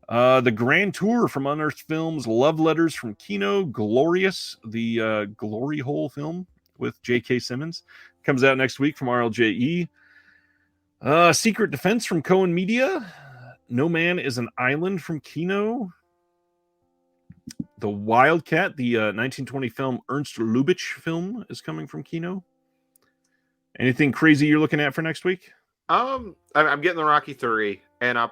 The Grand Tour from Unearthed Films, Love Letters from Kino, Glorious, the Glory Hole film with J.K. Simmons, comes out next week from RLJE. Secret Defense from Cohen Media, No Man is an Island from Kino. The Wildcat, the 1920 film Ernst Lubitsch film, is coming from Kino. Anything crazy you're looking at for next week? I'm getting the Rocky 3, and I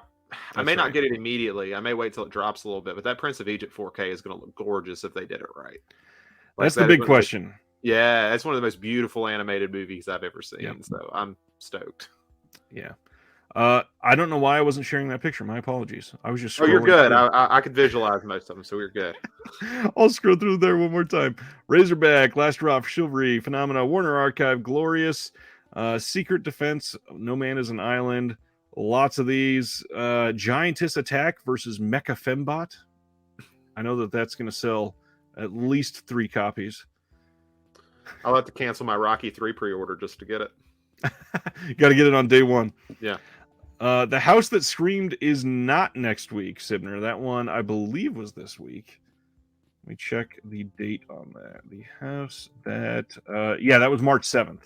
may not get it immediately. I may wait till it drops a little bit, but that Prince of Egypt 4K is going to look gorgeous if they did it right. That's the big question. Yeah, it's one of the most beautiful animated movies I've ever seen. Yep. So I'm stoked. Yeah. I don't know why I wasn't sharing that picture. My apologies. I was just. Oh, you're good. I could visualize most of them, so we're good. I'll scroll through there one more time. Razorback, Last Hurrah for Chivalry, Phenomena, Warner Archive, Glorious, Secret Defense, No Man is an Island. Lots of these. Giantess Attack versus Mecha Fembot. I know that's going to sell at least 3 copies. I'll have to cancel my Rocky 3 pre-order just to get it. Got to get it on day 1. Yeah. The House That Screamed is not next week, Sibner. That one, I believe, was this week. Let me check the date on that. The House That... that was March 7th.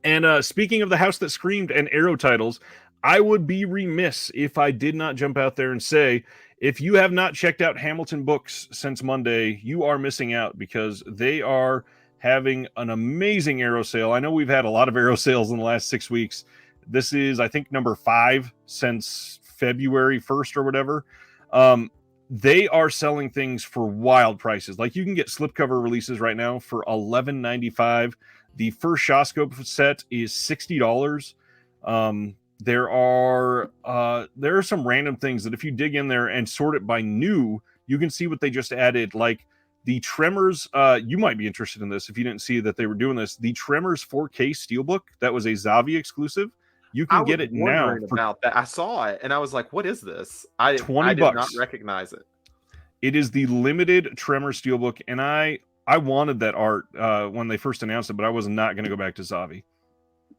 And speaking of The House That Screamed and Arrow titles, I would be remiss if I did not jump out there and say, if you have not checked out Hamilton Books since Monday, you are missing out, because they are having an amazing Arrow sale. I know we've had a lot of Arrow sales in the last 6 weeks. This is, I think, number 5 since February 1st or whatever. They are selling things for wild prices. Like, you can get slipcover releases right now for $11.95. The first Shawscope set is $60. There are some random things that if you dig in there and sort it by new, you can see what they just added. Like the Tremors, you might be interested in this if you didn't see that they were doing this. The Tremors 4K Steelbook, that was a Zavi exclusive. You can get it now. About that, I saw it and I was like, "What is this?" I did not recognize it. It is the limited Tremor Steelbook, and I wanted that art when they first announced it, but I was not going to go back to Zavi.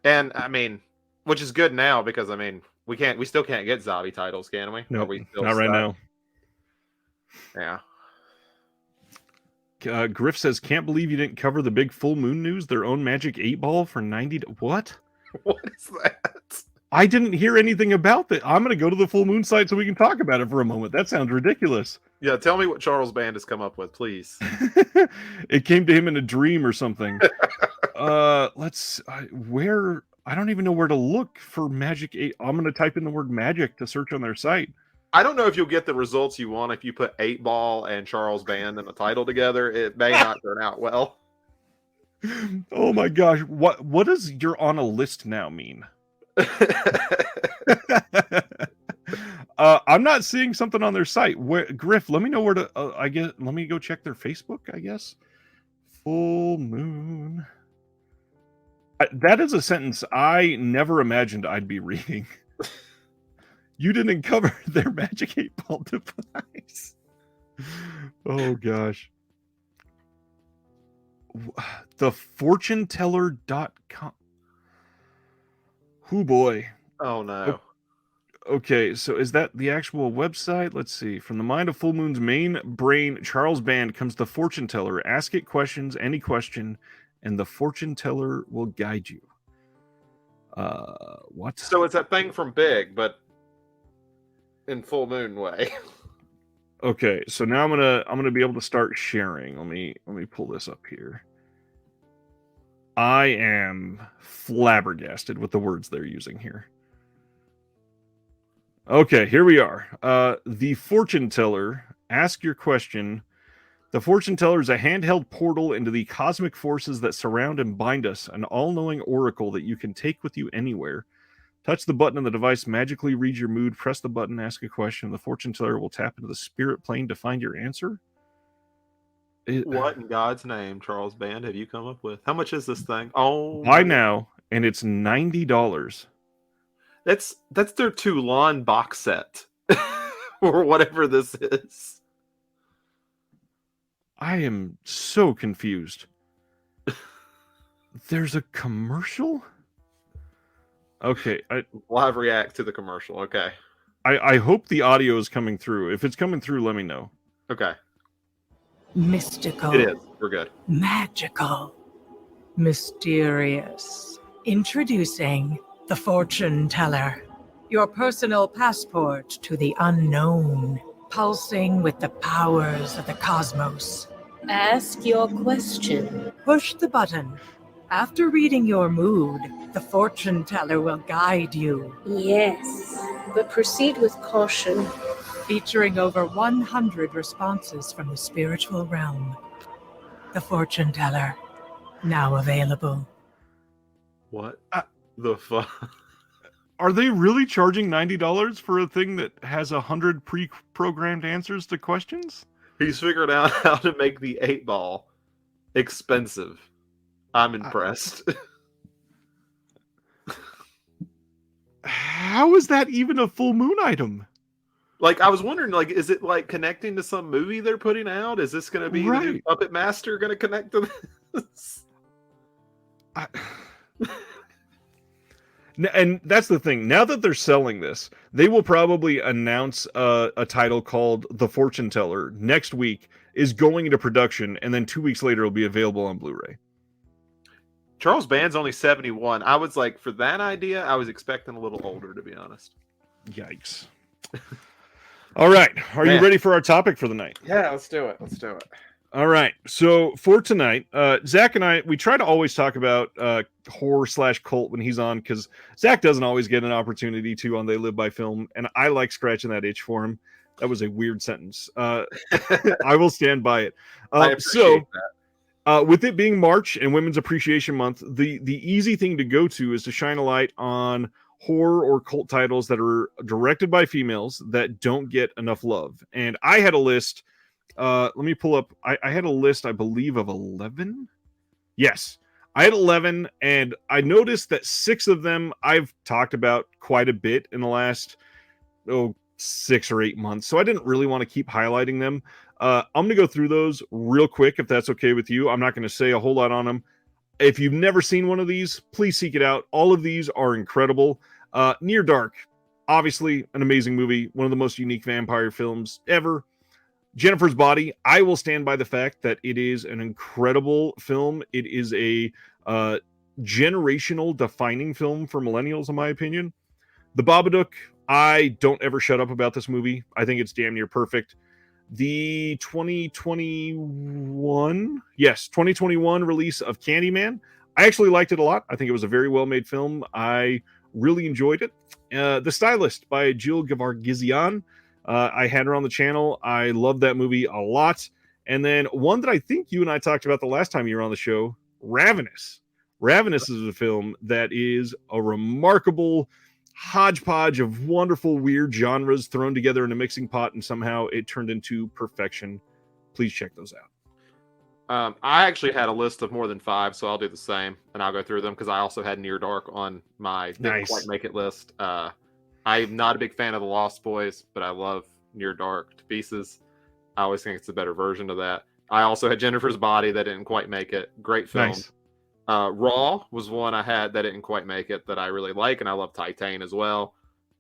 And I mean, which is good now, because I mean, we still can't get Zavi titles, can we? No, nope, not right now. Yeah. Griff says, "Can't believe you didn't cover the big full moon news. Their own Magic 8 Ball for 90. What? What is that? I didn't hear anything about that. I'm going to go to the full moon site so we can talk about it for a moment. That sounds ridiculous." Yeah, tell me what Charles Band has come up with, please. It came to him in a dream or something. Where, I don't even know where to look for Magic 8. I'm going to type in the word magic to search on their site. I don't know if you'll get the results you want if you put 8 Ball and Charles Band in the title together. It may not turn out well. Oh my gosh. What does "you're on a list now" mean? I'm not seeing something on their site. Griff, let me know where to. Let me go check their Facebook, I guess. Full moon. That is a sentence I never imagined I'd be reading. You didn't cover their Magic 8 Ball device. Oh gosh. TheFortuneTeller.com. Oh boy. Oh no. Okay, so is that the actual website? Let's see. From the mind of Full Moon's main brain, Charles Band, comes the fortune teller. Ask it questions, any question, and the fortune teller will guide you. What? So it's that thing from Big, but in Full Moon way. Okay, so now I'm gonna be able to start sharing. Let me pull this up here. I am flabbergasted with the words they're using here. Okay, here we are. The fortune teller. Ask your question. The fortune teller is a handheld portal into the cosmic forces that surround and bind us, an all-knowing oracle that you can take with you anywhere. Touch the button on the device, magically read your mood, press the button, ask a question. The fortune teller will tap into the spirit plane to find your answer. What in God's name, Charles Band, have you come up with? How much is this thing? Oh Buy my now, and it's $90. That's their Toulon box set. Or whatever this is. I am so confused. There's a commercial? Okay, Live react to the commercial. Okay. I hope the audio is coming through. If it's coming through, let me know. Okay. Mystical. It is. We're good. Magical. Mysterious. Introducing the fortune teller. Your personal passport to the unknown. Pulsing with the powers of the cosmos. Ask your question. Push the button. After reading your mood, the fortune teller will guide you. Yes, but proceed with caution. Featuring over 100 responses from the spiritual realm. The fortune teller, now available. What the fuck? Are they really charging $90 for a thing that has 100 pre-programmed answers to questions? He's figured out how to make the 8-ball expensive. I'm impressed. How is that even a full moon item? Like, I was wondering, like, is it like connecting to some movie they're putting out? Is this going to be the new Puppet Master going to connect to this? And that's the thing. Now that they're selling this, they will probably announce a title called The Fortune Teller next week is going into production, and then 2 weeks later it'll be available on Blu-ray. Charles Band's only 71. I was like, for that idea, I was expecting a little older, to be honest. Yikes. All right. Are you ready for our topic for the night? Yeah, let's do it. Let's do it. All right. So for tonight, Zach and I, we try to always talk about horror/cult when he's on, because Zach doesn't always get an opportunity to on They Live by Film, and I like scratching that itch for him. That was a weird sentence. I will stand by it. I appreciate that. With it being March and Women's Appreciation Month, the easy thing to go to is to shine a light on horror or cult titles that are directed by females that don't get enough love. And I had a list. Let me pull up. I had a list, I believe, of 11. Yes, I had 11, and I noticed that 6 of them I've talked about quite a bit in the last 6 or 8 months. So I didn't really want to keep highlighting them. I'm going to go through those real quick, if that's okay with you. I'm not going to say a whole lot on them. If you've never seen one of these, please seek it out. All of these are incredible. Near Dark, obviously an amazing movie, one of the most unique vampire films ever. Jennifer's Body, I will stand by the fact that it is an incredible film. It is a generational defining film for millennials, in my opinion. The Babadook, I don't ever shut up about this movie. I think it's damn near perfect. The 2021 release of Candyman, I actually liked it a lot. I think it was a very well-made film. I really enjoyed it. The Stylist by Jill Gevargizian, I had her on the channel. I love that movie a lot. And then one that I think you and I talked about the last time you were on the show, Ravenous. Ravenous is a film that is a remarkable hodgepodge of wonderful, weird genres thrown together in a mixing pot, and somehow it turned into perfection. Please check those out. I actually had a list of more than 5, so I'll do the same, and I'll go through them because I also had Near Dark on my didn't quite make it list. I'm not a big fan of The Lost Boys, but I love Near Dark to pieces. I always think it's a better version of that. I also had Jennifer's Body that didn't quite make it. Great film. Nice. Raw was one I had that didn't quite make it that I really like, and I love Titan as well.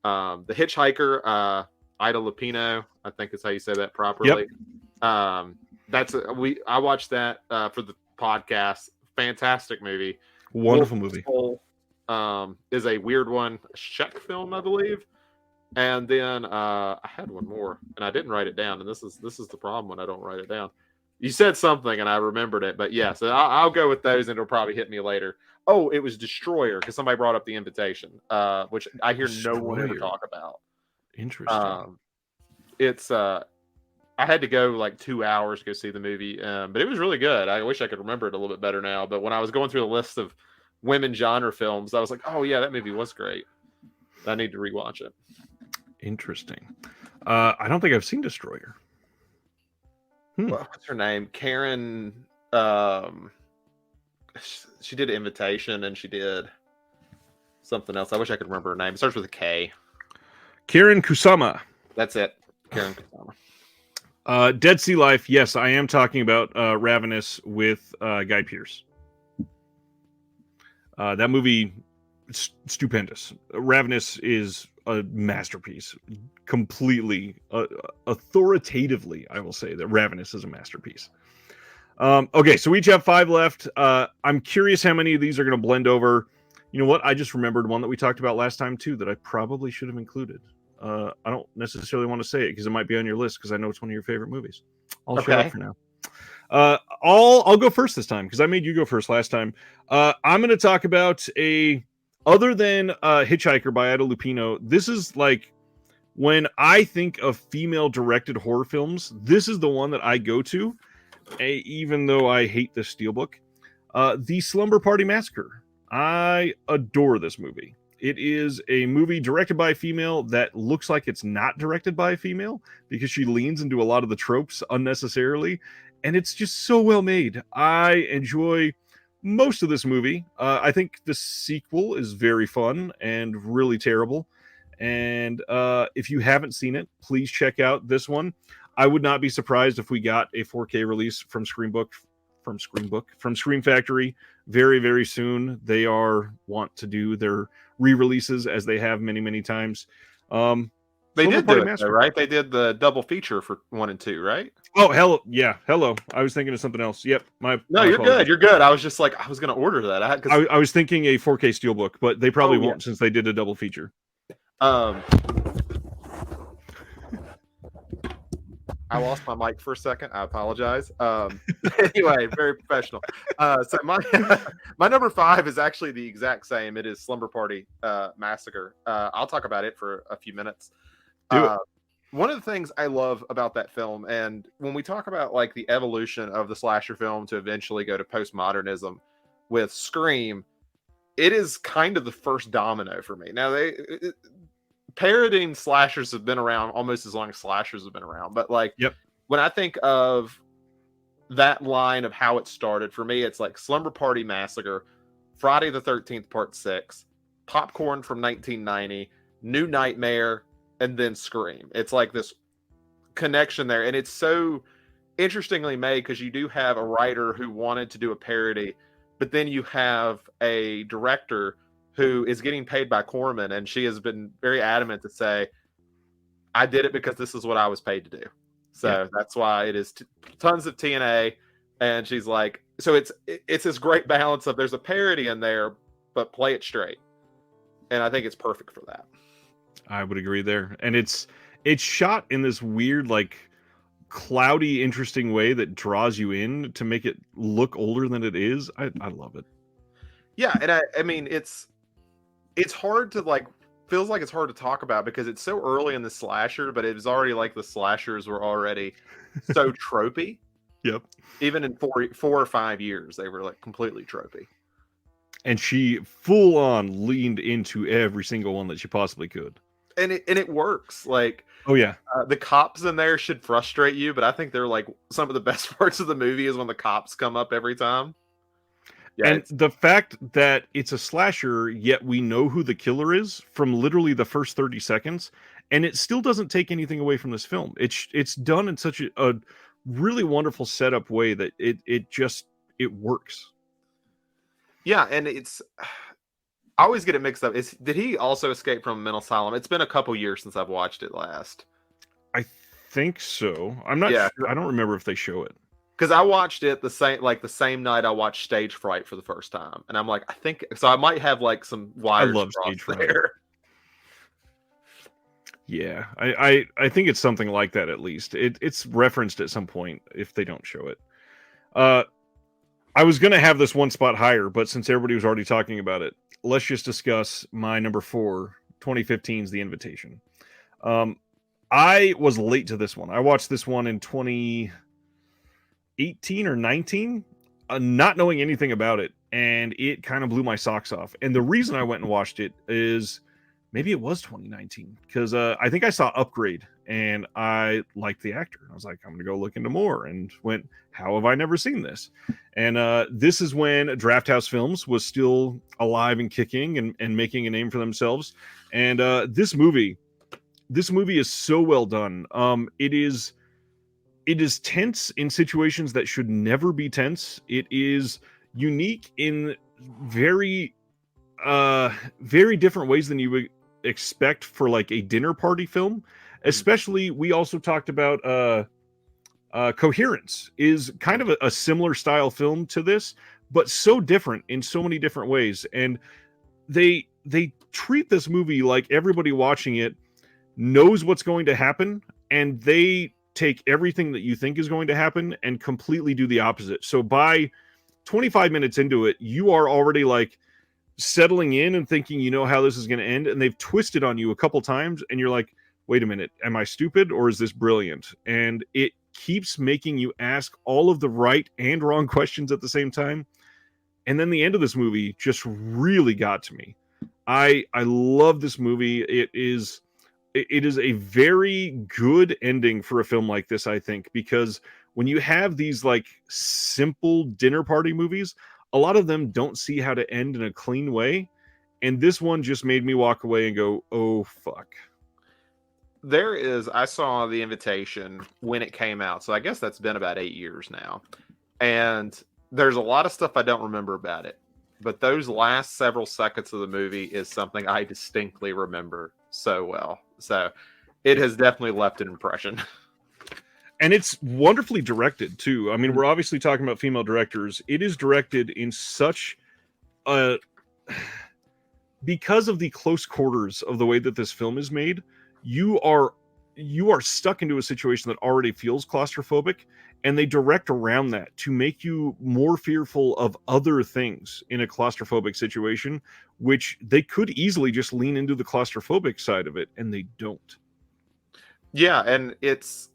The Hitchhiker, Ida Lupino, I think is how you say that properly. I watched that for the podcast. Fantastic movie. Wonderful Wolf movie. Soul, is a weird one, a Czech film, I believe. And then I had one more, and I didn't write it down. And this is the problem when I don't write it down. You said something, and I remembered it, but yeah. So I'll go with those, and it'll probably hit me later. Oh, it was Destroyer, because somebody brought up The Invitation, which I hear no one ever Destroyer. talk about. Interesting. It's I had to go like 2 hours to go see the movie, but it was really good. I wish I could remember it a little bit better now. But when I was going through the list of women genre films, I was like, oh yeah, that movie was great. I need to rewatch it. Interesting. I don't think I've seen Destroyer. What's her name? Karen. She did Invitation, and she did something else. I wish I could remember her name. It starts with a K. Karen Kusama. That's it. Karen Kusama. Dead Sea Life. Yes, I am talking about Ravenous with Guy Pearce. That movie, stupendous. Ravenous is a masterpiece. Completely, authoritatively, I will say that Ravenous is a masterpiece. Okay, so we each have 5 left. I'm curious how many of these are going to blend over. You know what? I just remembered one that we talked about last time too that I probably should have included. I don't necessarily want to say it because it might be on your list because I know it's one of your favorite movies. I'll shut up for now. I'll go first this time because I made you go first last time. I'm going to talk about other than Hitchhiker by Ida Lupino. This is like when I think of female-directed horror films. This is the one that I go to, even though I hate the Steelbook. The Slumber Party Massacre. I adore this movie. It is a movie directed by a female that looks like it's not directed by a female because she leans into a lot of the tropes unnecessarily, and it's just so well made. I enjoy most of this movie. I think the sequel is very fun and really terrible. And if you haven't seen it, please check out this one. I would not be surprised if we got a 4K release from Scream Factory very, very soon. They want to do their re-releases as they have many, many times. They did do it, though, right? They did the double feature for 1 and 2, right? Oh, hello. Yeah, hello. I was thinking of something else. Yep. No, you're good. You're good. I was just like, I was going to order that. I was thinking a 4K Steelbook, but they probably won't since they did a double feature. I lost my mic for a second. I apologize. Anyway, very professional. So my number 5 is actually the exact same. It is Slumber Party Massacre. I'll talk about it for a few minutes. Do it. One of the things I love about that film, and when we talk about like the evolution of the slasher film to eventually go to postmodernism with Scream, it is kind of the first domino for me. Now parodying slashers have been around almost as long as slashers have been around, but like when I think of that line of how it started, for me it's like Slumber Party Massacre, Friday the 13th Part 6, Popcorn from 1990, New Nightmare, and then Scream. It's like this connection there, and it's so interestingly made because you do have a writer who wanted to do a parody, but then you have a director who is getting paid by Corman, and she has been very adamant to say, I did it because this is what I was paid to do. So that's why it is tons of TNA. And she's like, so it's this great balance of there's a parody in there, but play it straight. And I think it's perfect for that. I would agree there. And it's shot in this weird, like cloudy, interesting way that draws you in to make it look older than it is. I love it. Yeah. And I mean, it's hard to feels like it's hard to talk about because it's so early in the slasher, but it was already like the slashers were already so tropey. Yep. Even in 4 or 5 years, they were like completely tropey. And she full on leaned into every single one that she possibly could. And it works. Like, oh yeah, the cops in there should frustrate you, but I think they're like some of the best parts of the movie is when the cops come up every time. Yeah, and the fact that it's a slasher, yet we know who the killer is from literally the first 30 seconds, and it still doesn't take anything away from this film. It's done in such a really wonderful setup way that it works. Yeah, and I always get it mixed up. Did he also escape from a mental asylum? It's been a couple years since I've watched it last. I think so. I'm not. Yeah. I don't remember if they show it. Because I watched it the same night I watched Stage Fright for the first time, and I'm like, I think so. I might have like some wires love crossed Stage Fright. there. Yeah, I think it's something like that at least. It's referenced at some point if they don't show it. I was gonna have this one spot higher, but since everybody was already talking about it, let's just discuss my number 4, 2015's The Invitation. I was late to this one. I watched this one in 2018 or 19, not knowing anything about it, and it kind of blew my socks off. And the reason I went and watched it is maybe it was 2019 because I think I saw Upgrade and I liked the actor. I was like, I'm gonna go look into more, and went, how have I never seen this? And this is when Draft House Films was still alive and kicking and making a name for themselves. And this movie is so well done. It is tense in situations that should never be tense. It is unique in very very different ways than you would expect for like a dinner party film. Especially, we also talked about Coherence is kind of a similar style film to this, but so different in so many different ways. And they treat this movie like everybody watching it knows what's going to happen, and they take everything that you think is going to happen and completely do the opposite. So by 25 minutes into it, you are already like settling in and thinking you know how this is going to end, and they've twisted on you a couple times, and you're like, wait a minute, am I stupid or is this brilliant? And it keeps making you ask all of the right and wrong questions at the same time. And then the end of this movie just really got to me. I love this movie. It is a very good ending for a film like this, I think, because when you have these like simple dinner party movies, a lot of them don't see how to end in a clean way. And this one just made me walk away and go, oh, fuck. I saw The Invitation when it came out. So I guess that's been about 8 years now. And there's a lot of stuff I don't remember about it. But those last several seconds of the movie is something I distinctly remember so well. So it has definitely left an impression. And it's wonderfully directed, too. I mean, we're obviously talking about female directors. It is directed in such a... Because of the close quarters of the way that this film is made, you are stuck into a situation that already feels claustrophobic, and they direct around that to make you more fearful of other things in a claustrophobic situation, which they could easily just lean into the claustrophobic side of it, and they don't. Yeah, and it's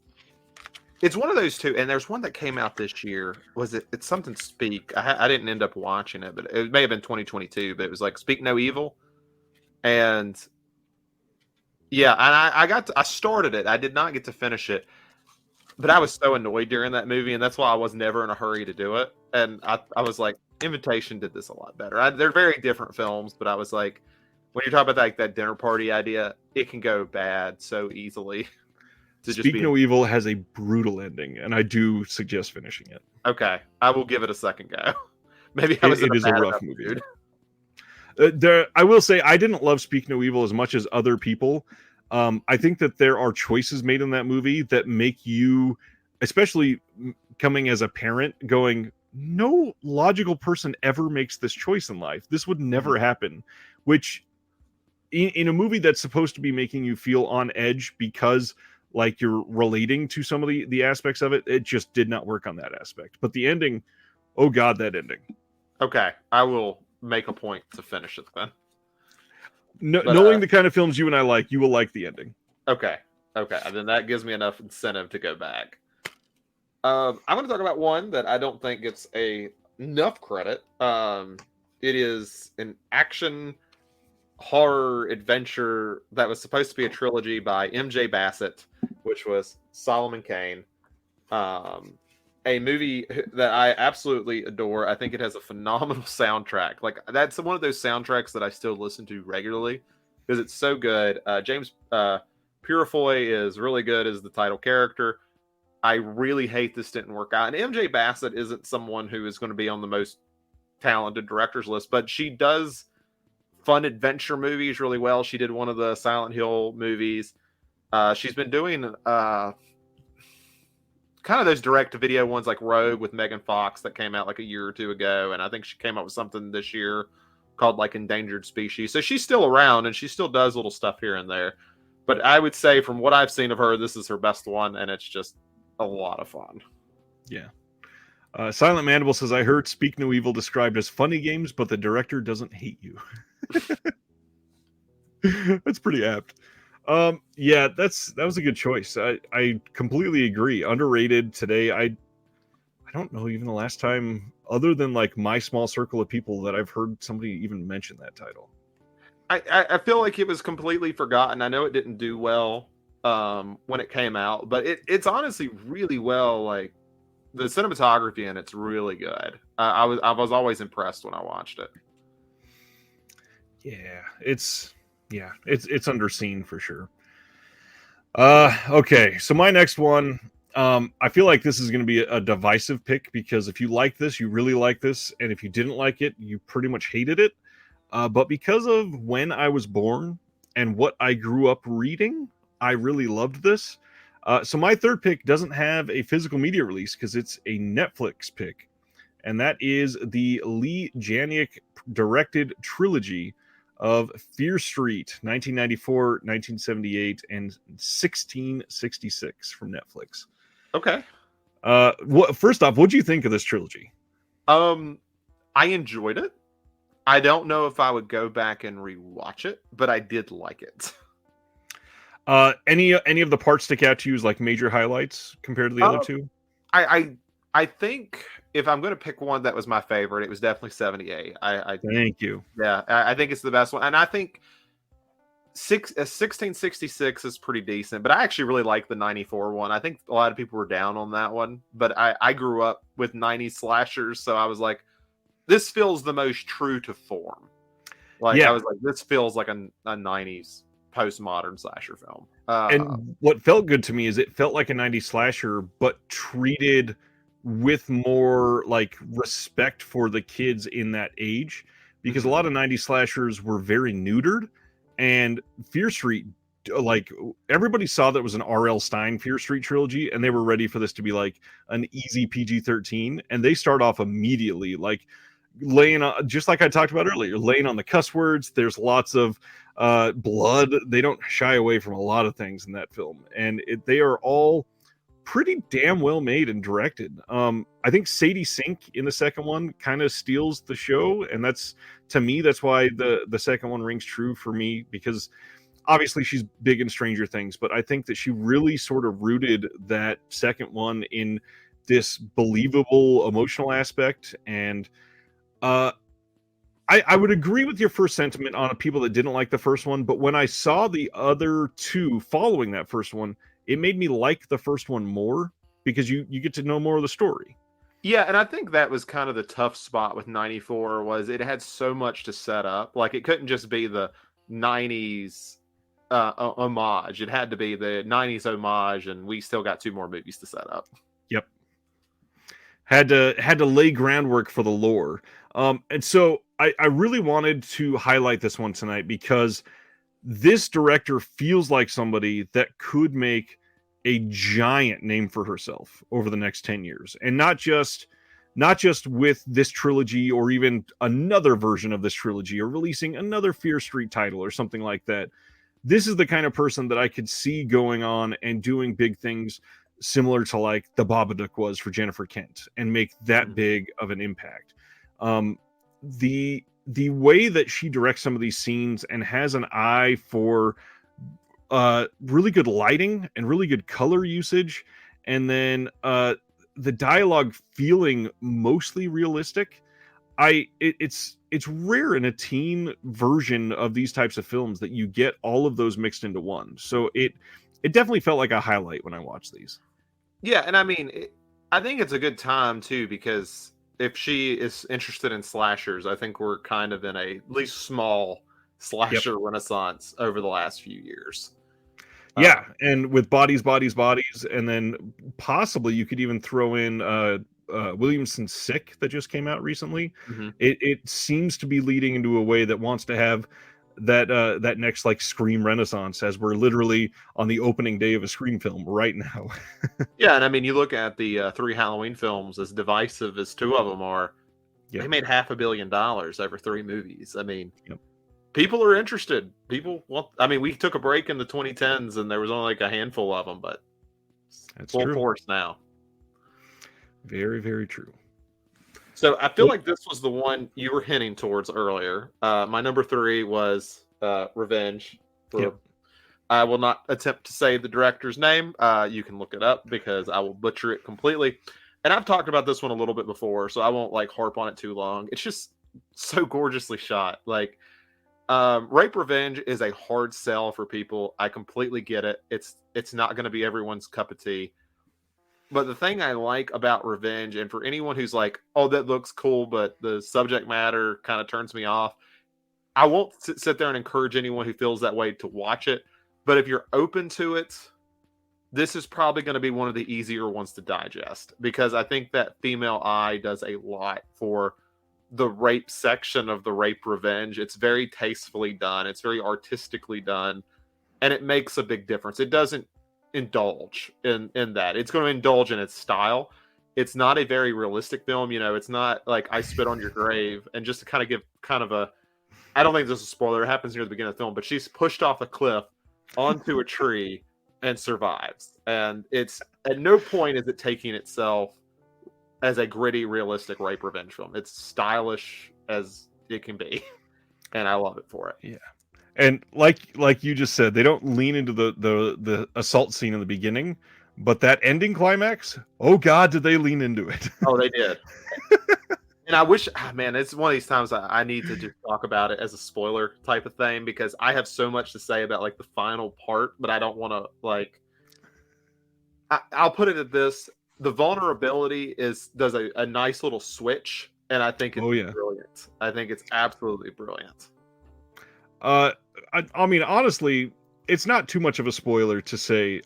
one of those two. And there's one that came out this year. It's something Speak. I didn't end up watching it, but it may have been 2022. But it was like Speak No Evil, and yeah, and I started it. I did not get to finish it, but I was so annoyed during that movie, and that's why I was never in a hurry to do it. And I was like, Invitation did this a lot better. They're very different films, but I was like, when you're talking about like that dinner party idea, it can go bad so easily. Speak No Evil has a brutal ending, and I do suggest finishing it. Okay, I will give it a second go. Maybe I was it is a rough movie. I will say I didn't love Speak No Evil as much as other people. I think that there are choices made in that movie that make you, especially coming as a parent, going, no logical person ever makes this choice in life. This would never happen. Which, in a movie that's supposed to be making you feel on edge because like you're relating to some of the aspects of it, it just did not work on that aspect. But the ending, oh god, that ending. Okay, I will make a point to finish it then. Knowing the kind of films you and I like, you will like the ending. Okay, and then that gives me enough incentive to go back. I'm going to talk about one that I don't think gets enough credit. It is an action horror adventure that was supposed to be a trilogy by M.J. Bassett, which was Solomon Kane. A movie that I absolutely adore. I think it has a phenomenal soundtrack. Like, that's one of those soundtracks that I still listen to regularly because it's so good. James Purefoy is really good as the title character. I really hate this didn't work out. And MJ Bassett isn't someone who is going to be on the most talented directors list, but she does fun adventure movies really well. She did one of the Silent Hill movies. She's been doing kind of those direct-to-video ones like Rogue with Megan Fox that came out like a year or two ago, and I think she came out with something this year called like Endangered Species. So she's still around, and she still does little stuff here and there. But I would say from what I've seen of her, this is her best one, and it's just a lot of fun. Yeah. Silent Mandible says, I heard Speak No Evil described as funny games, but the director doesn't hate you. That's pretty apt. Yeah, that was a good choice. I completely agree. Underrated today. I don't know even the last time, other than like my small circle of people, that I've heard somebody even mention that title. I feel like it was completely forgotten. I know it didn't do well when it came out, but it's honestly really well. Like the cinematography in it's really good. I was always impressed when I watched it. Yeah, it's underseen for sure. Okay, so my next one, I feel like this is going to be a divisive pick, because if you like this, you really like this, and if you didn't like it, you pretty much hated it. But because of when I was born and what I grew up reading, I really loved this. So my third pick doesn't have a physical media release because it's a Netflix pick, and that is the Lee Janiak directed trilogy of Fear Street, 1994, 1978, and 1666 from Netflix. Okay. First off, what do you think of this trilogy? I enjoyed it. I don't know if I would go back and rewatch it, but I did like it. Any of the parts stick out to you as like major highlights compared to the other two? I think if I'm going to pick one that was my favorite, it was definitely 78. Thank you. Yeah, I think it's the best one, and I think 1666 is pretty decent, but I actually really like the 94 one. I think a lot of people were down on that one, but I grew up with 90s slashers, so I was like, this feels the most true to form. Like, yeah. I was like, this feels like a 90s postmodern slasher film. And what felt good to me is it felt like a 90s slasher, but treated with more like respect for the kids in that age, because a lot of 90s slashers were very neutered, and Fear Street, like everybody saw that it was an R.L. Stine Fear Street trilogy, and they were ready for this to be like an easy PG-13, and they start off immediately like laying on, just like I talked about earlier, laying on the cuss words. There's lots of blood. They don't shy away from a lot of things in that film, and they are all pretty damn well made and directed. I think Sadie Sink in the second one kind of steals the show, and that's, to me, that's why the second one rings true for me, because obviously she's big in Stranger Things, but I think that she really sort of rooted that second one in this believable emotional aspect. And I would agree with your first sentiment on people that didn't like the first one, but when I saw the other two following that first one, it made me like the first one more, because you get to know more of the story. Yeah, and I think that was kind of the tough spot with 94, was it had so much to set up. Like, it couldn't just be the 90s homage. It had to be the 90s homage, and we still got two more movies to set up. Yep. Had to lay groundwork for the lore. And so I really wanted to highlight this one tonight, because this director feels like somebody that could make a giant name for herself over the next 10 years. And not just with this trilogy, or even another version of this trilogy, or releasing another Fear Street title or something like that. This is the kind of person that I could see going on and doing big things similar to like The Babadook was for Jennifer Kent, and make that big of an impact. The way that she directs some of these scenes and has an eye for really good lighting and really good color usage, and then the dialogue feeling mostly realistic. It's rare in a teen version of these types of films that you get all of those mixed into one. So it definitely felt like a highlight when I watched these. Yeah, and I mean, I think it's a good time too, because if she is interested in slashers, I think we're kind of in at least small slasher renaissance over the last few years. Yeah, and with bodies, and then possibly you could even throw in Williamson's Sick that just came out recently. Mhm. It seems to be leading into a way that wants to have that next like Scream renaissance, as we're literally on the opening day of a Scream film right now. Yeah, and I mean, you look at the 3 Halloween films, as divisive as 2 of them are, Yeah. they made $500 million over 3 movies. I mean, Yep. people are interested. People want. I mean, we took a break in the 2010s, and there was only like a handful of them, but That's full true. force now. Very, very true. So I feel like this was the one you were hinting towards earlier. My number 3 was Revenge. Yep. I will not attempt to say the director's name. You can look it up because I will butcher it completely. And I've talked about this one a little bit before, so I won't like harp on it too long. It's just so gorgeously shot. Like, Rape Revenge is a hard sell for people. I completely get it. It's not going to be everyone's cup of tea. But the thing I like about Revenge, and for anyone who's like, oh, that looks cool, but the subject matter kind of turns me off, I won't sit there and encourage anyone who feels that way to watch it. But if you're open to it, this is probably going to be one of the easier ones to digest, because I think that female eye does a lot for the rape section of the Rape Revenge. It's very tastefully done. It's very artistically done, and it makes a big difference. It doesn't indulge in that. It's going to indulge in its style. It's not a very realistic film. You know, it's not like I Spit on Your Grave. And just to kind of give kind of a, I don't think this is a spoiler. It happens near the beginning of the film, but she's pushed off a cliff onto a tree and survives. And it's at no point is it taking itself as a gritty, realistic rape revenge film. It's stylish as it can be, and I love it for it. Yeah. And like you just said, they don't lean into the assault scene in the beginning, but that ending climax, oh God, did they lean into it? Oh, they did. And I wish, man, it's one of these times I need to just talk about it as a spoiler type of thing, because I have so much to say about like the final part, but I don't want to like. I'll put it at this: the vulnerability does a nice little switch, and I think it's brilliant. I think it's absolutely brilliant. I mean, honestly, it's not too much of a spoiler to say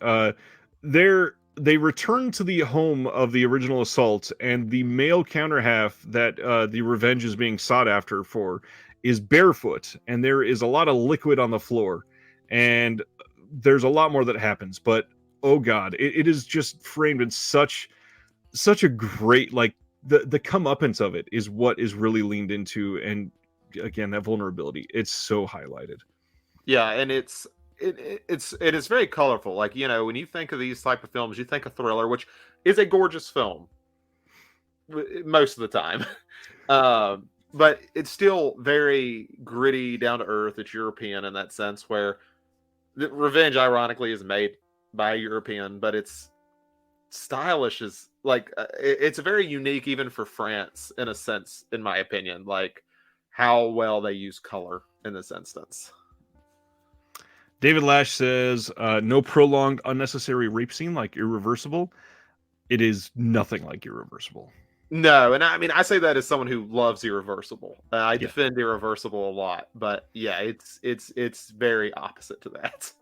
they return to the home of the original assault, and the male counter half that the revenge is being sought after for is barefoot, and there is a lot of liquid on the floor, and there's a lot more that happens. But oh God, it is just framed in such a great, like, the comeuppance of it is what is really leaned into, and again, that vulnerability, it's so highlighted. Yeah, and it is very colorful. Like, you know, when you think of these type of films, you think of Thriller, which is a gorgeous film most of the time. But it's still very gritty, down to earth. It's European in that sense, where the Revenge, ironically, is made by a European, but it's stylish. Is like it's very unique, even for France, in a sense, in my opinion. Like how well they use color in this instance. David Lash says, no prolonged unnecessary rape scene like Irreversible. It is nothing like Irreversible. No, and I mean, I say that as someone who loves Irreversible. I defend Irreversible a lot, but yeah, it's very opposite to that.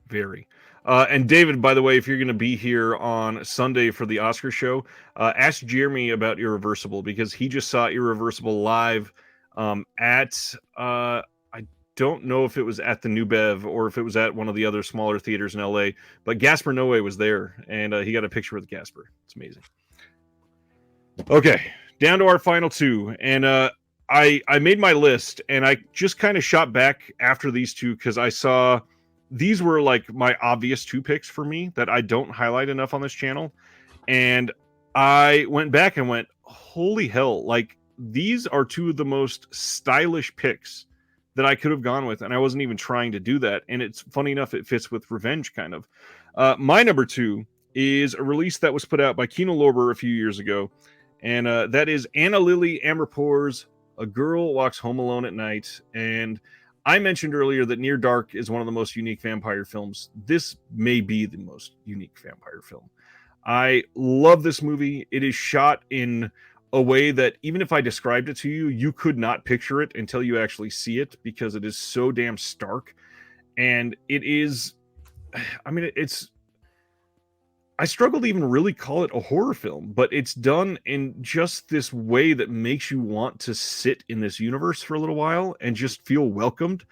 Very. And David, by the way, if you're going to be here on Sunday for the Oscar show, ask Jeremy about Irreversible, because he just saw Irreversible live at I don't know if it was at the New Bev or if it was at one of the other smaller theaters in LA, but Gaspar Noé was there, and he got a picture with Gaspar. It's amazing. Okay, down to our final two, and I made my list, and I just kind of shot back after these two because I saw these were like my obvious two picks for me that I don't highlight enough on this channel, and I went back and went, holy hell, like these are two of the most stylish picks that I could have gone with, and I wasn't even trying to do that. And it's funny enough, it fits with Revenge kind of. My number two is a release that was put out by Kino Lorber a few years ago, and that is Anna Lily Amirpour's A Girl Walks Home Alone at Night. And I mentioned earlier that Near Dark is one of the most unique vampire films. This may be the most unique vampire film. I love this movie. It is shot in a way that even if I described it to you, you could not picture it until you actually see it, because it is so damn stark. And it is, I mean, it's I struggle to even really call it a horror film, but it's done in just this way that makes you want to sit in this universe for a little while and just feel welcomed.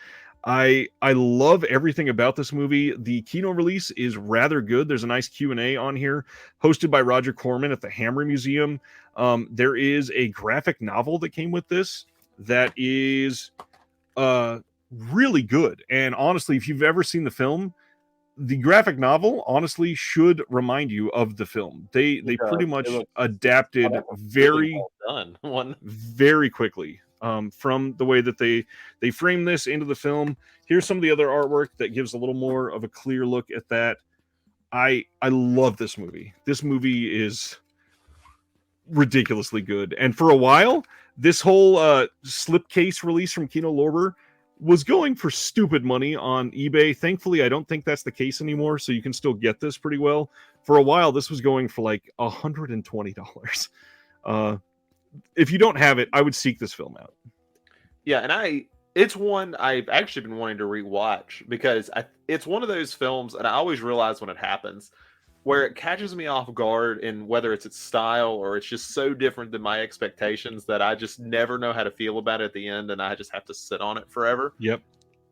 I love everything about this movie. The Kino release is rather good. There's a nice Q&A on here, hosted by Roger Corman at the Hammer Museum. There is a graphic novel that came with this that is really good. And honestly, if you've ever seen the film, the graphic novel honestly should remind you of the film. They pretty much adapted really very well done. One. very quickly from the way that they frame this into the film. Here's some of the other artwork that gives a little more of a clear look at that. I love this movie. This movie is ridiculously good. And for a while, this whole slipcase release from Kino Lorber was going for stupid money on eBay. Thankfully, I don't think that's the case anymore, so you can still get this pretty well. For a while, this was going for like $120. If you don't have it, I would seek this film out. Yeah, and it's one I've actually been wanting to rewatch because it's one of those films, and I always realize when it happens, where it catches me off guard in whether it's its style or it's just so different than my expectations that I just never know how to feel about it at the end, and I just have to sit on it forever. Yep.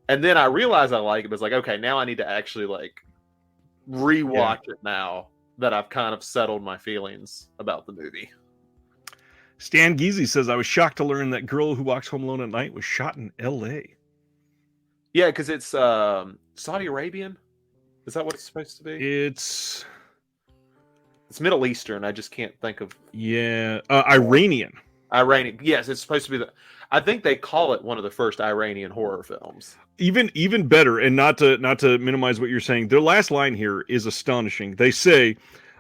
And then I realize I like it, but it's like, okay, now I need to actually like rewatch it now that I've kind of settled my feelings about the movie. Stan Geezy says, I was shocked to learn that Girl Who Walks Home Alone at Night was shot in L.A. Yeah, because it's Saudi Arabian. Is that what it's supposed to be? It's Middle Eastern. I just can't think of. Yeah, Iranian. Iranian. Yes, it's supposed to be I think they call it one of the first Iranian horror films. Even better, and not to minimize what you're saying. Their last line here is astonishing. They say,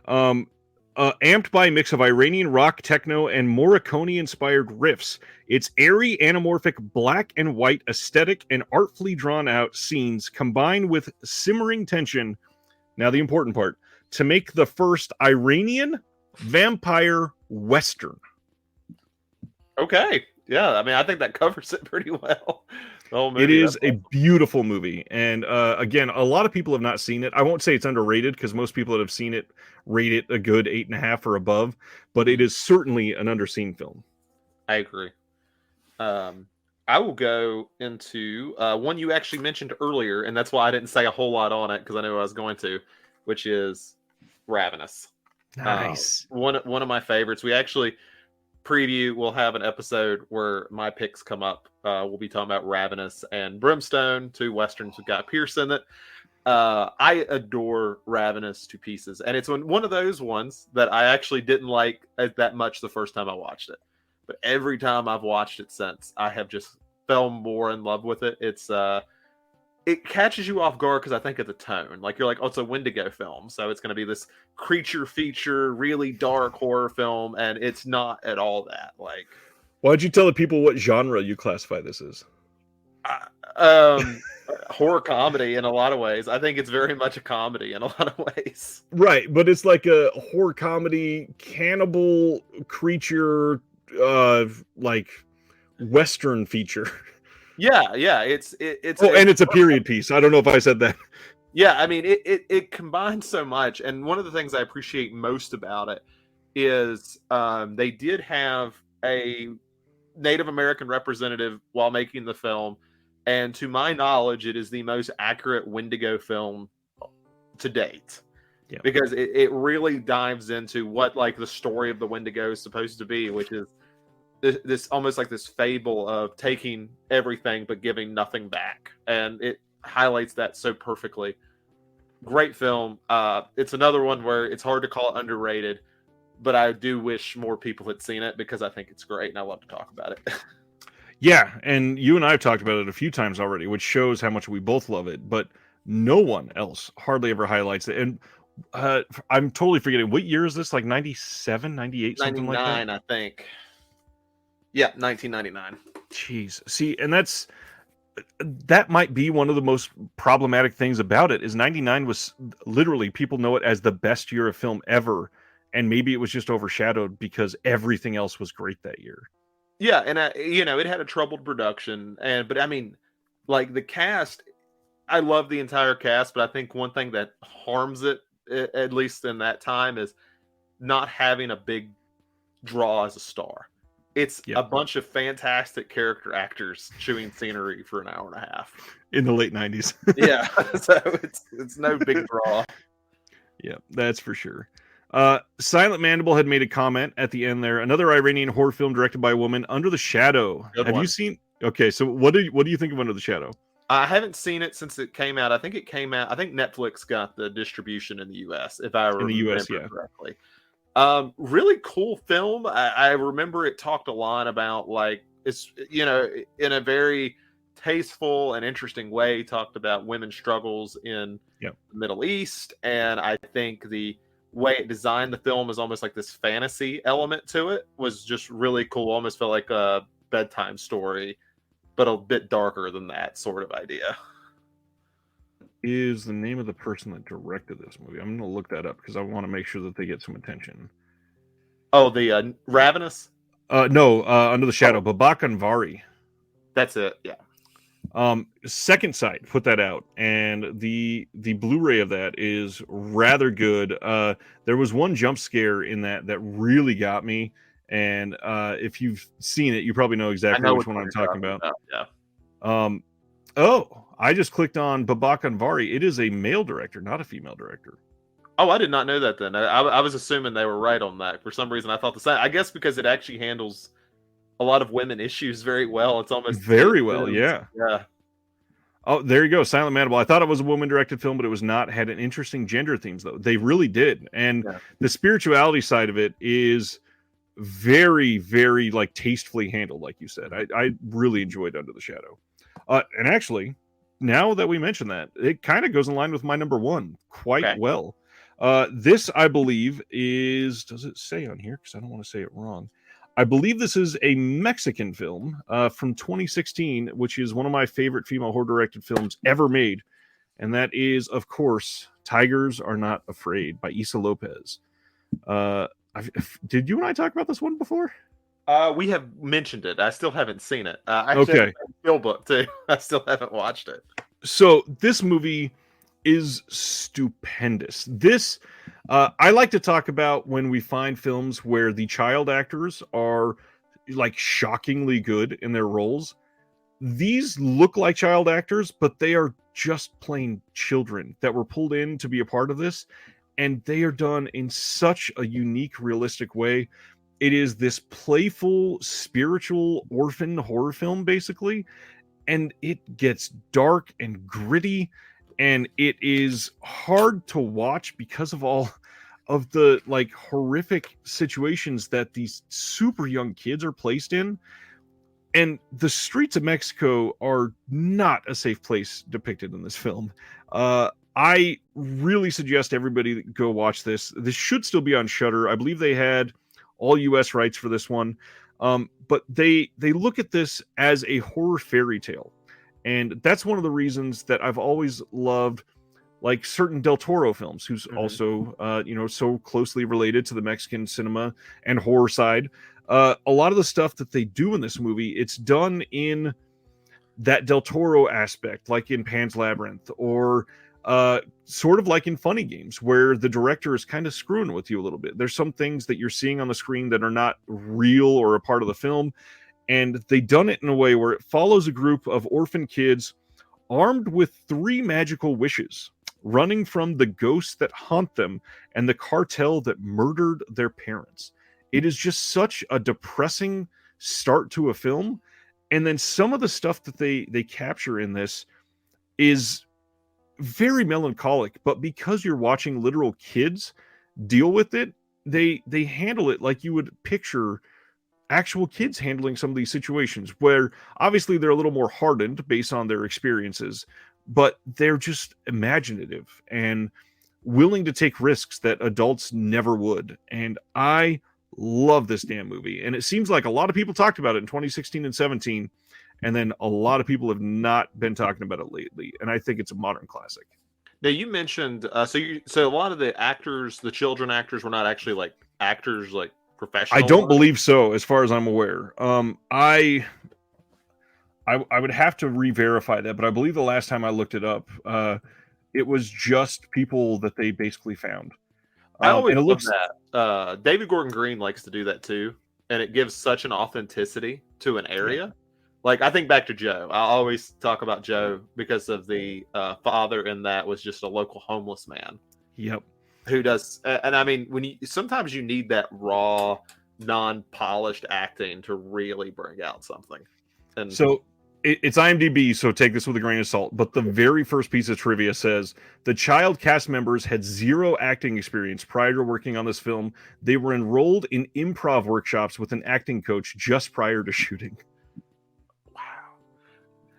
amped by a mix of Iranian rock, techno, and Morricone-inspired riffs, its airy, anamorphic black and white aesthetic and artfully drawn-out scenes combine with simmering tension. Now, the important part: to make the first Iranian vampire western. Okay. Yeah, I mean, I think that covers it pretty well. It is a beautiful movie. And again, a lot of people have not seen it. I won't say it's underrated because most people that have seen it rate it a good 8.5 or above, but it is certainly an underseen film. I agree. I will go into one you actually mentioned earlier, and that's why I didn't say a whole lot on it because I knew I was going to, which is Ravenous. Nice. One of my favorites. We actually we'll have an episode where my picks come up. We'll be talking about Ravenous and Brimstone, two westerns with Guy Pearce in it. I adore Ravenous to pieces, and it's one of those ones that I actually didn't like that much the first time I watched it, but every time I've watched it since, I have just fell more in love with it. It catches you off guard because I think of the tone. Like, you're like, oh, it's a Wendigo film, so it's going to be this creature feature, really dark horror film, and it's not at all that. Like, why'd you tell the people what genre you classify this as? Horror comedy in a lot of ways. I think it's very much a comedy in a lot of ways. Right, but it's like a horror comedy, cannibal creature, like Western feature. Yeah, it's and it's a period piece. I don't know if I said that. Yeah, I mean, it combines so much, and one of the things I appreciate most about it is they did have a Native American representative while making the film, and to my knowledge, it is the most accurate Wendigo film to date. Yeah. Because it really dives into what like the story of the Wendigo is supposed to be, which is this almost like this fable of taking everything but giving nothing back, and it highlights that so perfectly. Great film. It's another one where it's hard to call it underrated, but I do wish more people had seen it because I think it's great and I love to talk about it. Yeah, and you and I have talked about it a few times already, which shows how much we both love it, but no one else hardly ever highlights it. And I'm totally forgetting, what year is this? Like 97, 98, something like that? 99, I think. Yeah, 1999. Jeez. See, and that might be one of the most problematic things about it, is 99 was literally, people know it as the best year of film ever, and maybe it was just overshadowed because everything else was great that year. Yeah, and it had a troubled production, but I mean, like the cast, I love the entire cast, but I think one thing that harms it at least in that time, is not having a big draw as a star. It's a bunch of fantastic character actors chewing scenery for an hour and a half in the late 90s. Yeah, so it's no big draw. Yeah, that's for sure. Silent Mandible had made a comment at the end there. Another Iranian horror film directed by a woman, Under the Shadow. Have you seen? Okay, so what do you think of Under the Shadow? I haven't seen it since it came out. I think Netflix got the distribution in the U.S. if I remember correctly. Really cool film. I remember it talked a lot about, like, it's, you know, in a very tasteful and interesting way, talked about women's struggles in the Middle East. And I think the way it designed the film is almost like this fantasy element to it was just really cool. Almost felt like a bedtime story, but a bit darker than that sort of idea. Is the name of the person that directed this movie? I'm going to look that up because I want to make sure that they get some attention. Oh, the Ravenous? No, Under the Shadow. Babak Anvari. That's it. Yeah. Second Sight put that out, and the Blu-ray of that is rather good. There was one jump scare in that really got me, and if you've seen it, you probably know exactly which one I'm talking about. Yeah. Oh, I just clicked on Babak Anvari. It is a male director, not a female director. Oh, I did not know that then. I was assuming they were right on that. For some reason, I thought the same. I guess because it actually handles a lot of women issues very well. It's almost very well, yeah. Yeah. Oh, there you go, Silent Mandible. I thought it was a woman-directed film, but it was not. Had an interesting gender themes, though. They really did. And the spirituality side of it is very, very, like, tastefully handled, like you said. I really enjoyed Under the Shadow. And actually, now that we mention that, it kind of goes in line with my number one quite well. This, I believe, is... Does it say on here? Because I don't want to say it wrong. I believe this is a Mexican film from 2016, which is one of my favorite female horror-directed films ever made. And that is, of course, Tigers Are Not Afraid by Issa Lopez. Did you and I talk about this one before? We have mentioned it. I still haven't seen it. I have a Steelbook, too. I still haven't watched it. So this movie is stupendous. This... I like to talk about when we find films where the child actors are, like, shockingly good in their roles. These look like child actors, but they are just plain children that were pulled in to be a part of this, and they are done in such a unique, realistic way. It is this playful, spiritual orphan horror film, basically, and it gets dark and gritty. And it is hard to watch because of all of the, like, horrific situations that these super young kids are placed in. And the streets of Mexico are not a safe place depicted in this film. I really suggest everybody go watch this. This should still be on Shudder. I believe they had all US rights for this one. But they look at this as a horror fairy tale. And that's one of the reasons that I've always loved, like, certain Del Toro films, who's also, so closely related to the Mexican cinema and horror side. A lot of the stuff that they do in this movie, it's done in that Del Toro aspect, like in Pan's Labyrinth, or sort of like in Funny Games, where the director is kind of screwing with you a little bit. There's some things that you're seeing on the screen that are not real or a part of the film. And they done it in a way where it follows a group of orphan kids armed with 3 magical wishes, running from the ghosts that haunt them and the cartel that murdered their parents. It is just such a depressing start to a film. And then some of the stuff that they capture in this is very melancholic, but because you're watching literal kids deal with it, they handle it like you would picture actual kids handling some of these situations, where obviously they're a little more hardened based on their experiences, but they're just imaginative and willing to take risks that adults never would. And I love this damn movie. And it seems like a lot of people talked about it in 2016 and 17, and then a lot of people have not been talking about it lately. And I think it's a modern classic. Now, you mentioned so a lot of the actors, the children actors, were not actually, like, actors, like, professional. I don't believe so, as far as I'm aware. I would have to re-verify that, but I believe the last time I looked it up, it was just people that they basically found. I always and it love looks that. David Gordon Green likes to do that too, and it gives such an authenticity to an area. Like I think back to Joe. I always talk about Joe because of the father in that was just a local homeless man. Yep. Who does? And I mean, when you sometimes you need that raw, non-polished acting to really bring out something. And so it's IMDb, so take this with a grain of salt. But the very first piece of trivia says the child cast members had zero acting experience prior to working on this film. They were enrolled in improv workshops with an acting coach just prior to shooting. wow.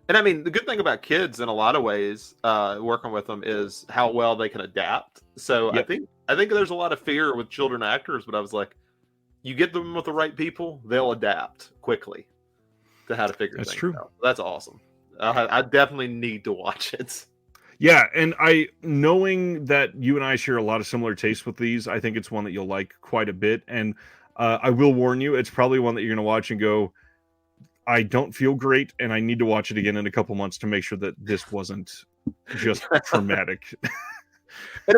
And I mean, the good thing about kids in a lot of ways, working with them is how well they can adapt. So Yep. I think there's a lot of fear with children actors, but I was like, you get them with the right people, they'll adapt quickly to how to figure That's things true. out. That's awesome. I definitely need to watch it. Yeah, and knowing that you and I share a lot of similar tastes with these, I think it's one that you'll like quite a bit. And I will warn you, it's probably one that you're going to watch and go, I don't feel great, and I need to watch it again in a couple months to make sure that this wasn't just traumatic.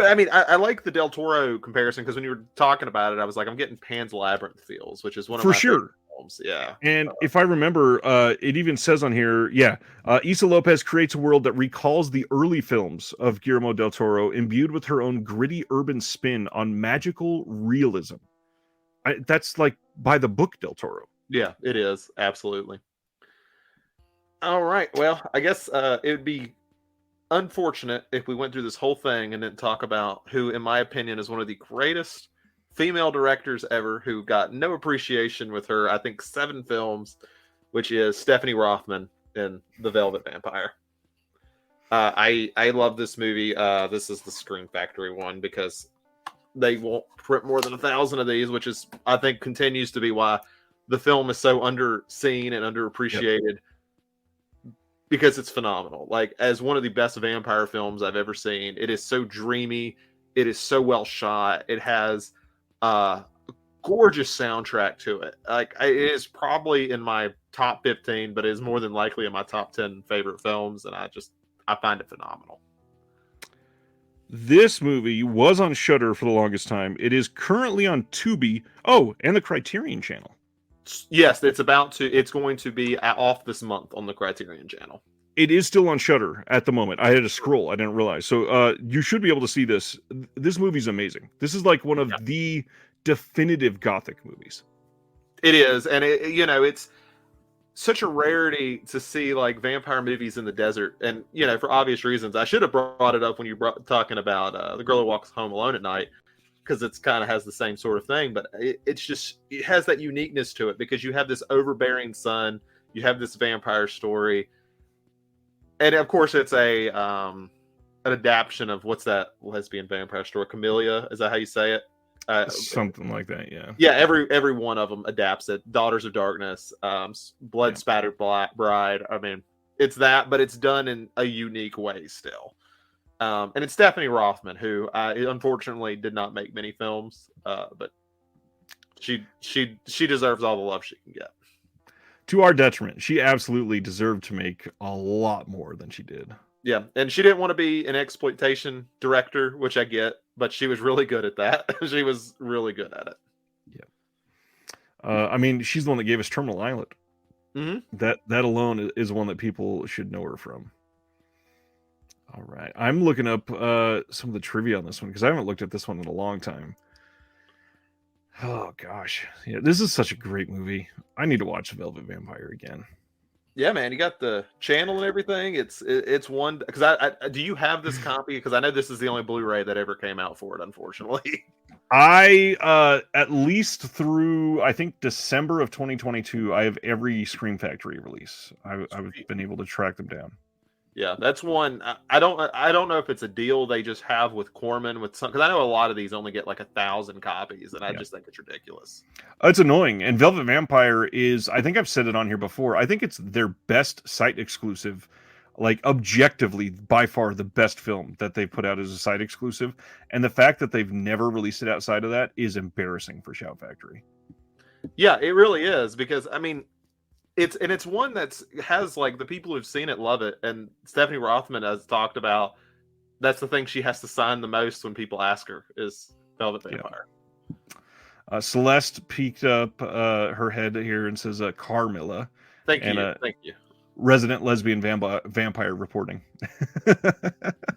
I mean, I like the Del Toro comparison because when you were talking about it, I was like, I'm getting Pan's Labyrinth feels, which is one of For my sure. favorite films. Yeah. And if I remember, it even says on here, Issa Lopez creates a world that recalls the early films of Guillermo del Toro, imbued with her own gritty urban spin on magical realism. That's like by the book Del Toro. Yeah, it is. Absolutely. All right. Well, I guess it would be unfortunate if we went through this whole thing and didn't talk about who, in my opinion, is one of the greatest female directors ever who got no appreciation with her, I think, 7 films, which is Stephanie Rothman in The Velvet Vampire. I love this movie. This is the Scream Factory one because they won't print more than 1,000 of these, which is, I think, continues to be why the film is so underseen and underappreciated. Yep. Because it's phenomenal. Like, as one of the best vampire films I've ever seen, it is so dreamy. It is so well shot. It has a gorgeous soundtrack to it. Like, it is probably in my top 15, but it is more than likely in my top 10 favorite films. And I find it phenomenal. This movie was on Shudder for the longest time. It is currently on Tubi. Oh, and the Criterion Channel. Yes, it's going to be off this month on the Criterion Channel. It is still on Shudder at the moment. I had to scroll. I didn't realize. So you should be able to see this. This movie's amazing. This is like one of the definitive Gothic movies. It is. And it's such a rarity to see like vampire movies in the desert. And, for obvious reasons, I should have brought it up when you were talking about The Girl Who Walks Home Alone at Night, because it's kind of has the same sort of thing, but it has that uniqueness to it because you have this overbearing son, you have this vampire story, and of course it's an adaptation of what's that lesbian vampire story? Camellia, is that how you say it? Something like that, yeah. Yeah, every one of them adapts it. Daughters of Darkness, Blood Spattered Bride. I mean, it's that, but it's done in a unique way still. And it's Stephanie Rothman, who unfortunately did not make many films, but she deserves all the love she can get. To our detriment, she absolutely deserved to make a lot more than she did. Yeah, and she didn't want to be an exploitation director, which I get, but she was really good at that. She was really good at it. Yeah. I mean, she's the one that gave us Terminal Island. Mm-hmm. That alone is one that people should know her from. All right. I'm looking up some of the trivia on this one because I haven't looked at this one in a long time. Oh, gosh. Yeah, this is such a great movie. I need to watch Velvet Vampire again. Yeah, man. You got the channel and everything. It's one... Because I do you have this copy? Because I know this is the only Blu-ray that ever came out for it, unfortunately. I, at least through, I think, December of 2022, I have every Scream Factory release. I've been able to track them down. Yeah, that's one. I don't know if it's a deal they just have with Corman with some, because I know a lot of these only get like 1,000 copies, and I just think it's ridiculous. It's annoying. And Velvet Vampire is, I think I've said it on here before, I think it's their best site exclusive, like objectively by far the best film that they put out as a site exclusive. And the fact that they've never released it outside of that is embarrassing for Shout Factory. Yeah, it really is, because I mean, it's one that's has like the people who've seen it love it, and Stephanie Rothman has talked about that's the thing she has to sign the most when people ask her is Velvet Yeah. Vampire. Celeste peeked up her head here and says Carmilla. Thank and you. Thank you. Resident lesbian vampire reporting.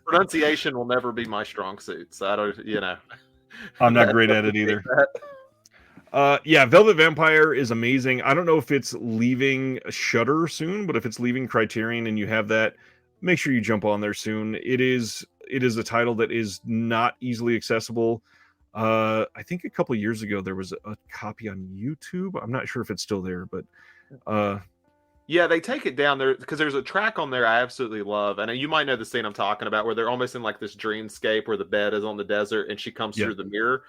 Pronunciation will never be my strong suit, so I don't, I'm not great at it either. Yeah, Velvet Vampire is amazing. I don't know if it's leaving Shudder soon, but if it's leaving Criterion and you have that, make sure you jump on there soon. It is a title that is not easily accessible. I think a couple years ago there was a copy on YouTube. I'm not sure if it's still there, but yeah, they take it down there because there's a track on there I absolutely love, and you might know the scene I'm talking about where they're almost in like this dreamscape where the bed is on the desert and she comes through the mirror.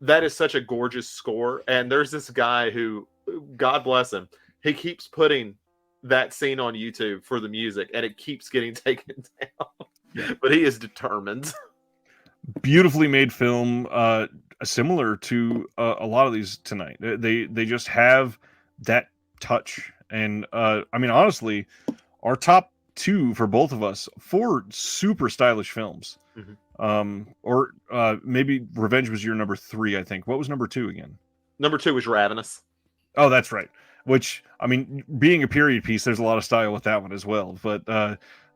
That is such a gorgeous score, and there's this guy who, God bless him, he keeps putting that scene on YouTube for the music, and it keeps getting taken down. But he is determined. Beautifully made film, similar to a lot of these tonight. They just have that touch, and I mean, honestly, our top two for both of us, 4 super stylish films. Or maybe Revenge was your number 3, I think. What was number 2 again? Number 2 was Ravenous. Oh, that's right. Which, I mean, being a period piece, there's a lot of style with that one as well. But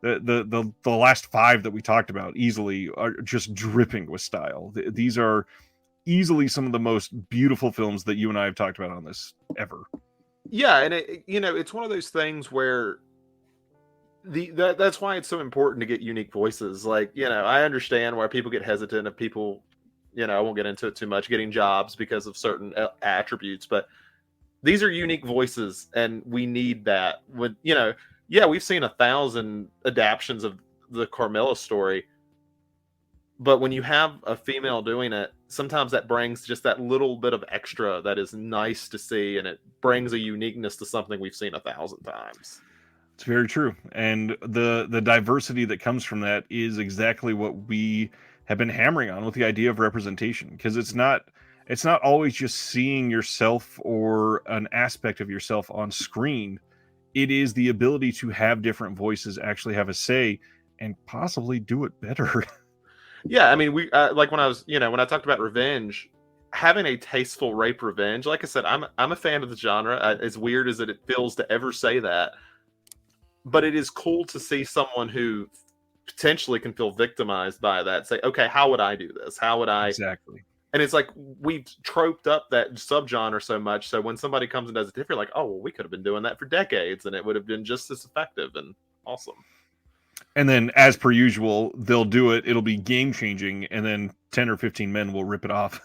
the last 5 that we talked about easily are just dripping with style. These are easily some of the most beautiful films that you and I have talked about on this ever. Yeah, and it's one of those things where that's why it's so important to get unique voices. Like, I understand why people get hesitant of people, I won't get into it too much, getting jobs because of certain attributes, but these are unique voices and we need that. When, we've seen 1,000 adaptions of the Carmilla story, but when you have a female doing it, sometimes that brings just that little bit of extra that is nice to see, and it brings a uniqueness to something we've seen 1,000 times. It's very true. And the diversity that comes from that is exactly what we have been hammering on with the idea of representation, because it's not always just seeing yourself or an aspect of yourself on screen. It is the ability to have different voices actually have a say and possibly do it better. Yeah, I mean, we like when I was, when I talked about Revenge, having a tasteful rape revenge. Like I said, I'm a fan of the genre. As weird as it feels to ever say that, but it is cool to see someone who potentially can feel victimized by that say, okay, how would I do this? How would I? Exactly. And it's like we've troped up that subgenre so much, so when somebody comes and does it different, like, oh, well, we could have been doing that for decades, and it would have been just as effective and awesome. And then, as per usual, they'll do it. It'll be game changing, and then 10 or 15 men will rip it off.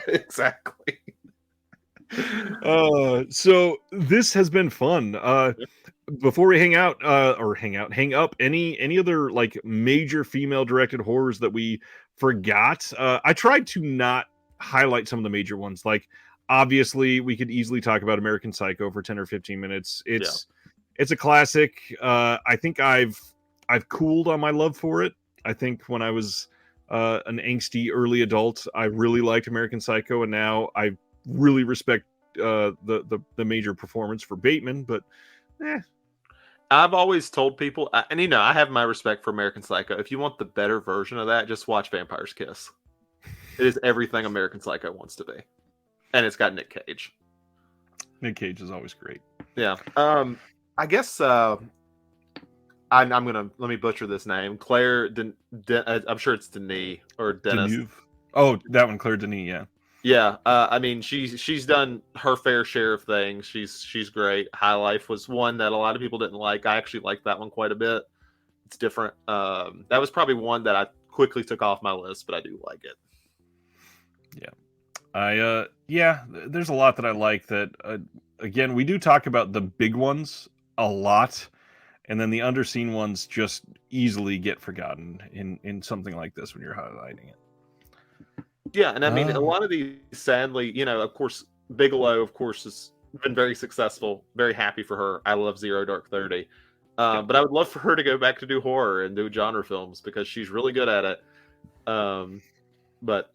Exactly. So this has been fun. Before we hang up, any other like major female directed horrors that we forgot? I tried to not highlight some of the major ones. Like, obviously, we could easily talk about American Psycho for 10 or 15 minutes. It's a classic. I think I've cooled on my love for it. I think when I was an angsty early adult, I really liked American Psycho, and now I really respect the major performance for Bateman. But I've always told people, and I have my respect for American Psycho. If you want the better version of that, just watch Vampire's Kiss. It is everything American Psycho wants to be, and it's got Nick Cage. Nick Cage is always great. Yeah. I guess I'm gonna let me butcher this name. Claire, I'm sure it's Denis or Dennis. Denis. Oh, that one, Claire Denis. Yeah. Yeah. I mean, she's done her fair share of things. She's great. High Life was one that a lot of people didn't like. I actually liked that one quite a bit. It's different. That was probably one that I quickly took off my list, but I do like it. Yeah. There's a lot that I like that. Again, we do talk about the big ones a lot, and then the underseen ones just easily get forgotten in something like this when you're highlighting it. Yeah, and I mean, a lot of these, sadly, of course, Bigelow, of course, has been very successful. Very happy for her. I love Zero Dark 30. But I would love for her to go back to do horror and do genre films because she's really good at it. But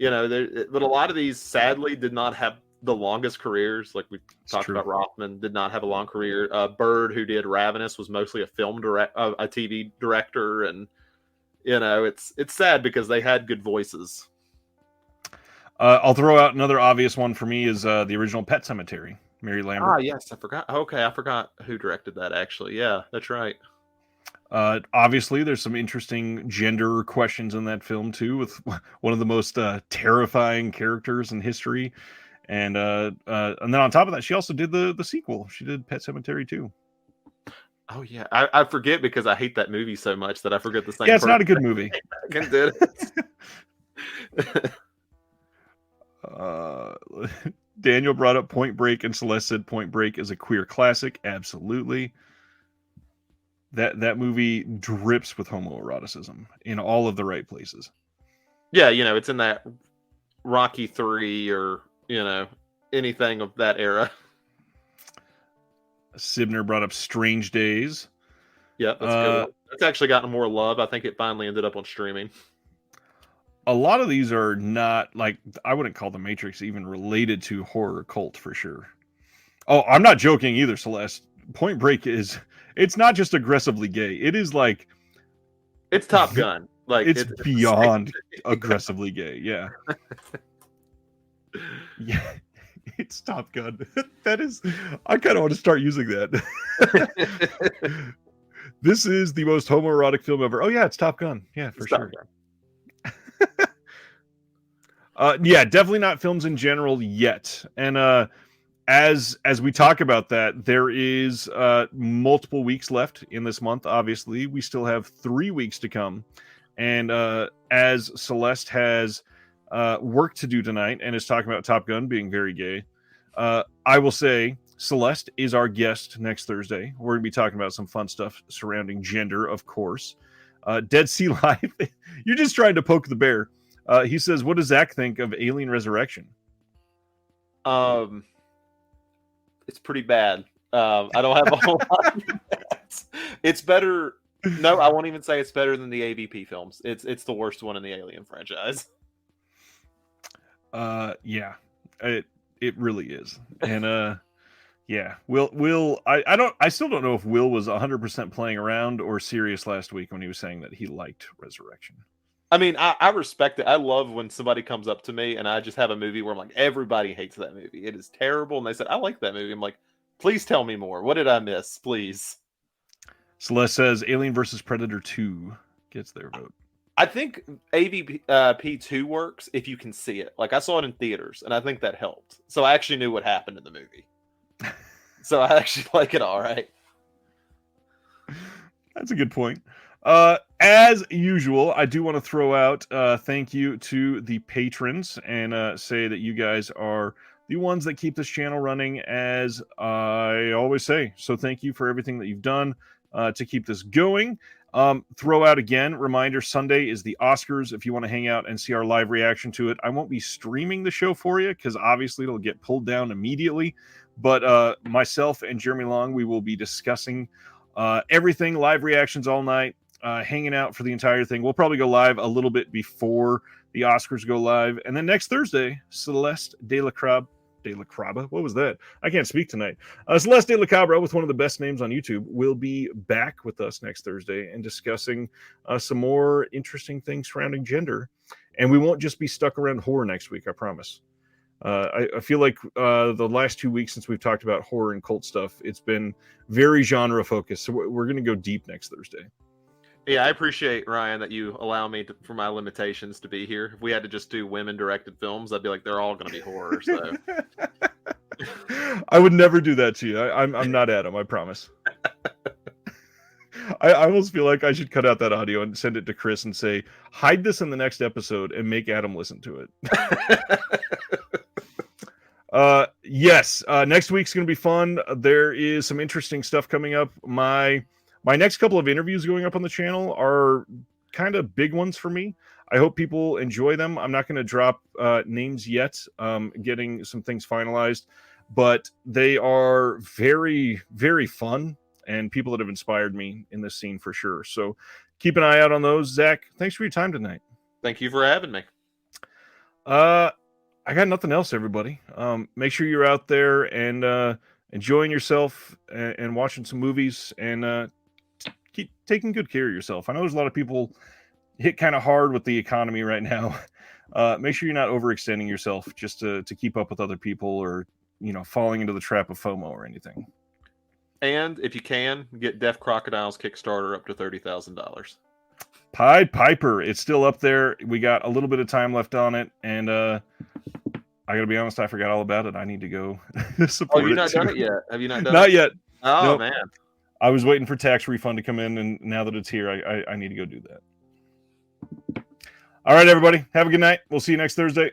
a lot of these, sadly, did not have the longest careers. Like we talked about, Rothman did not have a long career. Bird, who did Ravenous, was mostly a a TV director, and it's sad because they had good voices. I'll throw out another obvious one for me is the original Pet Sematary, Mary Lambert. Ah, yes, I forgot. Okay, I forgot who directed that. Actually, yeah, that's right. Obviously, there's some interesting gender questions in that film too, with one of the most terrifying characters in history, and then on top of that, she also did the sequel. She did Pet Sematary 2. Oh yeah, I forget because I hate that movie so much that I forget the same. Yeah, it's not a good movie. Did Daniel brought up Point Break, and Celeste said Point Break is a queer classic. Absolutely. That movie drips with homoeroticism in all of the right places. Yeah, it's in that Rocky 3 or, anything of that era. Sibner brought up Strange Days. Yep, that's good. It's actually gotten more love. I think it finally ended up on streaming. A lot of these are not, like, I wouldn't call The Matrix even related to horror cult for sure. Oh, I'm not joking either, Celeste. Point Break it's not just aggressively gay. It is like, it's Top Gun. Like it's beyond aggressively gay. Yeah. Yeah. It's Top Gun. That is, I kind of want to start using that. This is the most homoerotic film ever. Oh yeah, it's Top Gun. Yeah, for sure. Yeah, definitely not films in general yet. And as we talk about that, there is multiple weeks left in this month. Obviously, we still have 3 weeks to come. And as Celeste has work to do tonight and is talking about Top Gun being very gay, I will say Celeste is our guest next Thursday. We're going to be talking about some fun stuff surrounding gender, of course. Dead Sea Live, you're just trying to poke the bear. He says, what does Zach think of Alien Resurrection? It's pretty bad. I don't have a whole lot. It's better. No, I won't even say it's better than the AVP films. It's the worst one in the Alien franchise. Yeah, it really is. And yeah, Will, I still don't know if Will was 100% playing around or serious last week when he was saying that he liked Resurrection. I mean, I respect it. I love when somebody comes up to me and I just have a movie where I'm like, everybody hates that movie. It is terrible. And they said, I like that movie. I'm like, please tell me more. What did I miss? Please. Celeste says Alien versus Predator 2 gets their vote. I think AVP 2 works if you can see it. Like, I saw it in theaters and I think that helped. So I actually knew what happened in the movie. So I actually like it all right. That's a good point. As usual, I do want to throw out thank you to the patrons and say that you guys are the ones that keep this channel running, as I always say. So thank you for everything that you've done to keep this going. Throw out again, reminder, Sunday is the Oscars. If you want to hang out and see our live reaction to it, I won't be streaming the show for you because obviously it'll get pulled down immediately. But myself and Jeremy Long, we will be discussing everything, live reactions all night. Hanging out for the entire thing. We'll probably go live a little bit before the Oscars go live. And then next Thursday, Celeste De La Craba. What was that? I can't speak tonight. Celeste De La Cabra, with one of the best names on YouTube, will be back with us next Thursday and discussing some more interesting things surrounding gender. And we won't just be stuck around horror next week, I promise. I feel like the last 2 weeks since we've talked about horror and cult stuff, it's been very genre focused. So we're going to go deep next Thursday. Yeah, I appreciate, Ryan, that you allow me for my limitations to be here. If we had to just do women-directed films, I'd be like, they're all going to be horror. So I would never do that to you. I'm not Adam, I promise. I almost feel like I should cut out that audio and send it to Chris and say, hide this in the next episode and make Adam listen to it. Yes, next week's going to be fun. There is some interesting stuff coming up. My next couple of interviews going up on the channel are kind of big ones for me. I hope people enjoy them. I'm not going to drop names yet, getting some things finalized, but they are very, very fun and people that have inspired me in this scene for sure. So keep an eye out on those. Zach, thanks for your time tonight. Thank you for having me. I got nothing else, everybody. Make sure you're out there and enjoying yourself and watching some movies and keep taking good care of yourself. I know there's a lot of people hit kind of hard with the economy right now. Make sure you're not overextending yourself just to keep up with other people or, falling into the trap of FOMO or anything. And if you can, get Deaf Crocodile's Kickstarter up to $30,000. Pied Piper, it's still up there. We got a little bit of time left on it, and I gotta be honest, I forgot all about it. I need to go support it. Oh, you've not done it yet? Have you not done Not it? yet. Oh, Nope. man. I was waiting for tax refund to come in, and now that it's here, I need to go do that. All right, everybody. Have a good night. We'll see you next Thursday.